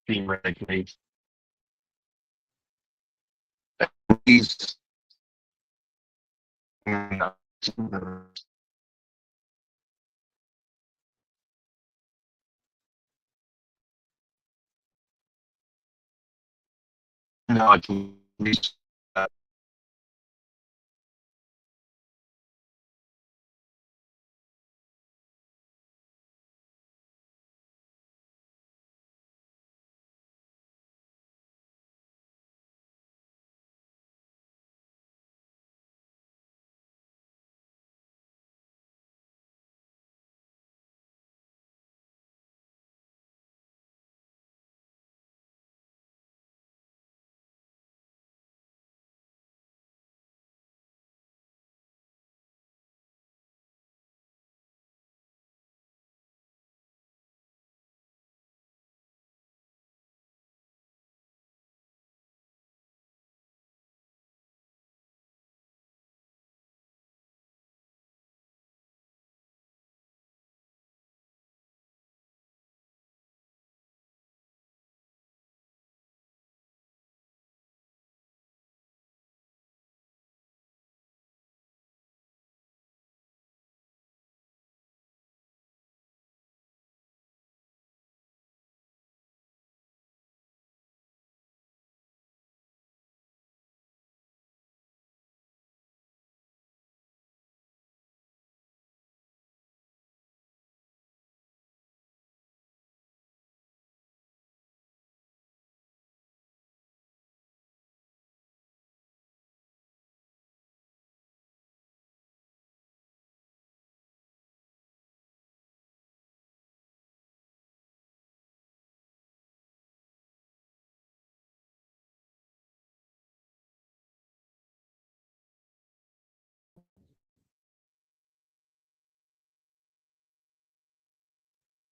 theoretically. At least at least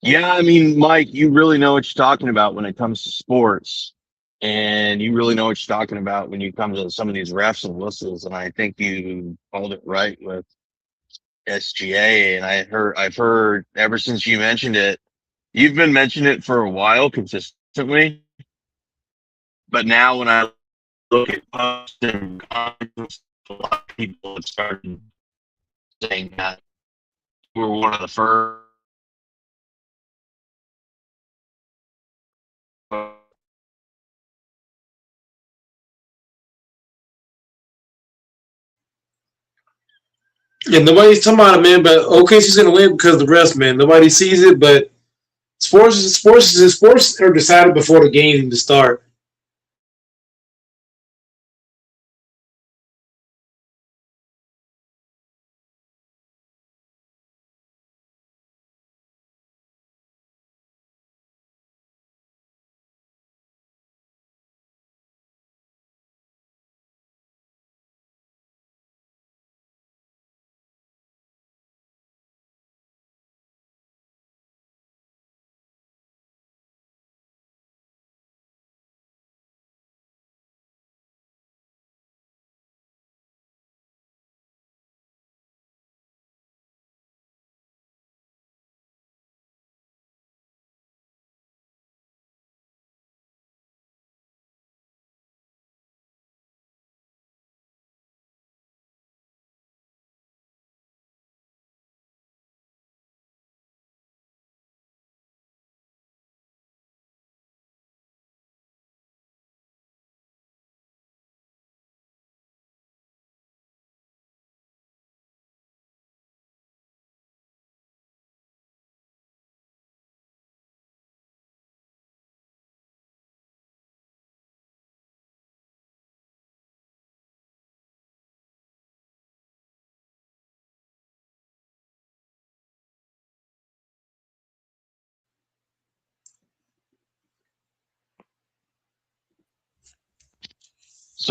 yeah, I mean, Mike, you really know what you're talking about when it comes to sports. And you really know what you're talking about when you come to some of these refs and whistles. And I think you called it right with SGA. And I've heard ever since you mentioned it, you've been mentioning it for a while consistently. But now when I look at posts and comments, a lot of people have started saying that we're one of the first. Yeah, nobody's talking about it, man. But OKC's gonna win because of the refs, man. Nobody sees it, but sports are decided before the game even start.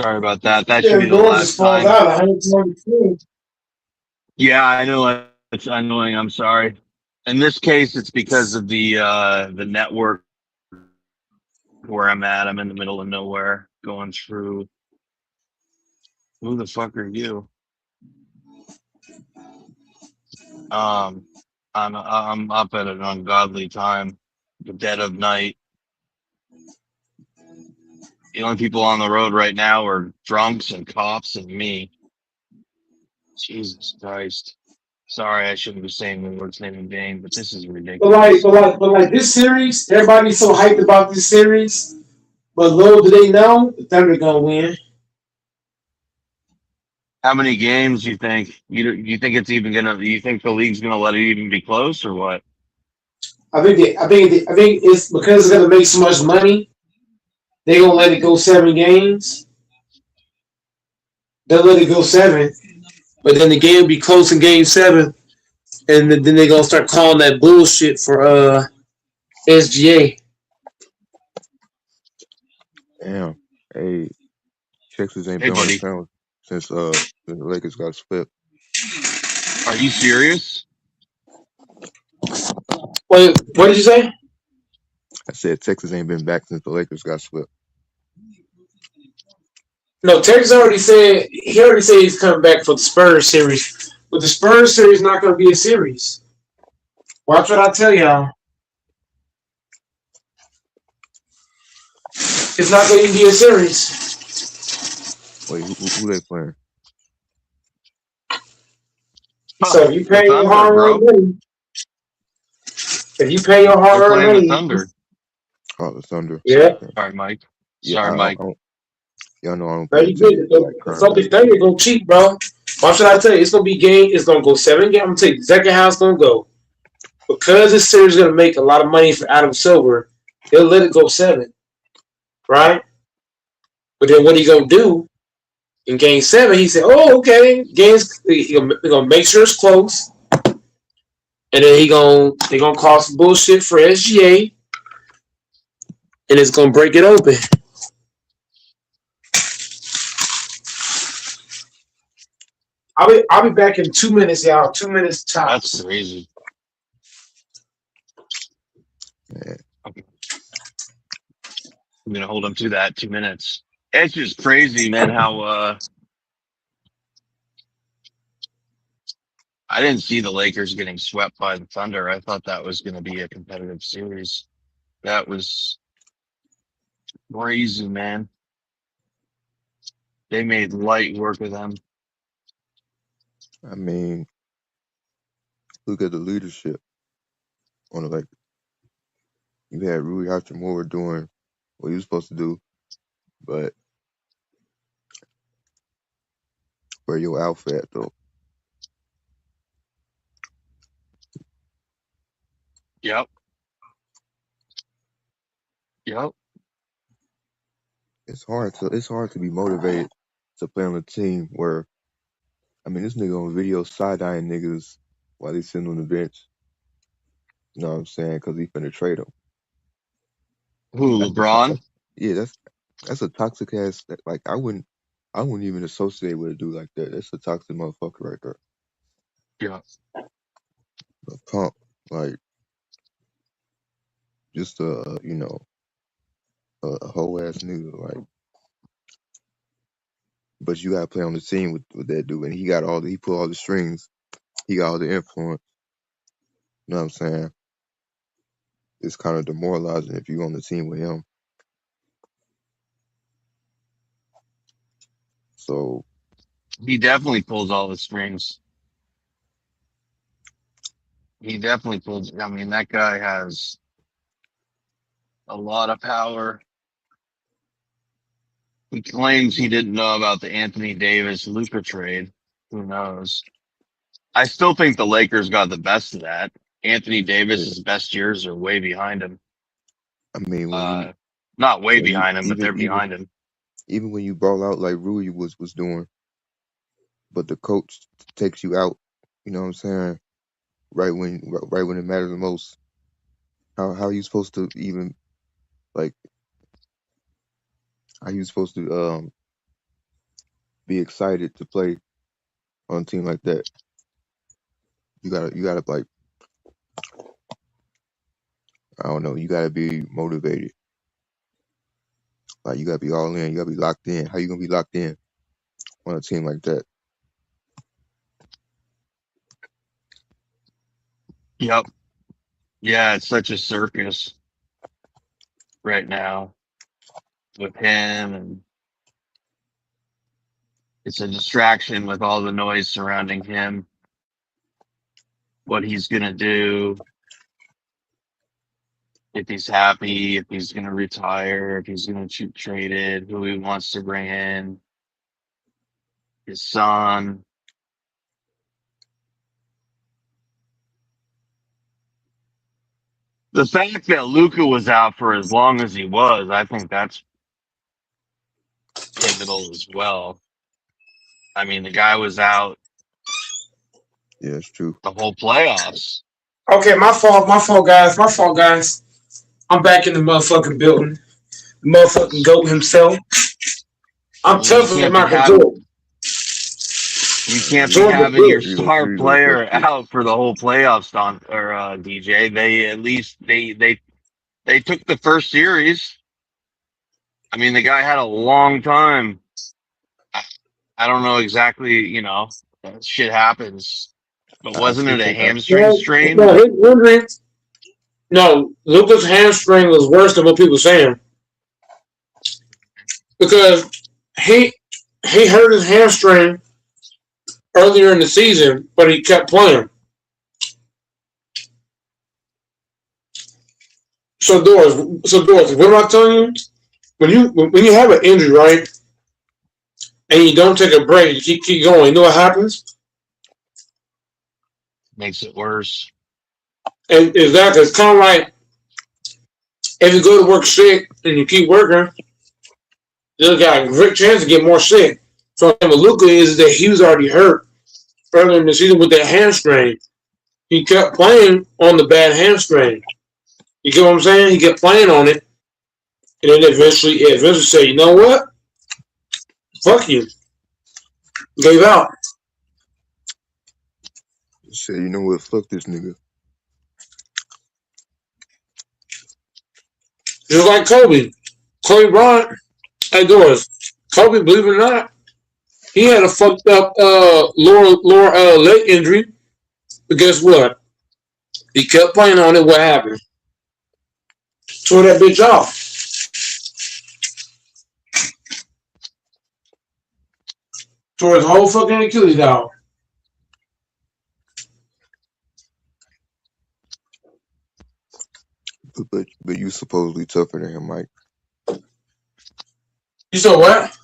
Sorry about that. That should Yeah, be the Lord just last falls time. out 122. Yeah, I know it's annoying. I'm sorry. In this case, it's because of the network where I'm at. I'm in the middle of nowhere, going through. Who the fuck are you? Um, I'm up at an ungodly time, the dead of night. The only people on the road right now are drunks and cops and me. Jesus Christ. Sorry, I shouldn't be saying the Lord's name in vain, but this is ridiculous. But like this series, everybody's so hyped about this series. But little do they know, the Thunder gonna win. How many games do you think? You think it's even gonna? You think the league's gonna let it even be close or what? I think it's because it's gonna make so much money. They gonna let it go 7 games. They'll let it go 7, but then the game will be close in game 7, and then they gonna start calling that bullshit for SGA. Damn. Hey, Texas ain't Hey, been on the buddy, panel since the Lakers got split. are you serious? Wait, what did you say? I said Texas ain't been back since the Lakers got split. No, Texas already said he's coming back for the Spurs series, but the Spurs series not gonna be a series. Watch what I tell y'all. It's not going to be a series. Wait, who they playing? Huh, So if you the pay your Thunder, hard-earned bro. money, if you pay your They're hard-earned playing the money, Thunder. Oh, the Thunder. yeah, Okay. Sorry, Mike. Yeah, Sorry, Mike. y'all know I don't pay very attention good. to like The current fucking basketball. Thunder go cheap, bro. Why should I tell you? It's gonna be game. It's gonna go 7 games. I'm gonna tell you exactly how it's gonna go. Because this series is gonna make a lot of money for Adam Silver, he'll let it go 7, right? But then what he gonna do in game 7? He said, "Oh, okay, games. He gonna make sure it's close, and then they gonna call some bullshit for SGA, and it's gonna break it open." I'll be back in 2 minutes, y'all. 2 minutes That's tops. crazy. Yeah. Okay. I'm gonna hold him to that 2 minutes. It's just crazy, man. How I didn't see the Lakers getting swept by the Thunder. I thought that was gonna be a competitive series. That was crazy, man. They made light work of them. I mean, look at the leadership on the Lakers. You had Rui Hachimura doing what he was supposed to do, but where your alpha at though? Yep. Yep. It's hard to be motivated to play on a team where this nigga on video side eyeing niggas while they sitting on the bench. You know what I'm saying? Because he finna trade him. Who, That's the to- LeBron? that's yeah that's a toxic ass. Like I wouldn't even associate with a dude like that. That's a toxic motherfucker right there. Yeah. A pump, like just a whole ass nigga. Like, but you gotta play on the team with that dude, and he pulled all the strings. He got all the influence. You know what I'm saying? It's kind of demoralizing if you're on the team with him. So He definitely pulls all the strings. He definitely pulls. I mean, that guy has a lot of power. He claims he didn't know about the Anthony Davis Luka trade. Who knows? I still think the Lakers got the best of that. Anthony yeah, Davis's best years are way behind him. I mean Not way when you behind him, but they're behind him. even when you ball out like Rui was doing, but the coach takes you out. You know what I'm saying? Right when it matters the most. How are you supposed to even like? How you supposed to be excited to play on a team like that. You gotta like, I don't know, you gotta be motivated. Like you gotta be all in, you gotta be locked in. How you gonna be locked in on a team like that? Yep. Yeah, it's such a circus right now with him, and it's a distraction with all the noise surrounding him, what he's gonna do, if he's happy, if he's gonna retire, if he's gonna get traded, who he wants to bring in, his son. The fact that Luca was out for as long as he was, I think that's pivotal as well. I mean, the guy was out Yeah, it's true. the whole playoffs. Okay, my fault, guys. I'm back in the motherfucking building. The motherfucking GOAT himself. I'm tougher than Michael Jordan. You can't be Jordan having your Agree with star that player shit. out for the whole playoffs, DJ. They at least they took the first series. I mean, the guy had a long time. I don't know exactly, shit happens. But wasn't it a hamstring strain? No, his injury. No, Luka's hamstring was worse than what people saying because he hurt his hamstring earlier in the season, but he kept playing. So Doris, what am I telling you? When you have an injury, right, and you don't take a break, you keep going, you know what happens? Makes it worse. And exactly, it's kind of like if you go to work sick and you keep working, you got a great chance to get more sick. So with Luka is that he was already hurt earlier in the season with that hamstring. He kept playing on the bad hamstring. You get what I'm saying? He kept playing on it, and then eventually said, "You know what? Fuck you." Gave out. Say, you know what? Fuck this nigga. Just like Kobe Bryant. Hey, Doris. Kobe, believe it or not, he had a fucked up lower leg injury. But guess what? He kept playing on it. What happened? Tore that bitch off. Tore his whole fucking Achilles out. But you supposedly tougher than him, Mike. You said what?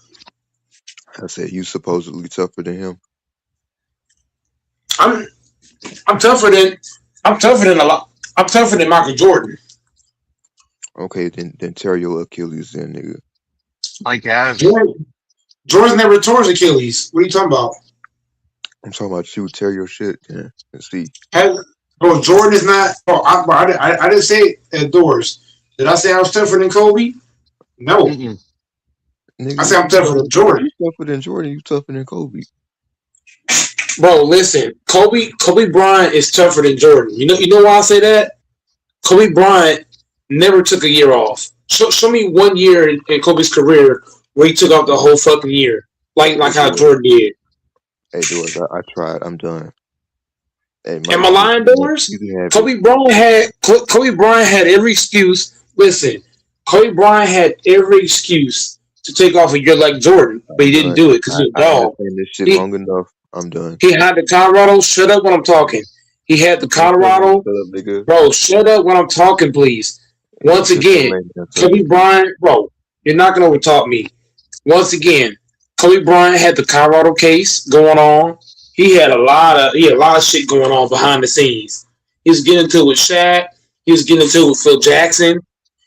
I said you supposedly tougher than him. I'm tougher than a lot. I'm tougher than Michael Jordan. Okay, then tear your Achilles then, nigga. Like as Jordan never tore his Achilles. What are you talking about? I'm talking about you. Tear your shit, then, and see. Bro, Jordan is not. Oh, I didn't say it doors. Did I say I was tougher than Kobe? No. Nigga, I said I'm tougher than Jordan. You tougher than Jordan. You tougher than Kobe. Bro, listen. Kobe Bryant is tougher than Jordan. You know why I say that? Kobe Bryant never took a year off. Show me 1 year in Kobe's career where he took off the whole fucking year, like how Jordan did. Hey, Doris, I tried. I'm done. Hey, Am I lying, Doris? Kobe Bryant had every excuse. Listen, Kobe Bryant had every excuse to take off a year like Jordan, but he didn't do it because he's a dog. I've been this shit long enough. I'm done. He had the Colorado. Shut up when I'm talking. He had the Colorado. Bro, shut up when I'm talking, please. Once again, Kobe Bryant, bro, you're not going to overtalk me. Once again, Kobe Bryant had the Colorado case going on. He had a lot of shit going on behind the scenes. He was getting into it with Shaq. He was getting into it with Phil Jackson.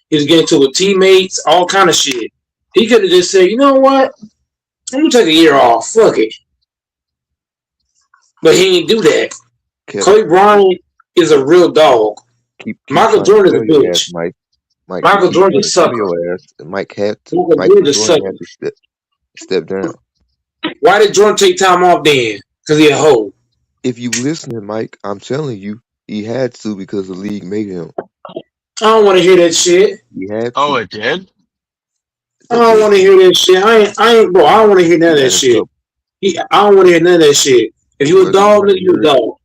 He was getting into it with teammates, all kind of shit. He could have just said, you know what? I'm going to take a year off. Fuck it. But he didn't do that. Kobe Bryant is a real dog. Michael Jordan is a bitch. Michael Jordan is a sucker. Mike had to step down. What Why did Jordan take time off then? Because he a hoe. If you listening, Mike, I'm telling you, he had to because the league made him. I don't want to hear that shit. He had Oh, to. it did? I That don't did. want to hear that shit. Bro. I don't want to hear none He of that got in shit. trouble. I don't want to hear none of that shit. If you a Whether you dog, want nigga, to you a hear it dog.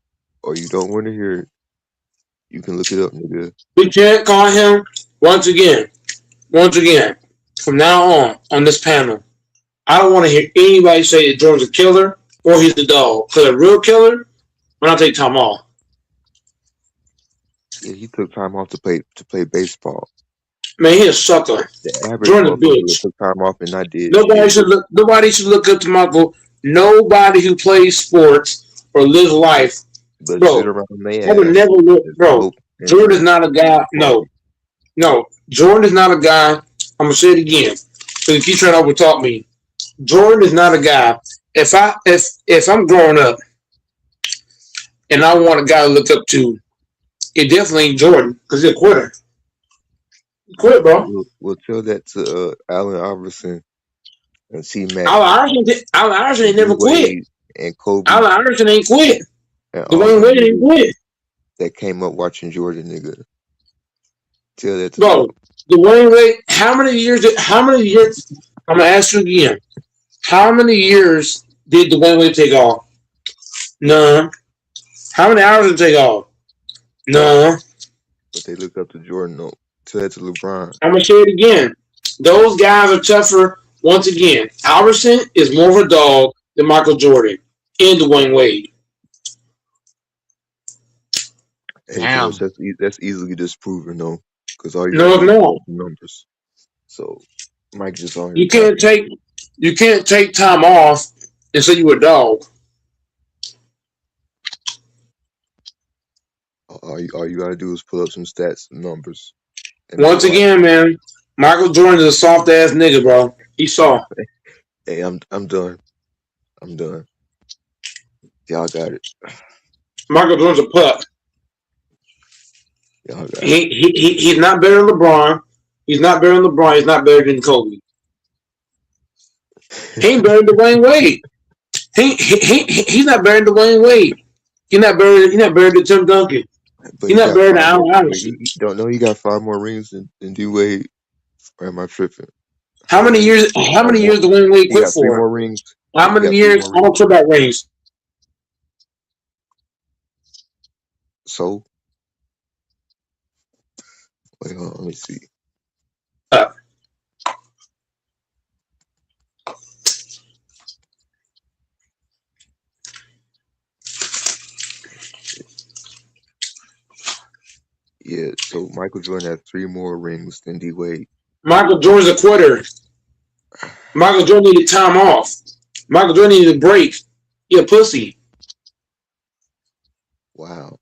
or you don't want to hear it, you can look it up, nigga. We can't call him once again. From now on this panel, I don't want to hear anybody say that Jordan's a killer or he's a dog. Because a real killer, when I take time off. Yeah, he took time off to play baseball. Man, he a sucker. The average Jordan's a motherfucker that bitch. took time off and not did Nobody shit. should look up to Michael. Nobody who plays sports or lives life, But sit bro. around I their would ass never look, and bro. smoke and Jordan is drink not a guy. and party. No. Jordan is not a guy. I'm gonna say it again. So you keep trying to overtalk me. Jordan is not a guy. If I'm growing up and I want a guy to look up to, it definitely ain't Jordan because he's a quitter. Quit, bro. We'll tell that to Allen Iverson and C Mac, Allen Iverson ain't D never quit. Wade and Kobe Allen Iverson ain't quit. and all Dwayne them Wade ain't niggas quit. that came up watching Jordan, nigga. Tell that to Bro, them. Dwayne Wade, how many years, I'm going to ask you again. How many years did Dwayne Wade take off? None. How many hours did he take off? None. But they look up to Jordan. No, tell that to LeBron. I'm going to say it again. Those guys are tougher. Once again, Iverson is more of a dog than Michael Jordan and Dwayne Wade. Hey, Damn. George, that's easily disproven, though, because all you No, gotta it's do is pull not. up the numbers. So Mike just on here You can't talking. take time off and say you a dog. All you gotta do is pull up some stats, some numbers, and be Once watching. again, man, Michael Jordan is a soft ass nigga, bro. He's soft. Hey, I'm done. I'm done. Y'all got it. Michael Jordan's a pup. Y'all got it. He's not better than LeBron. He's not better than LeBron. He's not better than Kobe. He ain't better than Dwayne Wade. He's not better than Dwayne Wade. He's not better than Tim Duncan. But He's he not got better than 5 more. Allen But Iverson. he don't know he got 5 more rings than D Wade. Or am I tripping? How 4 many rings years? How or many more. years Dwayne Wade He quit got 3 for? more rings. How He many got 3 years? more I don't rings. care about rings. So wait, hold on, let me see. Yeah, so Michael Jordan has 3 more rings than D Wade. Michael Jordan's a quitter. Michael Jordan needed time off. Michael Jordan needed a break. He a pussy. Wow.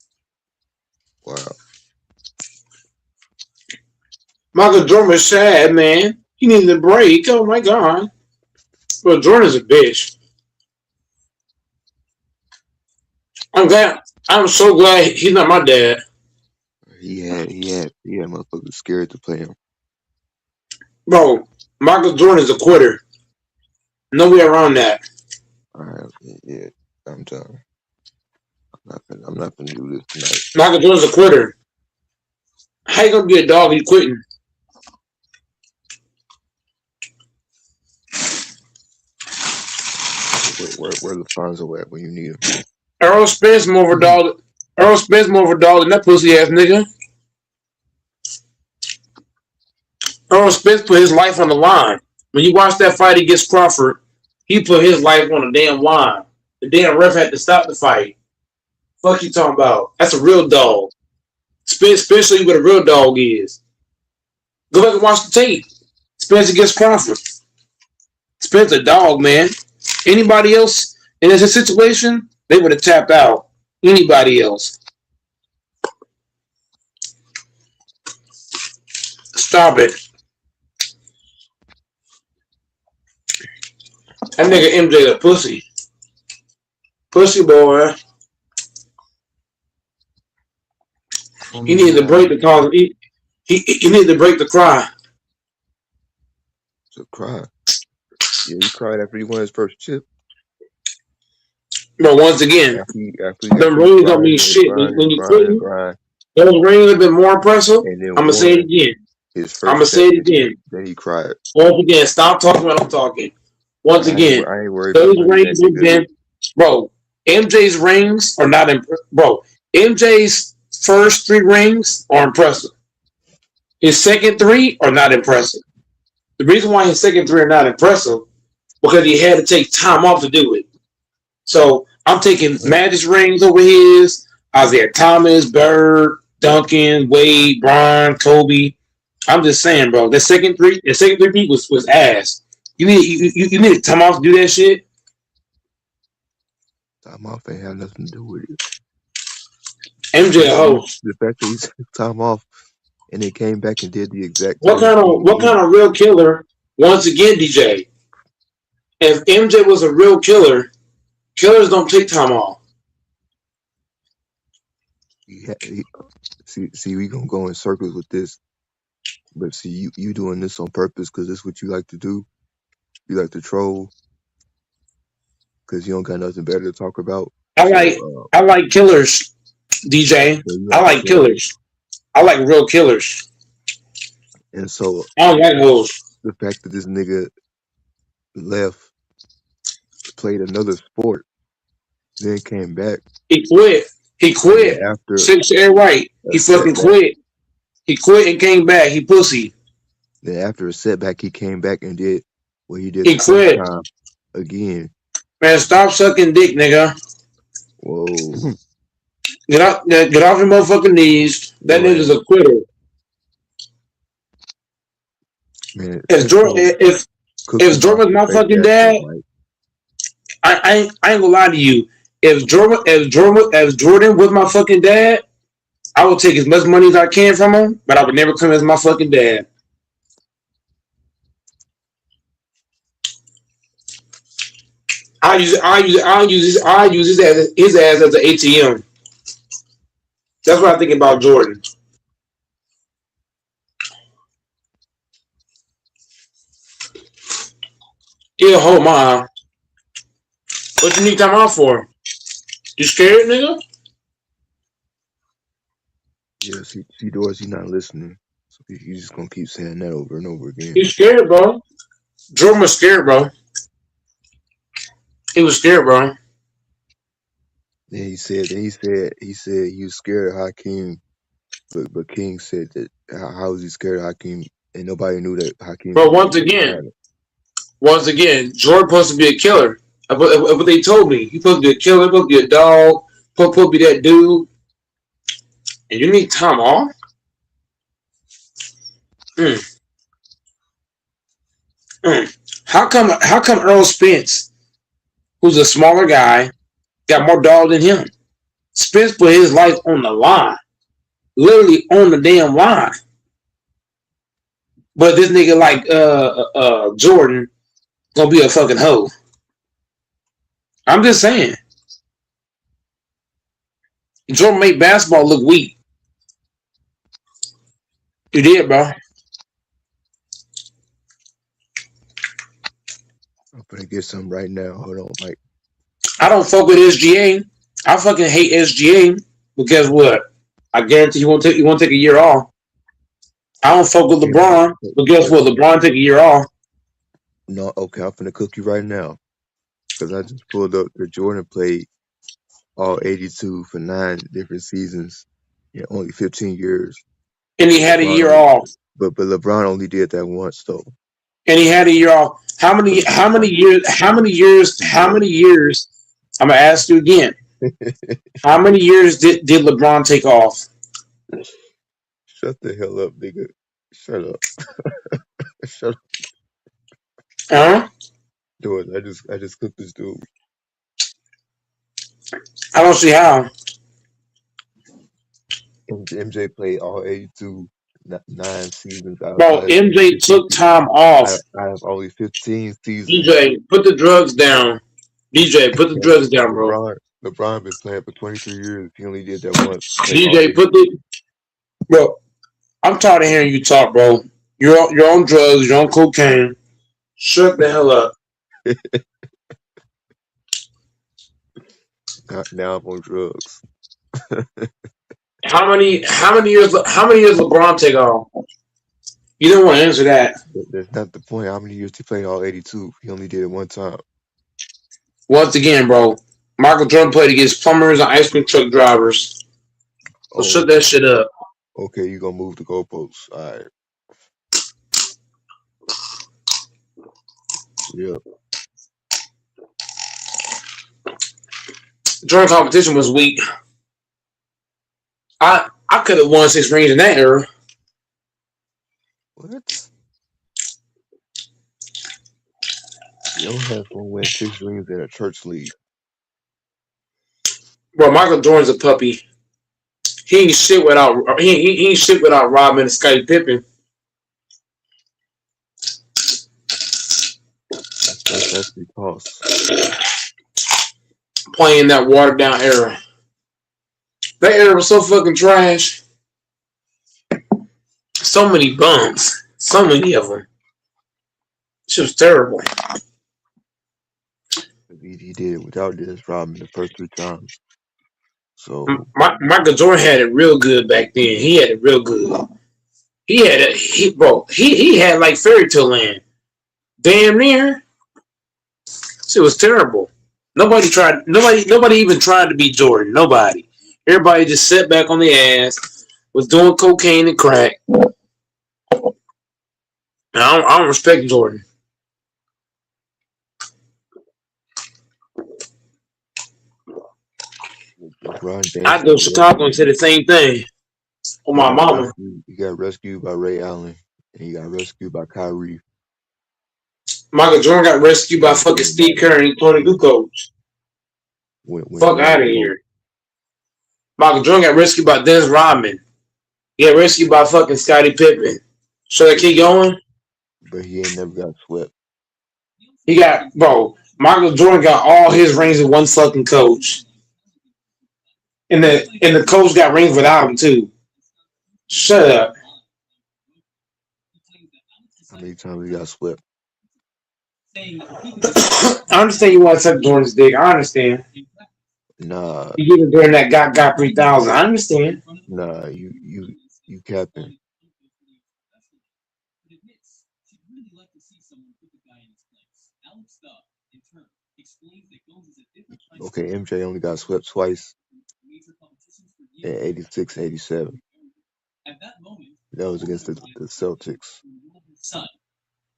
Michael Jordan was sad, man. He needed a break. Oh my god. Well, Jordan's a bitch. I'm so glad he's not my dad. He had motherfuckers scared to play him. Bro, Michael Jordan is a quitter. No way around that. Alright, yeah, I'm done. I'm not gonna do this tonight. Michael Jordan's a quitter. How you gonna be a dog and you quitting? Where LaFonso at when you need him? Earl Spence more of a dog. Earl Spence more of a dog than that pussy ass nigga. Earl Spence put his life on the line. When you watch that fight against Crawford, he put his life on the damn line. The damn ref had to stop the fight. Fuck you talking about? That's a real dog. Especially what a real dog is. Go back and watch the tape. Spence against Crawford. Spence a dog, man. Anybody else in this situation, they would have tapped out. Anybody else. Stop it. That nigga MJ a pussy. Pussy boy. He needed to break the cause. He needed to break the cry. To cry. Yeah, he cried after he won his first chip. But once again, them After he rings don't mean grind and shit. When, grind when and you grind and quitting, grind, those rings have been more impressive. and then I'm gonna say it won again. his I'm first gonna say it championship, again. then he cried. Once again, stop talking when I'm talking. Once again, I ain't worried about those none of that, rings have nigga. been, bro. MJ's rings are not bro. MJ's first 3 rings are impressive. His second 3 are not impressive. The reason why his second 3 are not impressive because he had to take time off to do it. So I'm taking Magic's rings over his. Isaiah Thomas, Bird, Duncan, Wade, Bron, Kobe. I'm just saying, bro. The second 3 peat was ass. You need time off to do that shit. Time off ain't have nothing to do with it. MJ a hoe. The fact that he took time off and then came back and did the exact What same kind thing of again. real killer? Once again, DJ. If MJ was a real killer, killers don't take time off. See, we gonna go in circles with this, but see, you doing this on purpose because this is what you like to do. You like to troll because you don't got nothing better to talk about. I like killers, DJ. So you I like to like troll, killers. I like real killers. and so I don't like hoes. the fact that this nigga left, played another sport, then came back, He quit. He and then quit. after Six air right. a He fucking setback, quit. He quit and came back. He pussy. he came back and did what he did He the first quit. time again. Man, stop sucking dick, nigga. Whoa. Get off your motherfucking knees. That nigga's a quitter. Man, If Jordan, if Jordan was my fucking dad, I ain't gonna lie to you. If Jordan was my fucking dad, I would take as much money as I can from him, but I would never come as my fucking dad. I use his ass as an ATM. That's what I think about Jordan. Yeah, hold my. What you need time out for? You scared, nigga? Yeah, see, Dorsey not listening. So he's just gonna keep saying that over and over again. You scared, bro. Jordan was scared, bro. He was scared, bro. Then he said he was scared of Hakeem, but King said that how was he scared of Hakeem, and nobody knew that Hakeem was But gonna be silent. once again, Jordan supposed to be a killer. What they told me, he supposed to be a killer, supposed to be a dog, supposed to be that dude. And you need time off? How come Earl Spence, who's a smaller guy, got more dog than him? Spence put his life on the line. Literally on the damn line. But this nigga like Jordan gonna be a fucking hoe. I'm just saying. Jordan made basketball look weak. You did, bro. I'm gonna get some right now. Hold on, Mike. I don't fuck with SGA. I fucking hate SGA. But guess what? I guarantee you won't take a year off. I don't fuck with LeBron. But guess what? LeBron take a year off. No, okay, I'm finna cook you right now. Because I just pulled up that Jordan played all 82 for 9 different seasons in only 15 years. And he had a year off. But LeBron only did that once though. And he had a year off. How many years? I'm gonna ask you again. How many years did LeBron take off? Shut the hell up, nigga. Shut up. Shut up. Huh? Dude, I just cooked this dude. I don't see how. MJ played all 82, 9 seasons. Bro, MJ took time off. I have only 15 seasons. DJ, put the drugs down. DJ, put the drugs down, bro. LeBron been playing for 23 years. He only did that once. DJ, bro. I'm tired of hearing you talk, bro. You're on drugs. You're on cocaine. Shut the hell up. Now I'm on drugs. How many years LeBron take off? You don't want to answer that. That's not the point. How many years he played all 82? He only did it one time. Once again, bro, Michael Jordan played against plumbers and ice cream truck drivers. So Oh, shut that shit up. okay, you gonna move the goalposts. All right. Yeah. Jordan competition was weak. I could have won 6 rings in that era. What? You don't have to win 6 rings in a church league. Bro, Michael Jordan's a puppy. He ain't shit without he ain't shit without Rodman and Scottie Pippen. That's actually false. Playing that watered down era. That era was so fucking trash. So many bums. So many of them. Shit was terrible. He did it without Dennis Rodman the first 3 times. So Michael Jordan had it real good back then. He had it real good. He had it. He had like fairy tale land. Damn near. Shit was terrible. Nobody even tried to beat Jordan. Nobody. Everybody just sat back on the ass, was doing cocaine and crack. And I don't respect Jordan. LeBron James I go to Chicago and say the same thing. On my mama. He got rescued by Ray Allen, and he got rescued by Kyrie. Michael Jordan got rescued by fucking Steve Kerr and Tony Kukoc. Fuck out of here. Michael Jordan got rescued by Dennis Rodman. He got rescued by fucking Scottie Pippen. Should I keep going? But he ain't never got swept. Michael Jordan got all his rings with one fucking coach. And the coach got rings without him too. Shut up. How many times he got swept? I understand you want to suck Jordan's dick. I understand. Nah. You get it during that got 3,000. I understand. Nah, you capping. Okay, MJ only got swept twice in 86, 87. That was against the Celtics.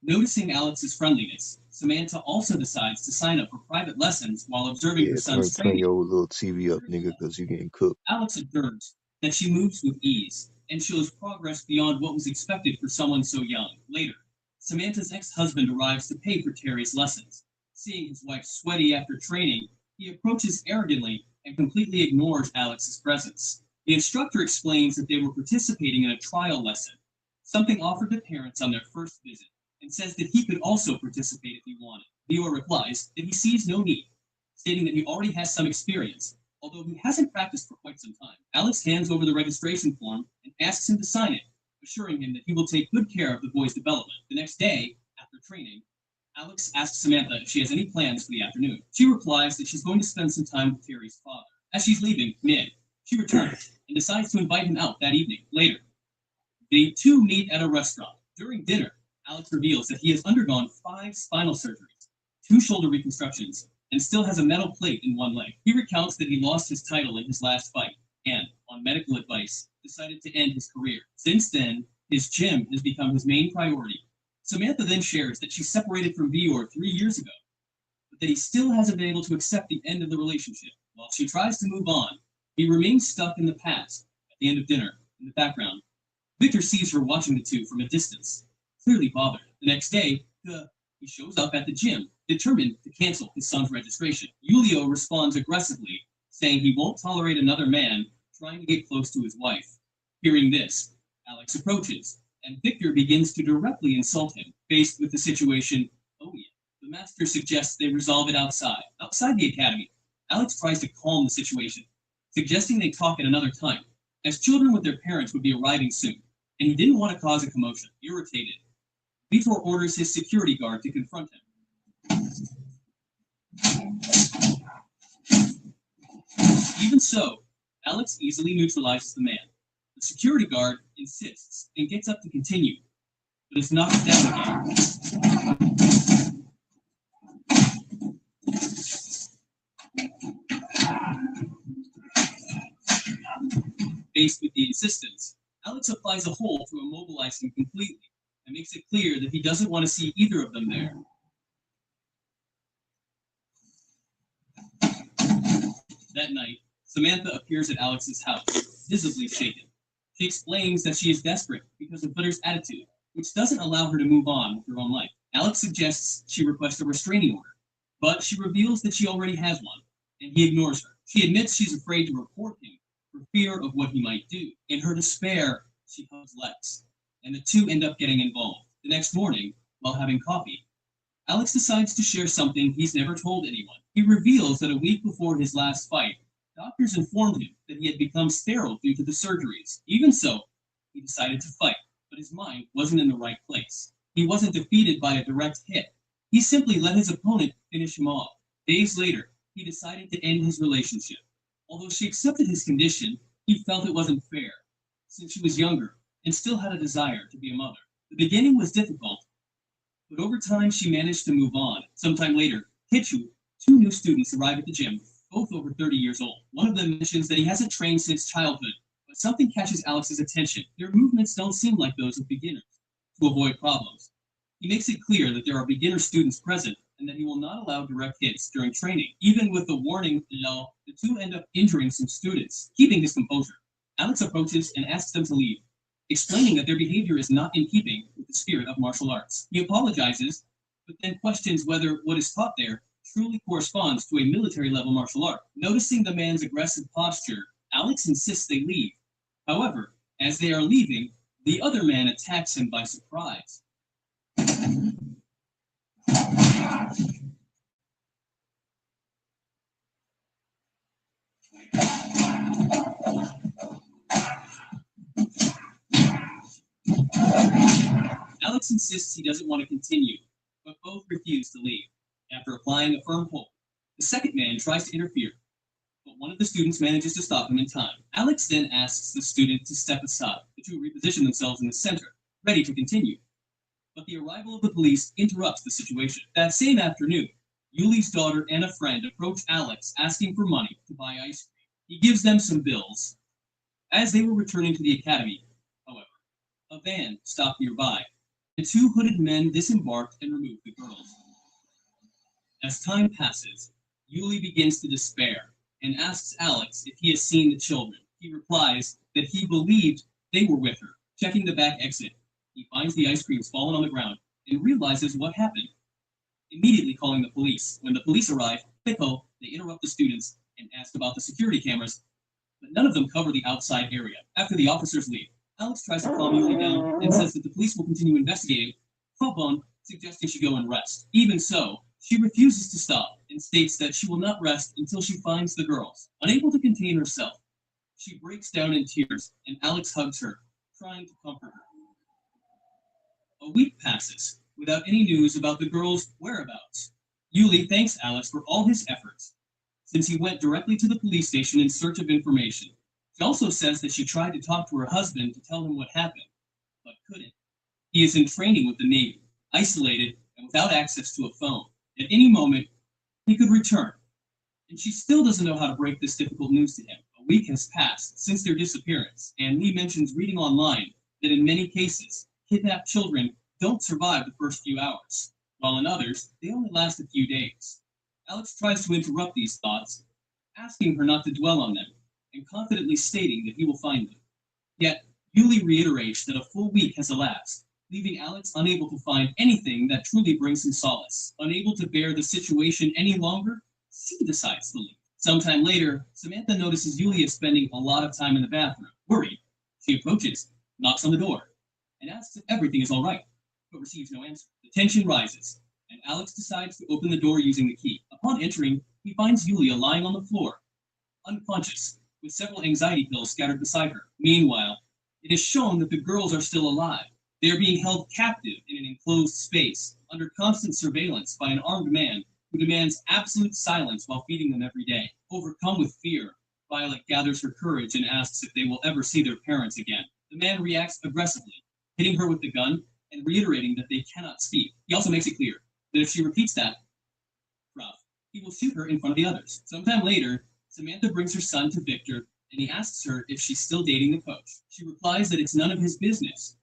Noticing Alex's friendliness, Samantha also decides to sign up for private lessons while observing her son's Turn training. your little TV up, nigga, because you getting cooked. Alex observes that she moves with ease and shows progress beyond what was expected for someone so young. Later, Samantha's ex-husband arrives to pay for Terry's lessons. Seeing his wife sweaty after training, he approaches arrogantly and completely ignores Alex's presence. The instructor explains that they were participating in a trial lesson, something offered to parents on their first visit, and says that he could also participate if he wanted. Leo replies that he sees no need, stating that he already has some experience, although he hasn't practiced for quite some time. Alex hands over the registration form and asks him to sign it, assuring him that he will take good care of the boy's development. The next day, after training, Alex asks Samantha if she has any plans for the afternoon. She replies that she's going to spend some time with Terry's father. As she's leaving, she returns and decides to invite him out that evening. Later, they two meet at a restaurant. During dinner, Alex reveals that he has undergone 5 spinal surgeries, 2 shoulder reconstructions, and still has a metal plate in one leg. He recounts that he lost his title in his last fight and, on medical advice, decided to end his career. Since then, his gym has become his main priority. Samantha then shares that she separated from Vior 3 years ago, but that he still hasn't been able to accept the end of the relationship. While she tries to move on, he remains stuck in the past. At the end of dinner, in the background, Victor sees her watching the two from a distance, clearly bothered. The next day, he shows up at the gym, determined to cancel his son's registration. Julio responds aggressively, saying he won't tolerate another man trying to get close to his wife. Hearing this, Alex approaches, and Victor begins to directly insult him. Faced with the situation, the master suggests they resolve it outside the academy. Alex tries to calm the situation, suggesting they talk at another time, as children with their parents would be arriving soon, and he didn't want to cause a commotion. Irritated, Vitor orders his security guard to confront him. Even so, Alex easily neutralizes the man. The security guard insists and gets up to continue, but is knocked down again. Faced with the insistence, Alex applies a hole to immobilize him completely and makes it clear that he doesn't want to see either of them there. That night, Samantha appears at Alex's house, visibly shaken. She explains that she is desperate because of Butter's attitude, which doesn't allow her to move on with her own life. Alex suggests she request a restraining order, but she reveals that she already has one, and he ignores her. She admits she's afraid to report him for fear of what he might do. In her despair, she hugs Lex, and the two end up getting involved. The next morning, while having coffee, Alex decides to share something he's never told anyone. He reveals that a week before his last fight, doctors informed him that he had become sterile due to the surgeries. Even so, he decided to fight, but his mind wasn't in the right place. He wasn't defeated by a direct hit. He simply let his opponent finish him off. Days later, he decided to end his relationship. Although she accepted his condition, he felt it wasn't fair, since she was younger and still had a desire to be a mother. The beginning was difficult, but over time she managed to move on. Sometime later, Kichu, two new students arrive at the gym, both over 30 years old. One of them mentions that he hasn't trained since childhood, but something catches Alex's attention. Their movements don't seem like those of beginners. To avoid problems, he makes it clear that there are beginner students present and that he will not allow direct hits during training. Even with the warning law, the two end up injuring some students. Keeping his composure, Alex approaches and asks them to leave, explaining that their behavior is not in keeping with the spirit of martial arts. He apologizes, but then questions whether what is taught there truly corresponds to a military-level martial art. Noticing the man's aggressive posture, Alex insists they leave. However, as they are leaving, the other man attacks him by surprise. Alex insists he doesn't want to continue, but both refuse to leave. After applying a firm hold, the second man tries to interfere, but one of the students manages to stop him in time. Alex then asks the student to step aside. The two reposition themselves in the center, ready to continue. But the arrival of the police interrupts the situation. That same afternoon, Yuli's daughter and a friend approach Alex asking for money to buy ice cream. He gives them some bills. As they were returning to the academy, however, a van stopped nearby. The two hooded men disembarked and removed the girls. As time passes, Yuli begins to despair and asks Alex if he has seen the children. He replies that he believed they were with her. Checking the back exit, he finds the ice creams fallen on the ground and realizes what happened, immediately calling the police. When the police arrive, they interrupt the students and ask about the security cameras, but none of them cover the outside area. After the officers leave, Alex tries to calm Yuli down and says that the police will continue investigating, Fobon suggesting she go and rest. Even so, she refuses to stop and states that she will not rest until she finds the girls. Unable to contain herself, she breaks down in tears and Alex hugs her, trying to comfort her. A week passes without any news about the girls' whereabouts. Yuli thanks Alex for all his efforts, since he went directly to the police station in search of information. She also says that she tried to talk to her husband to tell him what happened, but couldn't. He is in training with the Navy, isolated and without access to a phone. At any moment, he could return, and she still doesn't know how to break this difficult news to him. A week has passed since their disappearance, and Lee mentions reading online that in many cases, kidnapped children don't survive the first few hours, while in others, they only last a few days. Alex tries to interrupt these thoughts, asking her not to dwell on them, and confidently stating that he will find them. Yet, Yuli reiterates that a full week has elapsed, leaving Alex unable to find anything that truly brings him solace. Unable to bear the situation any longer, she decides to leave. Sometime later, Samantha notices Yuli is spending a lot of time in the bathroom. Worried, she approaches, knocks on the door, and asks if everything is all right, but receives no answer. The tension rises, and Alex decides to open the door using the key. Upon entering, he finds Yulia lying on the floor, unconscious, with several anxiety pills scattered beside her. Meanwhile, it is shown that the girls are still alive. They are being held captive in an enclosed space, under constant surveillance by an armed man who demands absolute silence while feeding them every day. Overcome with fear Violet gathers her courage and asks if they will ever see their parents again. The man reacts aggressively, hitting her with the gun and reiterating that they cannot speak. He also makes it clear that if she repeats that, he will shoot her in front of the others. Sometime later, Samantha brings her son to Victor and he asks her if she's still dating the coach. She replies that it's none of his business.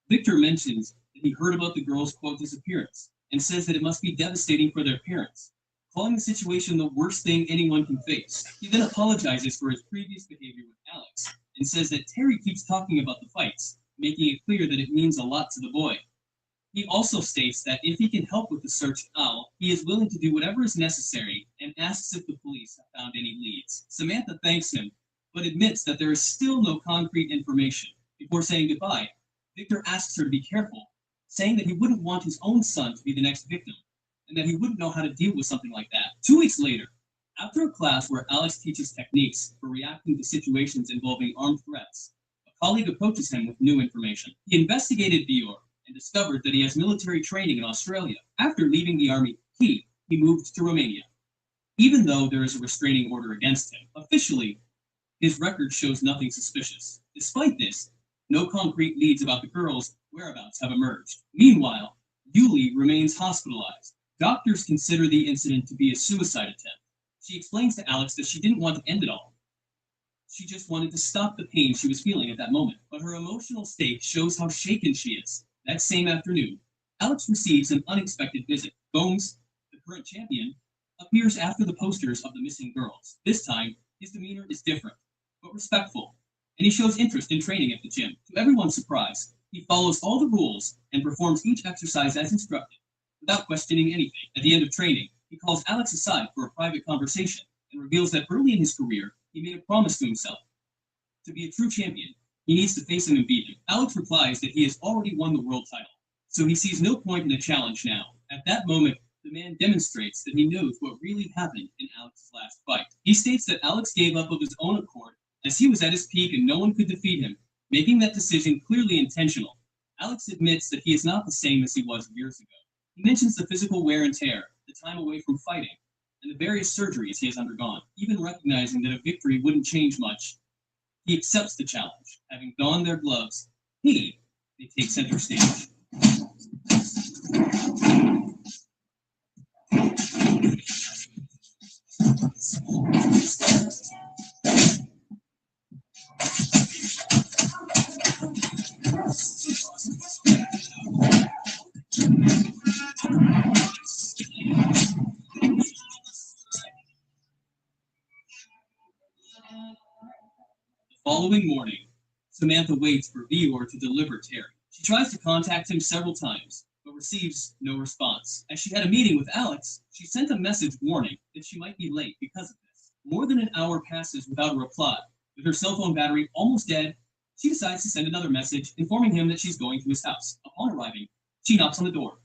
Victor mentions that he heard about the girl's quote disappearance and says that it must be devastating for their parents, calling the situation the worst thing anyone can face. He then apologizes for his previous behavior with Alex and says that Terry keeps talking about the fights, making it clear that it means a lot to the boy. He also states that if he can help with the search of Al, he is willing to do whatever is necessary and asks if the police have found any leads. Samantha thanks him, but admits that there is still no concrete information. Before saying goodbye, Victor asks her to be careful, saying that he wouldn't want his own son to be the next victim, and that he wouldn't know how to deal with something like that. 2 weeks later, after a class where Alex teaches techniques for reacting to situations involving armed threats, a colleague approaches him with new information. He investigated Vior and discovered that he has military training in Australia. After leaving the army, he moved to Romania. Even though there is a restraining order against him, officially, his record shows nothing suspicious. Despite this, no concrete leads about the girl's whereabouts have emerged. Meanwhile, Yuli remains hospitalized. Doctors consider the incident to be a suicide attempt. She explains to Alex that she didn't want to end it all. She just wanted to stop the pain she was feeling at that moment. But her emotional state shows how shaken she is. That same afternoon, Alex receives an unexpected visit. Bones, the current champion, appears after the posters of the missing girls. This time, his demeanor is different, but respectful, and he shows interest in training at the gym. To everyone's surprise, he follows all the rules and performs each exercise as instructed, without questioning anything. At the end of training, he calls Alex aside for a private conversation and reveals that early in his career, he made a promise to himself. To be a true champion, he needs to face him and beat him. Alex replies that he has already won the world title, so he sees no point in a challenge now. At that moment, the man demonstrates that he knows what really happened in Alex's last fight. He states that Alex gave up of his own accord as he was at his peak and no one could defeat him, making that decision clearly intentional. Alex admits that he is not the same as he was years ago. He mentions the physical wear and tear, the time away from fighting, and the various surgeries he has undergone. Even recognizing that a victory wouldn't change much, he accepts the challenge. Having donned their gloves, they take center stage. The following morning, Samantha waits for Vior to deliver Terry. She tries to contact him several times, but receives no response. As she had a meeting with Alex, she sent a message warning that she might be late because of this. More than an hour passes without a reply. With her cell phone battery almost dead, she decides to send another message informing him that she's going to his house. Upon arriving, she knocks on the door,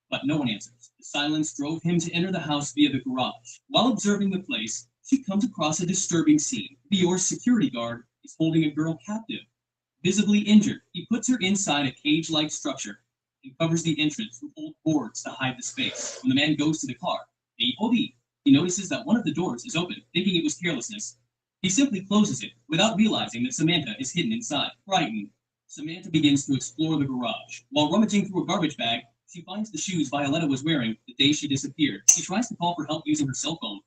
but no one answers. The silence drove him to enter the house via the garage. While observing the place, she comes across a disturbing scene. Vior's security guard is holding a girl captive, visibly injured. He puts her inside a cage-like structure and covers the entrance with old boards to hide the space. When the man goes to the car, he notices that one of the doors is open. Thinking it was carelessness, he simply closes it without realizing that Samantha is hidden inside. Frightened, Samantha begins to explore the garage. While rummaging through a garbage bag, she finds the shoes Violetta was wearing the day she disappeared. She tries to call for help using her cell phone,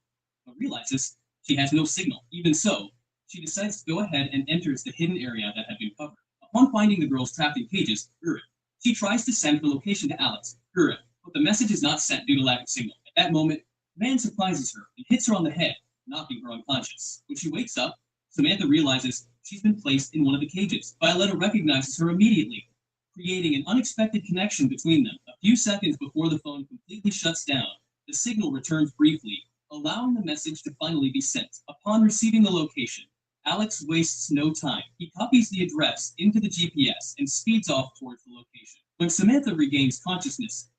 but realizes she has no signal. Even so, she decides to go ahead and enters the hidden area that had been covered. Upon finding the girls trapped in cages, she tries to send the location to Alex, but the message is not sent due to lack of signal. At that moment, the man surprises her and hits her on the head, knocking her unconscious. When she wakes up, Samantha realizes she's been placed in one of the cages. Violetta recognizes her immediately, creating an unexpected connection between them. A few seconds before the phone completely shuts down, the signal returns briefly, allowing the message to finally be sent. Upon receiving the location, Alex wastes no time. He copies the address into the GPS and speeds off towards the location. When Samantha regains consciousness,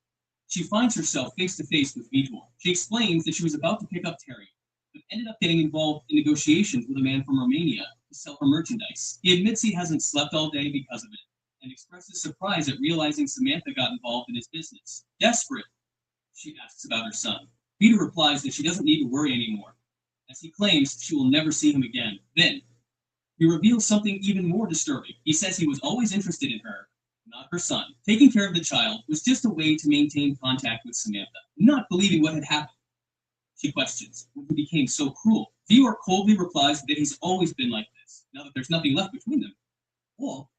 she finds herself face to face with Vitor. She explains that she was about to pick up Terry, but ended up getting involved in negotiations with a man from Romania to sell her merchandise. He admits he hasn't slept all day because of it, and expresses surprise at realizing Samantha got involved in his business. Desperate, she asks about her son. Peter replies that she doesn't need to worry anymore, as he claims she will never see him again. Then, he reveals something even more disturbing. He says he was always interested in her, not her son. Taking care of the child was just a way to maintain contact with Samantha, not believing what had happened. She questions when he became so cruel. Viewer coldly replies that he's always been like this, now that there's nothing left between them. Well,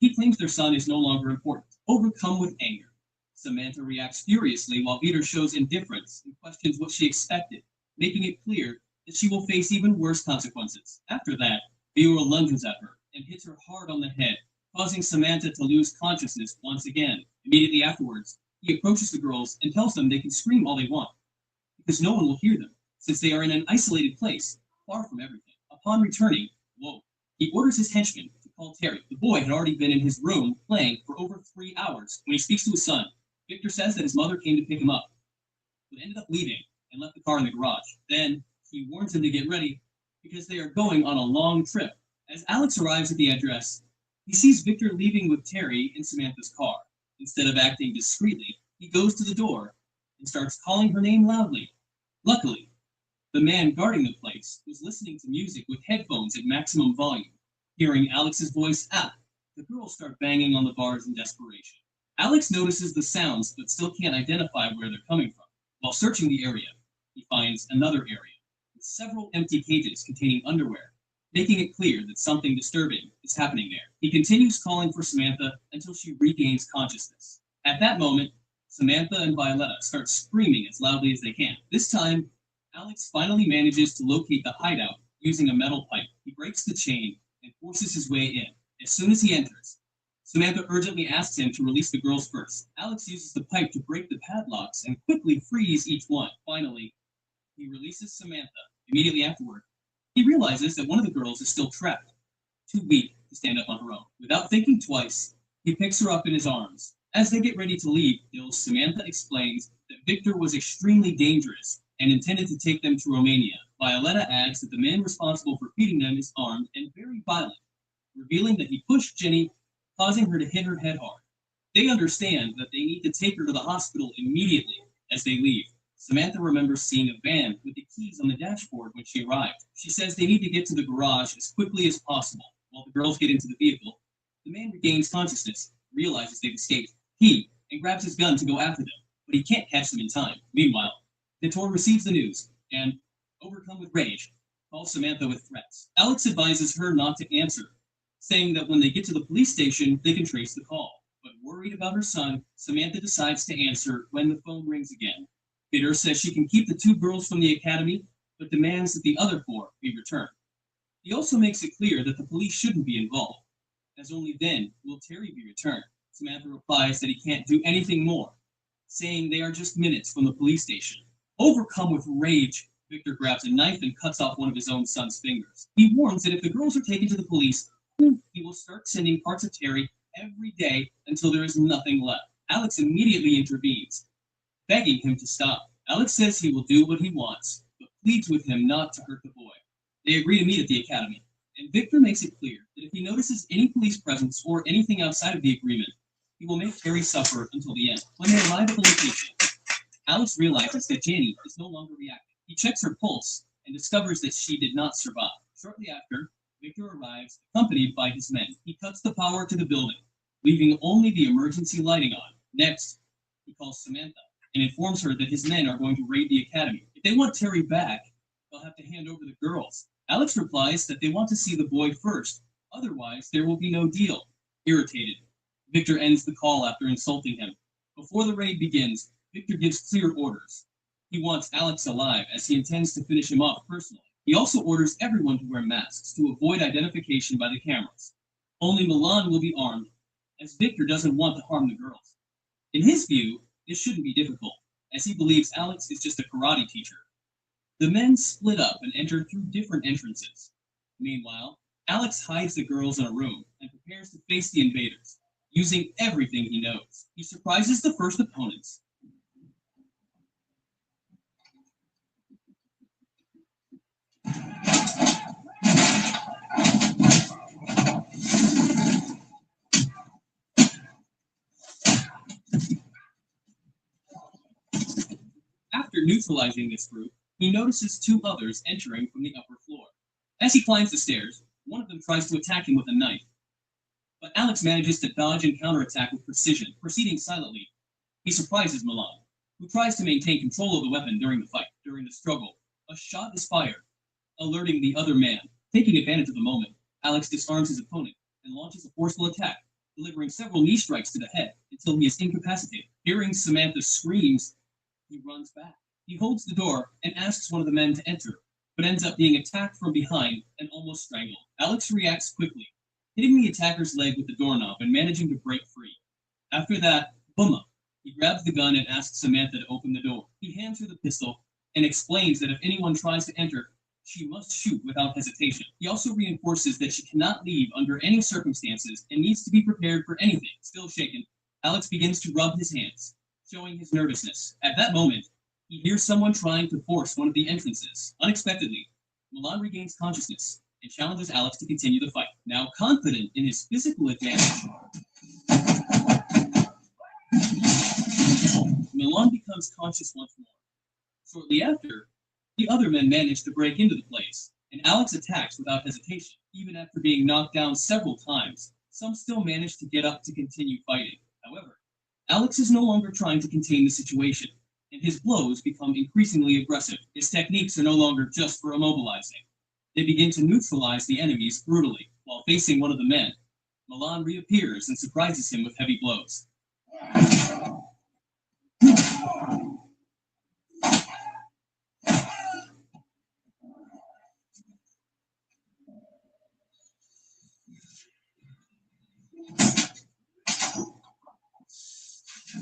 he claims their son is no longer important. Overcome with anger, Samantha reacts furiously while Peter shows indifference and questions what she expected, making it clear that she will face even worse consequences. After that, Viewer lunges at her and hits her hard on the head, causing Samantha to lose consciousness once again. Immediately afterwards, he approaches the girls and tells them they can scream all they want, because no one will hear them, since they are in an isolated place, far from everything. Upon returning, he orders his henchmen to call Terry. The boy had already been in his room playing for over 3 hours when he speaks to his son. Victor says that his mother came to pick him up, but ended up leaving and left the car in the garage. Then he warns him to get ready because they are going on a long trip. As Alex arrives at the address, he sees Victor leaving with Terry in Samantha's car. Instead of acting discreetly, he goes to the door and starts calling her name loudly. Luckily, the man guarding the place was listening to music with headphones at maximum volume. Hearing Alex's voice out, the girls start banging on the bars in desperation. Alex notices the sounds but still can't identify where they're coming from. While searching the area, he finds another area with several empty cages containing underwear, making it clear that something disturbing is happening there. He continues calling for Samantha until she regains consciousness. At that moment, Samantha and Violetta start screaming as loudly as they can. This time, Alex finally manages to locate the hideout using a metal pipe. He breaks the chain and forces his way in. As soon as he enters, Samantha urgently asks him to release the girls first. Alex uses the pipe to break the padlocks and quickly frees each one. Finally, he releases Samantha. Immediately afterward, he realizes that one of the girls is still trapped, too weak to stand up on her own. Without thinking twice, he picks her up in his arms. As they get ready to leave, Samantha explains that Victor was extremely dangerous and intended to take them to Romania. Violetta adds that the man responsible for feeding them is armed and very violent, revealing that he pushed Jenny, causing her to hit her head hard. They understand that they need to take her to the hospital immediately. As they leave, Samantha remembers seeing a van with the keys on the dashboard when she arrived. She says they need to get to the garage as quickly as possible. While the girls get into the vehicle, the man regains consciousness, realizes they've escaped, and grabs his gun to go after them, but he can't catch them in time. Meanwhile, Vitor receives the news and, overcome with rage, calls Samantha with threats. Alex advises her not to answer, saying that when they get to the police station, they can trace the call. But worried about her son, Samantha decides to answer when the phone rings again. Peter says she can keep the 2 girls from the academy, but demands that the other 4 be returned. He also makes it clear that the police shouldn't be involved, as only then will Terry be returned. Samantha replies that he can't do anything more, saying they are just minutes from the police station. Overcome with rage, Victor grabs a knife and cuts off one of his own son's fingers. He warns that if the girls are taken to the police, he will start sending parts of Terry every day until there is nothing left. Alex immediately intervenes, begging him to stop. Alex says he will do what he wants, but pleads with him not to hurt the boy. They agree to meet at the academy, and Victor makes it clear that if he notices any police presence or anything outside of the agreement, he will make Terry suffer until the end. When they arrive at the location, Alex realizes that Jenny is no longer reacting. He checks her pulse and discovers that she did not survive. Shortly after, Victor arrives, accompanied by his men. He cuts the power to the building, leaving only the emergency lighting on. Next, he calls Samantha and informs her that his men are going to raid the academy. If they want Terry back, they'll have to hand over the girls. Alex replies that they want to see the boy first, otherwise there will be no deal. Irritated, Victor ends the call after insulting him. Before the raid begins, Victor gives clear orders. He wants Alex alive, as he intends to finish him off personally. He also orders everyone to wear masks to avoid identification by the cameras. Only Milan will be armed, as Victor doesn't want to harm the girls. In his view, this shouldn't be difficult, as he believes Alex is just a karate teacher. The men split up and enter through different entrances. Meanwhile, Alex hides the girls in a room and prepares to face the invaders, using everything he knows. He surprises the first opponents. After neutralizing this group, he notices two others entering from the upper floor. As he climbs the stairs, one of them tries to attack him with a knife, but Alex manages to dodge and counterattack with precision. Proceeding silently, he surprises Milan, who tries to maintain control of the weapon during the fight. During the struggle, a shot is fired, alerting the other man. Taking advantage of the moment, Alex disarms his opponent and launches a forceful attack, delivering several knee strikes to the head until he is incapacitated. Hearing Samantha's screams, he runs back. He holds the door and asks one of the men to enter, but ends up being attacked from behind and almost strangled. Alex reacts quickly, hitting the attacker's leg with the doorknob and managing to break free. After that, boom, he grabs the gun and asks Samantha to open the door. He hands her the pistol and explains that if anyone tries to enter, she must shoot without hesitation. He also reinforces that she cannot leave under any circumstances and needs to be prepared for anything. Still shaken, Alex begins to rub his hands, showing his nervousness. At that moment, he hears someone trying to force one of the entrances. Unexpectedly, Milan regains consciousness and challenges Alex to continue the fight. Now confident in his physical advantage, Milan becomes conscious once more. Shortly after, the other men manage to break into the place, and Alex attacks without hesitation. Even after being knocked down several times, some still manage to get up to continue fighting. However, Alex is no longer trying to contain the situation, and his blows become increasingly aggressive. His techniques are no longer just for immobilizing. They begin to neutralize the enemies brutally. While facing one of the men, Milan reappears and surprises him with heavy blows.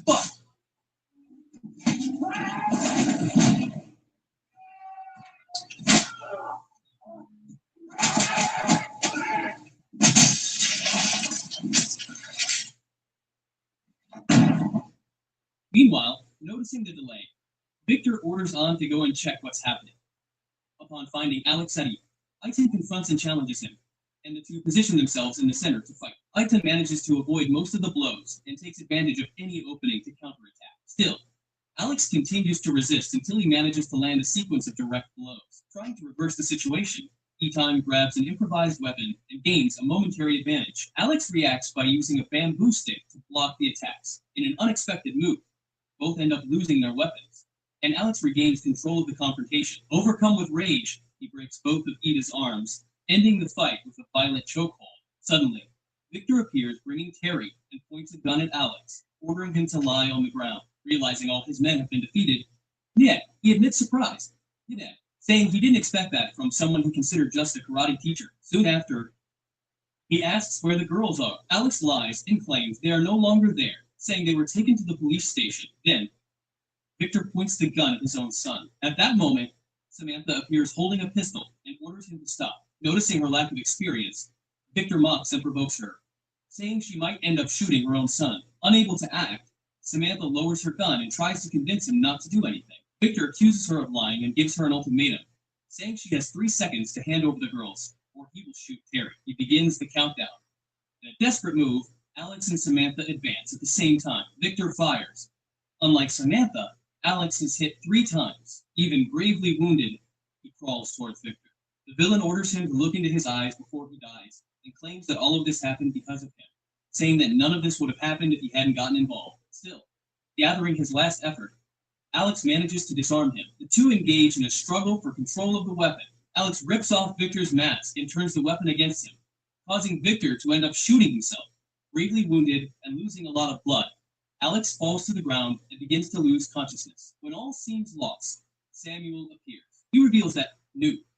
But meanwhile, noticing the delay, Victor orders On to go and check what's happening. Upon finding Alex Eddie, Aiton confronts and challenges him, and the two position themselves in the center to fight. Aiton manages to avoid most of the blows and takes advantage of any opening to counterattack. Still, Alex continues to resist until he manages to land a sequence of direct blows. Trying to reverse the situation, Aiton grabs an improvised weapon and gains a momentary advantage. Alex reacts by using a bamboo stick to block the attacks. In an unexpected move, both end up losing their weapons, and Alex regains control of the confrontation. Overcome with rage, he breaks both of Ida's arms, ending the fight with a violent chokehold. Suddenly, Victor appears bringing Terry and points a gun at Alex, ordering him to lie on the ground. Realizing all his men have been defeated, yet he admits surprise, saying he didn't expect that from someone he considered just a karate teacher. Soon after, he asks where the girls are. Alex lies and claims they are no longer there, saying they were taken to the police station. Then, Victor points the gun at his own son. At that moment, Samantha appears holding a pistol and orders him to stop. Noticing her lack of experience, Victor mocks and provokes her, saying she might end up shooting her own son. Unable to act, Samantha lowers her gun and tries to convince him not to do anything. Victor accuses her of lying and gives her an ultimatum, saying she has 3 seconds to hand over the girls, or he will shoot Terry. He begins the countdown. In a desperate move, Alex and Samantha advance at the same time. Victor fires. Unlike Samantha, Alex is hit 3 times. Even gravely wounded, he crawls towards Victor. The villain orders him to look into his eyes before he dies, and claims that all of this happened because of him, saying that none of this would have happened if he hadn't gotten involved. Still, gathering his last effort, Alex manages to disarm him. The two engage in a struggle for control of the weapon. Alex rips off Victor's mask and turns the weapon against him, causing Victor to end up shooting himself. Gravely wounded and losing a lot of blood, Alex falls to the ground and begins to lose consciousness. When all seems lost, Samuel appears. He reveals that,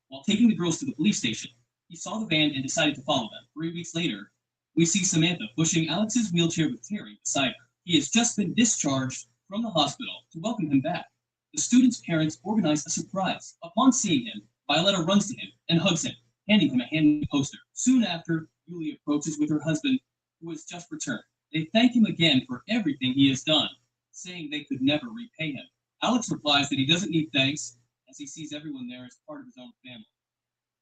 while taking the girls to the police station, he saw the van and decided to follow them. 3 weeks later, we see Samantha pushing Alex's wheelchair with Terry beside her. He has just been discharged from the hospital to welcome him back. The student's parents organize a surprise. Upon seeing him, Violetta runs to him and hugs him, handing him a handy poster. Soon after, Julie approaches with her husband, who has just returned. They thank him again for everything he has done, saying they could never repay him. Alex replies that he doesn't need thanks, as he sees everyone there as part of his own family.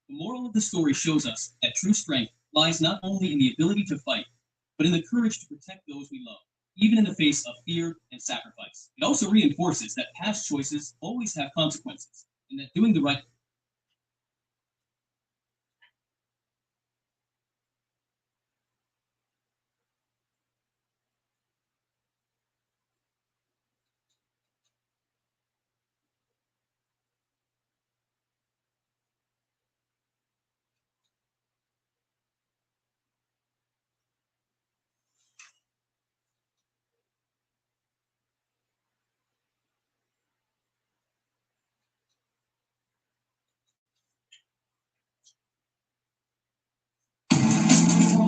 The moral of the story shows us that true strength lies not only in the ability to fight, but in the courage to protect those we love, even in the face of fear and sacrifice. It also reinforces that past choices always have consequences, and that doing the right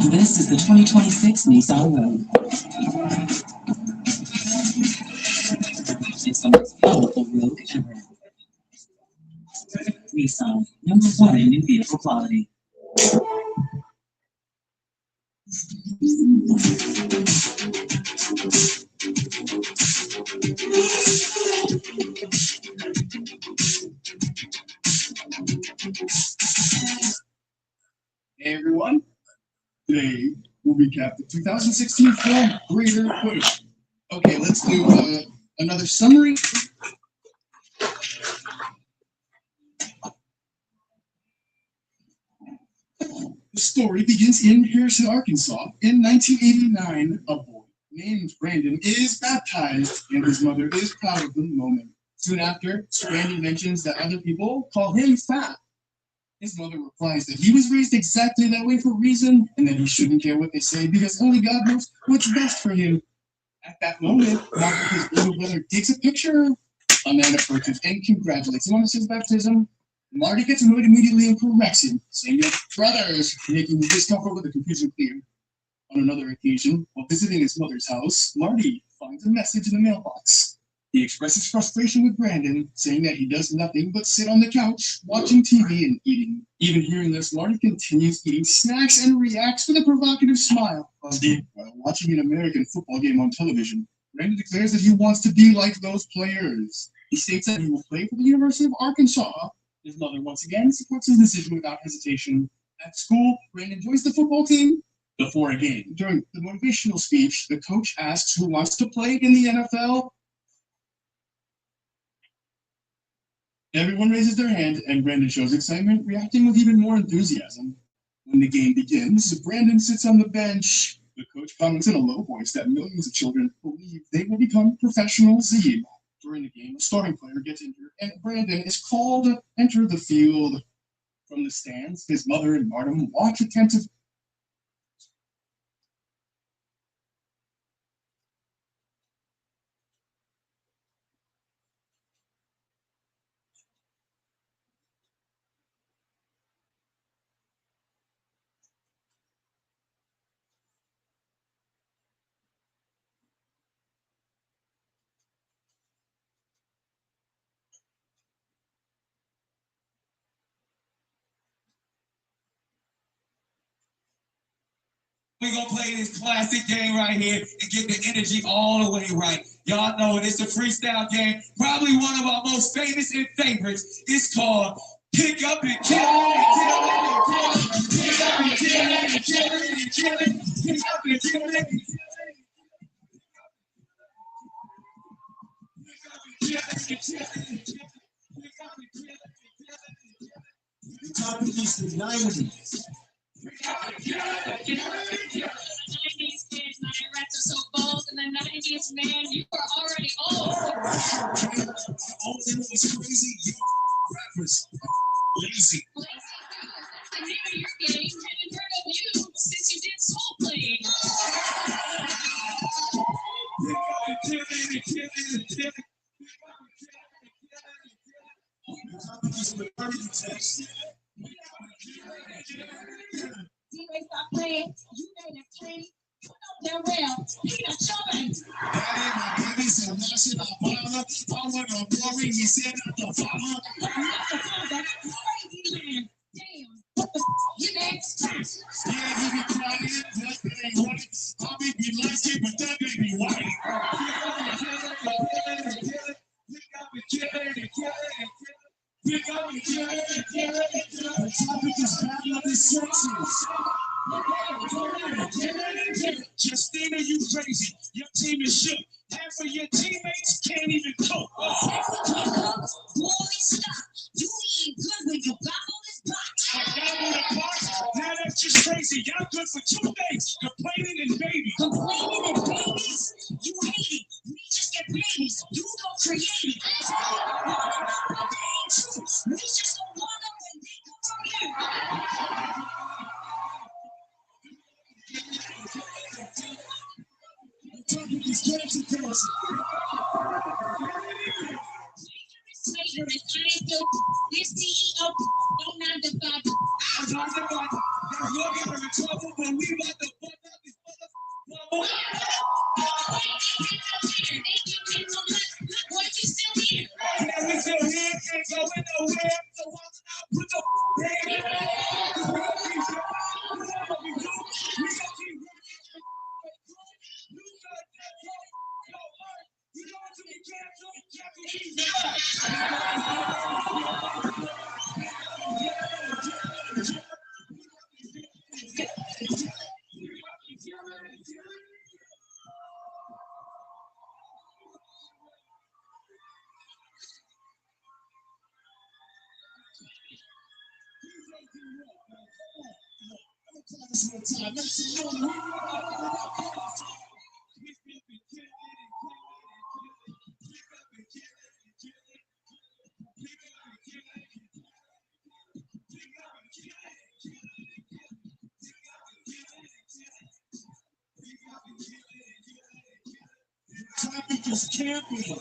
This is the 2026 Nissan Rogue. It's the most powerful Rogue ever. Nissan, #1 in new vehicle quality. Hey everyone, today we'll recap the 2016 film Greater Footage. Okay, let's do another summary. The story begins in Harrison, Arkansas. In 1989, a boy named Brandon is baptized, and his mother is proud of the moment. Soon after, Brandon mentions that other people call him fat. His mother replies that he was raised exactly that way for a reason, and that he shouldn't care what they say because only God knows what's best for him. At that moment, Mark, his older brother, takes a picture. Amanda approaches and congratulates him on his baptism. Marty gets annoyed immediately and corrects him, saying that brothers, making the discomfort with the confusion clear. On another occasion, while visiting his mother's house, Marty finds a message in the mailbox. He expresses frustration with Brandon, saying that he does nothing but sit on the couch, watching TV and eating. Even hearing this, Marty continues eating snacks and reacts with a provocative smile. While watching an American football game on television, Brandon declares that he wants to be like those players. He states that he will play for the University of Arkansas. His mother once again supports his decision without hesitation. At school, Brandon joins the football team. Before a game, during the motivational speech, the coach asks who wants to play in the NFL. Everyone raises their hand, and Brandon shows excitement, reacting with even more enthusiasm. When the game begins, Brandon sits on the bench. The coach comments in a low voice that millions of children believe they will become professionals. During the game, a starting player gets injured, and Brandon is called to enter the field. From the stands, his mother and Martin watch attentively. We're gonna play this classic game right here and get the energy all the way right. Y'all know it, it's a freestyle game, probably one of our most famous and favorites. It's called Pick Up and Kill It, Pick Up and Kill It, Kill It, Kill It, Pick Up and Kill It. The topic is the 90s. So bold in the 90s, man, you were already old. All that was crazy, you rappers lazy. The name of your game hadn't heard of you since you did soul playing. The topic is the 30 test. DJ, stop playing. You made it clean. They're real. Peter Children. My babies are watching our mama. I want a glory, he said not the father. I'm not the father. Crazy man. Damn. What the you next? Yeah, he be crying, that ain't right. I may be light skinned, but that may be white. Pick up and kill it. The topic is battle of the sexes. Justina, you crazy. Your team is shook. Half of your teammates can't even cope. Boy, stop. crazy. Y'all good for 2 days. Complaining and babies. Complaining and babies? You hate it. We just get babies. You go create it. We just don't want them when they come from you. This CEO, don't mind the thought. I'm talking about that you're getting in trouble when we about to fuck up these motherfuckers. What you still here? Yeah, we still here, ain't going nowhere. So why not put the hand in we gonna keep what we do. We gonna keep topic is camping.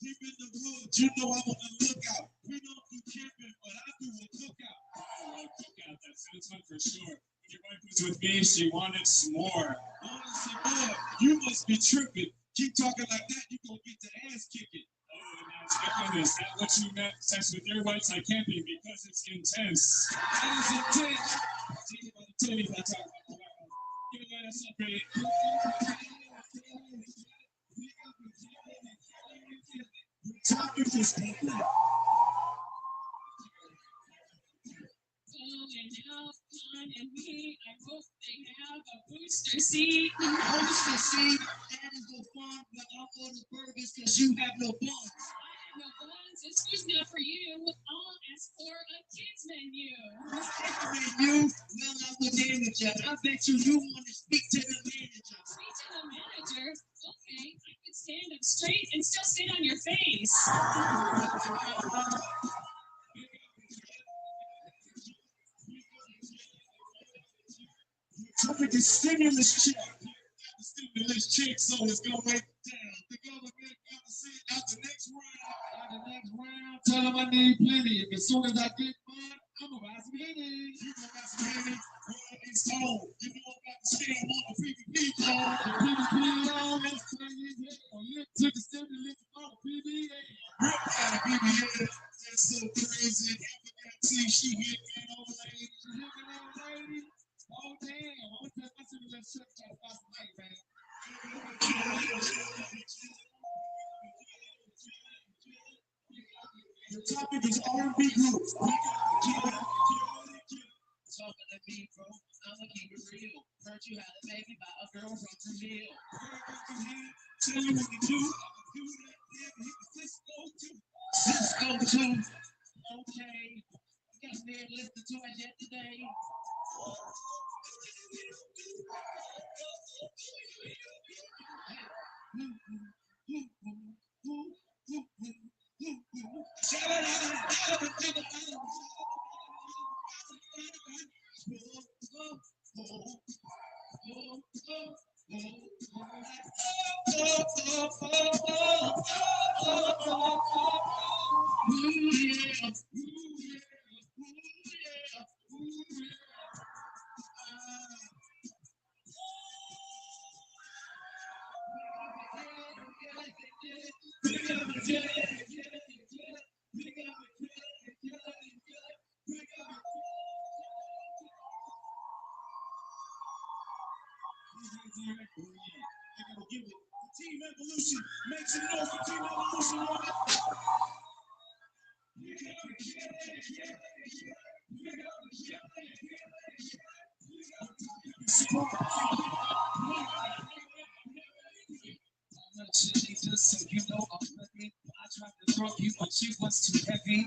Deep in the woods, you know I'm on the lookout. We don't do camping, but I do a cookout. I love cookout. That sounds fun for sure. When your wife was with me, she wanted some more. Wanted some more. You must be tripping. Keep talking like that, you gonna get the ass kicking. Oh, now chicken, is that what you meant? Sex with your wife, I can't be because it's intense. That is intense. Think about the titties I talk about. Give it that up, baby. Topic is camping. And now, Con and me, I hope they have a booster seat. Booster seat, that is no fun, but I'll order burgers because you have no buns. I have no buns. This food's not for you. I'll ask for a kids menu. Menu? Well, I would manager. I bet you want to speak to the manager. Speak to the manager? Okay, I could stand up straight and still sit on your face. Topic is stimulus check. The stimulus check, so it's gonna wait down. The government gonna send out the next round. Tell them I need plenty. As soon as I get mine, I'm gonna buy some Henny. You gonna buy some Henny? Well, it's cold. You know about the scam on the PPP loan. The PPP loan, that's crazy as hell. Look to the stimulus on the PPA. Rip out of PPA. That's so crazy. See, she hit me old lady. She hit me old lady. Oh damn! I'm gonna test my stimulus check try to find some light, man. The topic is R&B groups. Talking to me, bro. I'ma keep it real. Heard you had a baby by a girl from Brazil. Tell you what to do. Do that. Yeah, hit the Cisco too. Cisco too. Okay. Got me listening to it yesterday. Team Evolution, make some noise for Team Evolution. Jesus, so you know I'm ready. I tried to throw you, but you was too heavy.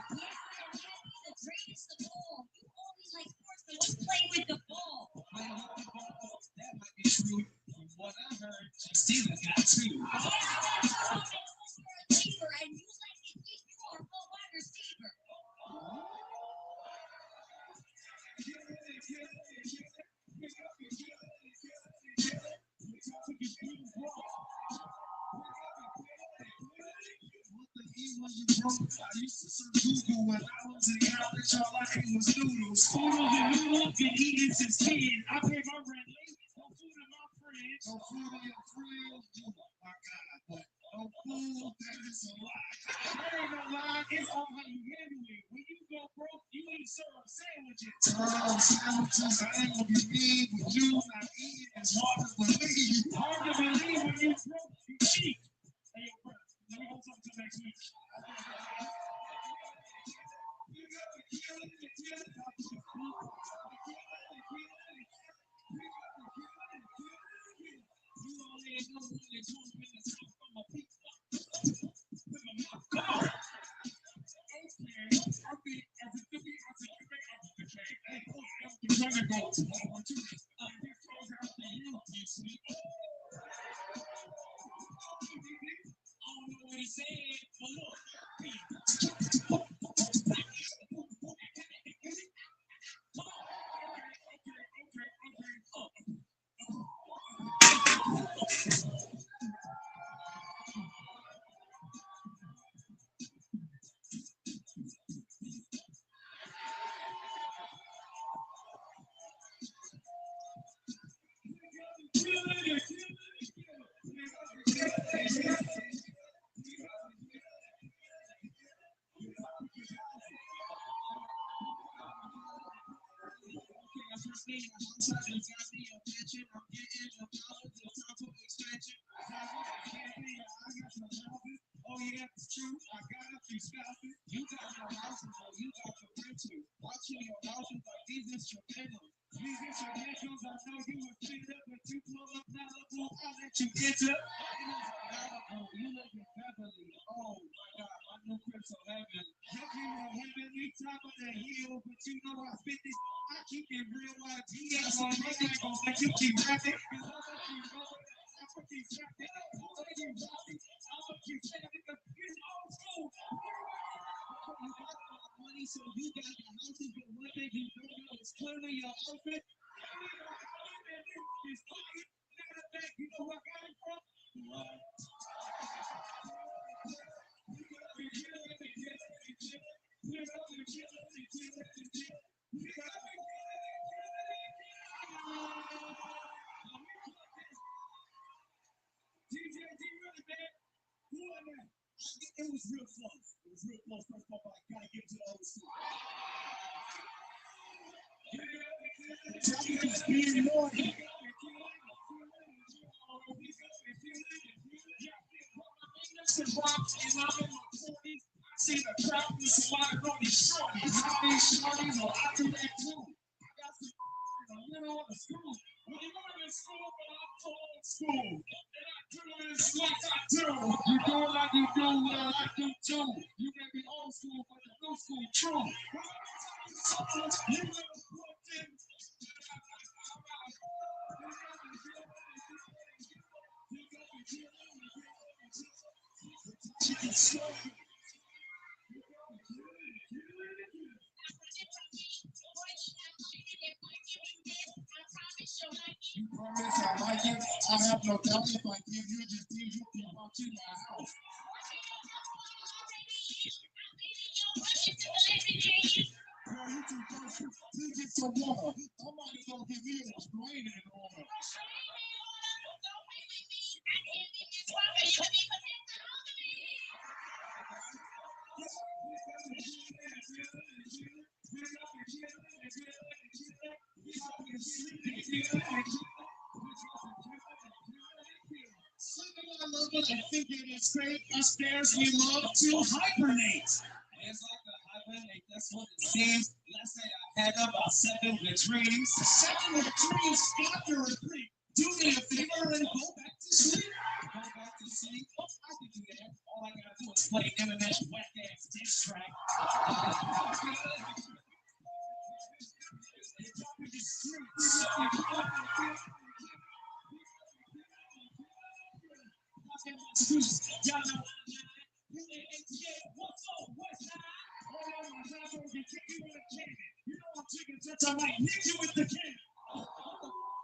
I used to serve Google when I was in college. All I ate was noodles. Noodles and noodles, been eating since 10. I pay my rent late. No food in my fridge. No food in your fridge. Oh my God, but no food, that is a lie. That ain't no lie, it's all how you handle it. When you go broke, you eat syrup sandwiches. Syrup sandwiches, I ain't gonna be mean, but you not eating as hard to believe. Hard to believe when you broke, you cheat. Hey, yo, bro, let me hold something till next week. Oh yeah, it's true. I got a few spouses. You got your houses, or you got your rental. Watching your houses like these instrumentals. These instrumentals, I know you would fit up, but you pull up Malibu, I'll let you enter. Malibu, you live in Beverly. Oh my God, my new crystal heaven. Look in the heavenly top of the hill, but you know I fit this. I keep it real ideas on me. I ain't gonna let you keep rapping. Cause I'll let you know it. I'll keep rapping. I'll let you rapping. I'll keep rapping. It's old school. You got a lot of money, so you got the houses, but one thing you don't know is clearly your outfit. It's pocket. Matter of fact, you know where I got it from? It was real close. It was real close. First of all, I gotta give it to the old school. Being naughty. I see the crowd with a lot of naughty shorties. Naughty shorties, well, I do that too. I got some a little on the school. Well, you know in school, but I'm old school. And I do this like I do. You do it like you do, well, I do too. You may be old school, but the new school true. You know you promise I like it. I have no doubt if I give you just things you can walk in my house. Girl, you too thirsty. Please get some water. Somebody gonna give me a strain in order. And thinking it's great, us bears, we love to hibernate. It's like a hibernate, that's what it seems. Last night I had about 7 good dreams. 7 good dreams, stop your retreat. Do me a favor and go back to sleep. Go back to sleep? I can do that. All I gotta do is play Eminem's whack-ass diss track. Y'all know what's up, what's high? All my time so we can kick you with a cannon. You know I'm chicken touch, I might nick you with the cannon.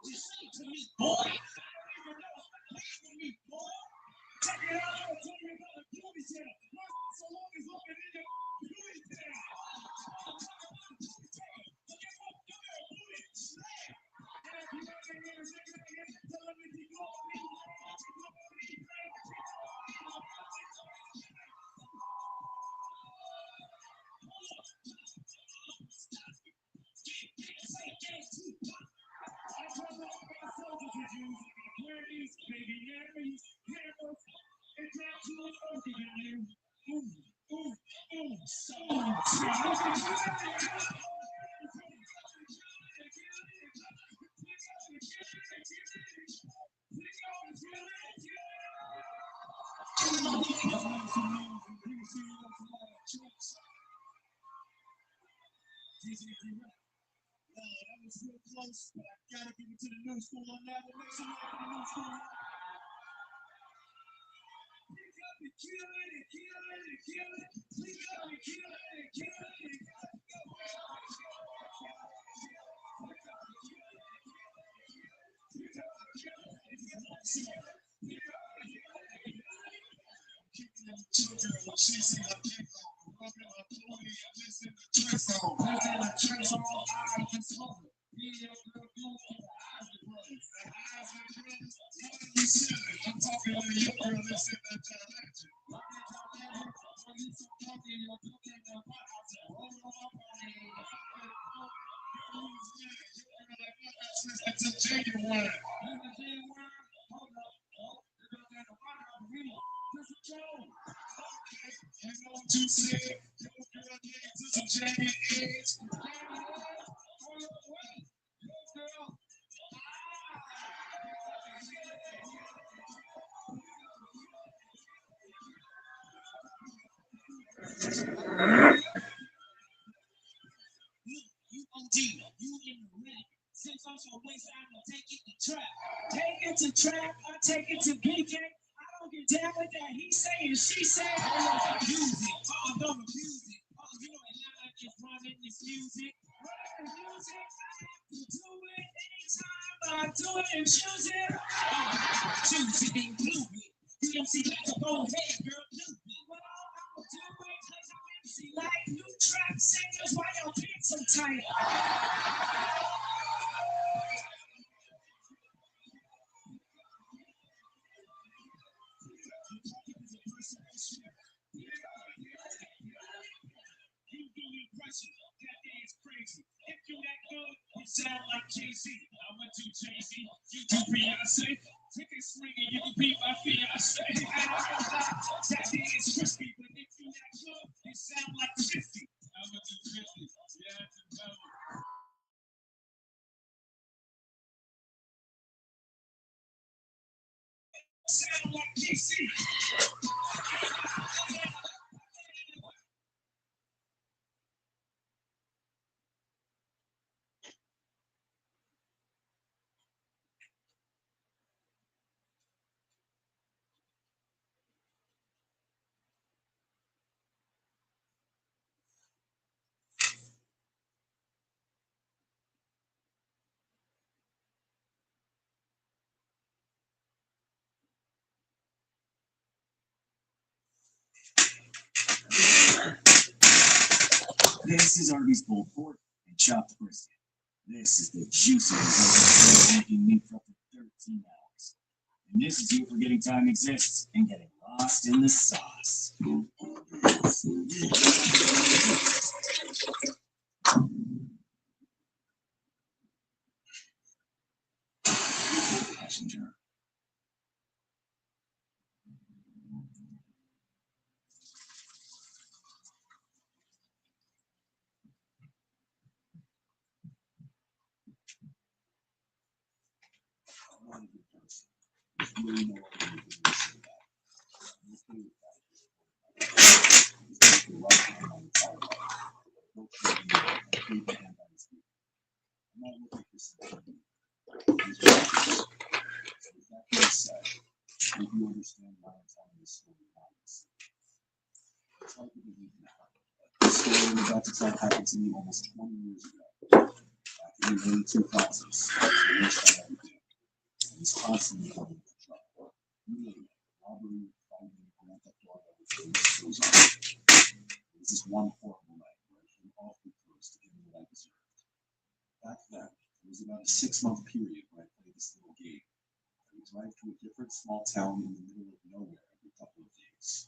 You say to me, boy, I don't even know what's me, boy. Check it out, I'll tell you about a beauty center. So long as That was real close, but I gotta give it to the new school on that one. Make some noise for the new school. Pick up and kill it and kill it and kill it. Pick up and kill it and kill it and children, chasing the kick on, rubbing my booty, listen to tricks on, listen to tricks on, I just hope. Yeah, girl, go for the eyes and brothers. The eyes and brothers, what are you selling? I'm talking to your girl that's in the dialect. It's a genuine. You know what you said? Your girl needs some jagged edge. You OG, you in the red. Since I'm so waste, I'm gonna take it to trap. Take it to trap, I take it to BK. I don't get down with that. He saying, she said, oh, music. Oh, don't abuse it. Oh, you know, and now I just running this music. Running music, I have to do it anytime I do it and choose it. Oh, choose it and glue it. You don't see like a go ahead, girl, do it. Well, I'll do it because I'm MC like new trap singers. Why y'all pants so tight? You do impression, that dance crazy. If you that good, you sound like Jay-Z. I went to Jay-Z, you do Beyonce. Take a swing and you can be my fiance. That dance crispy, but if you that good, you sound like 50. I went to 50, yeah, I can tell you. Sound like JC. This is Arby's pulled pork and chopped brisket. This is the juiciest making meat for up to 13 hours. And this is you forgetting time exists and getting lost in the sauce. Passenger. If you understand why I'm telling this story, it's hard to believe now. The story I'm about to tell happened to me almost 20 years ago, back in the early 2000s. It's the worst I ever did. I was constantly going into trouble. Really, robbery, fighting, grand theft auto, the list goes on. It was this one horrible night where I came awfully close to getting what I deserved. Back then, it was about a 6-month period when I played this little game. I would drive to a different small town in the middle of nowhere every couple of days.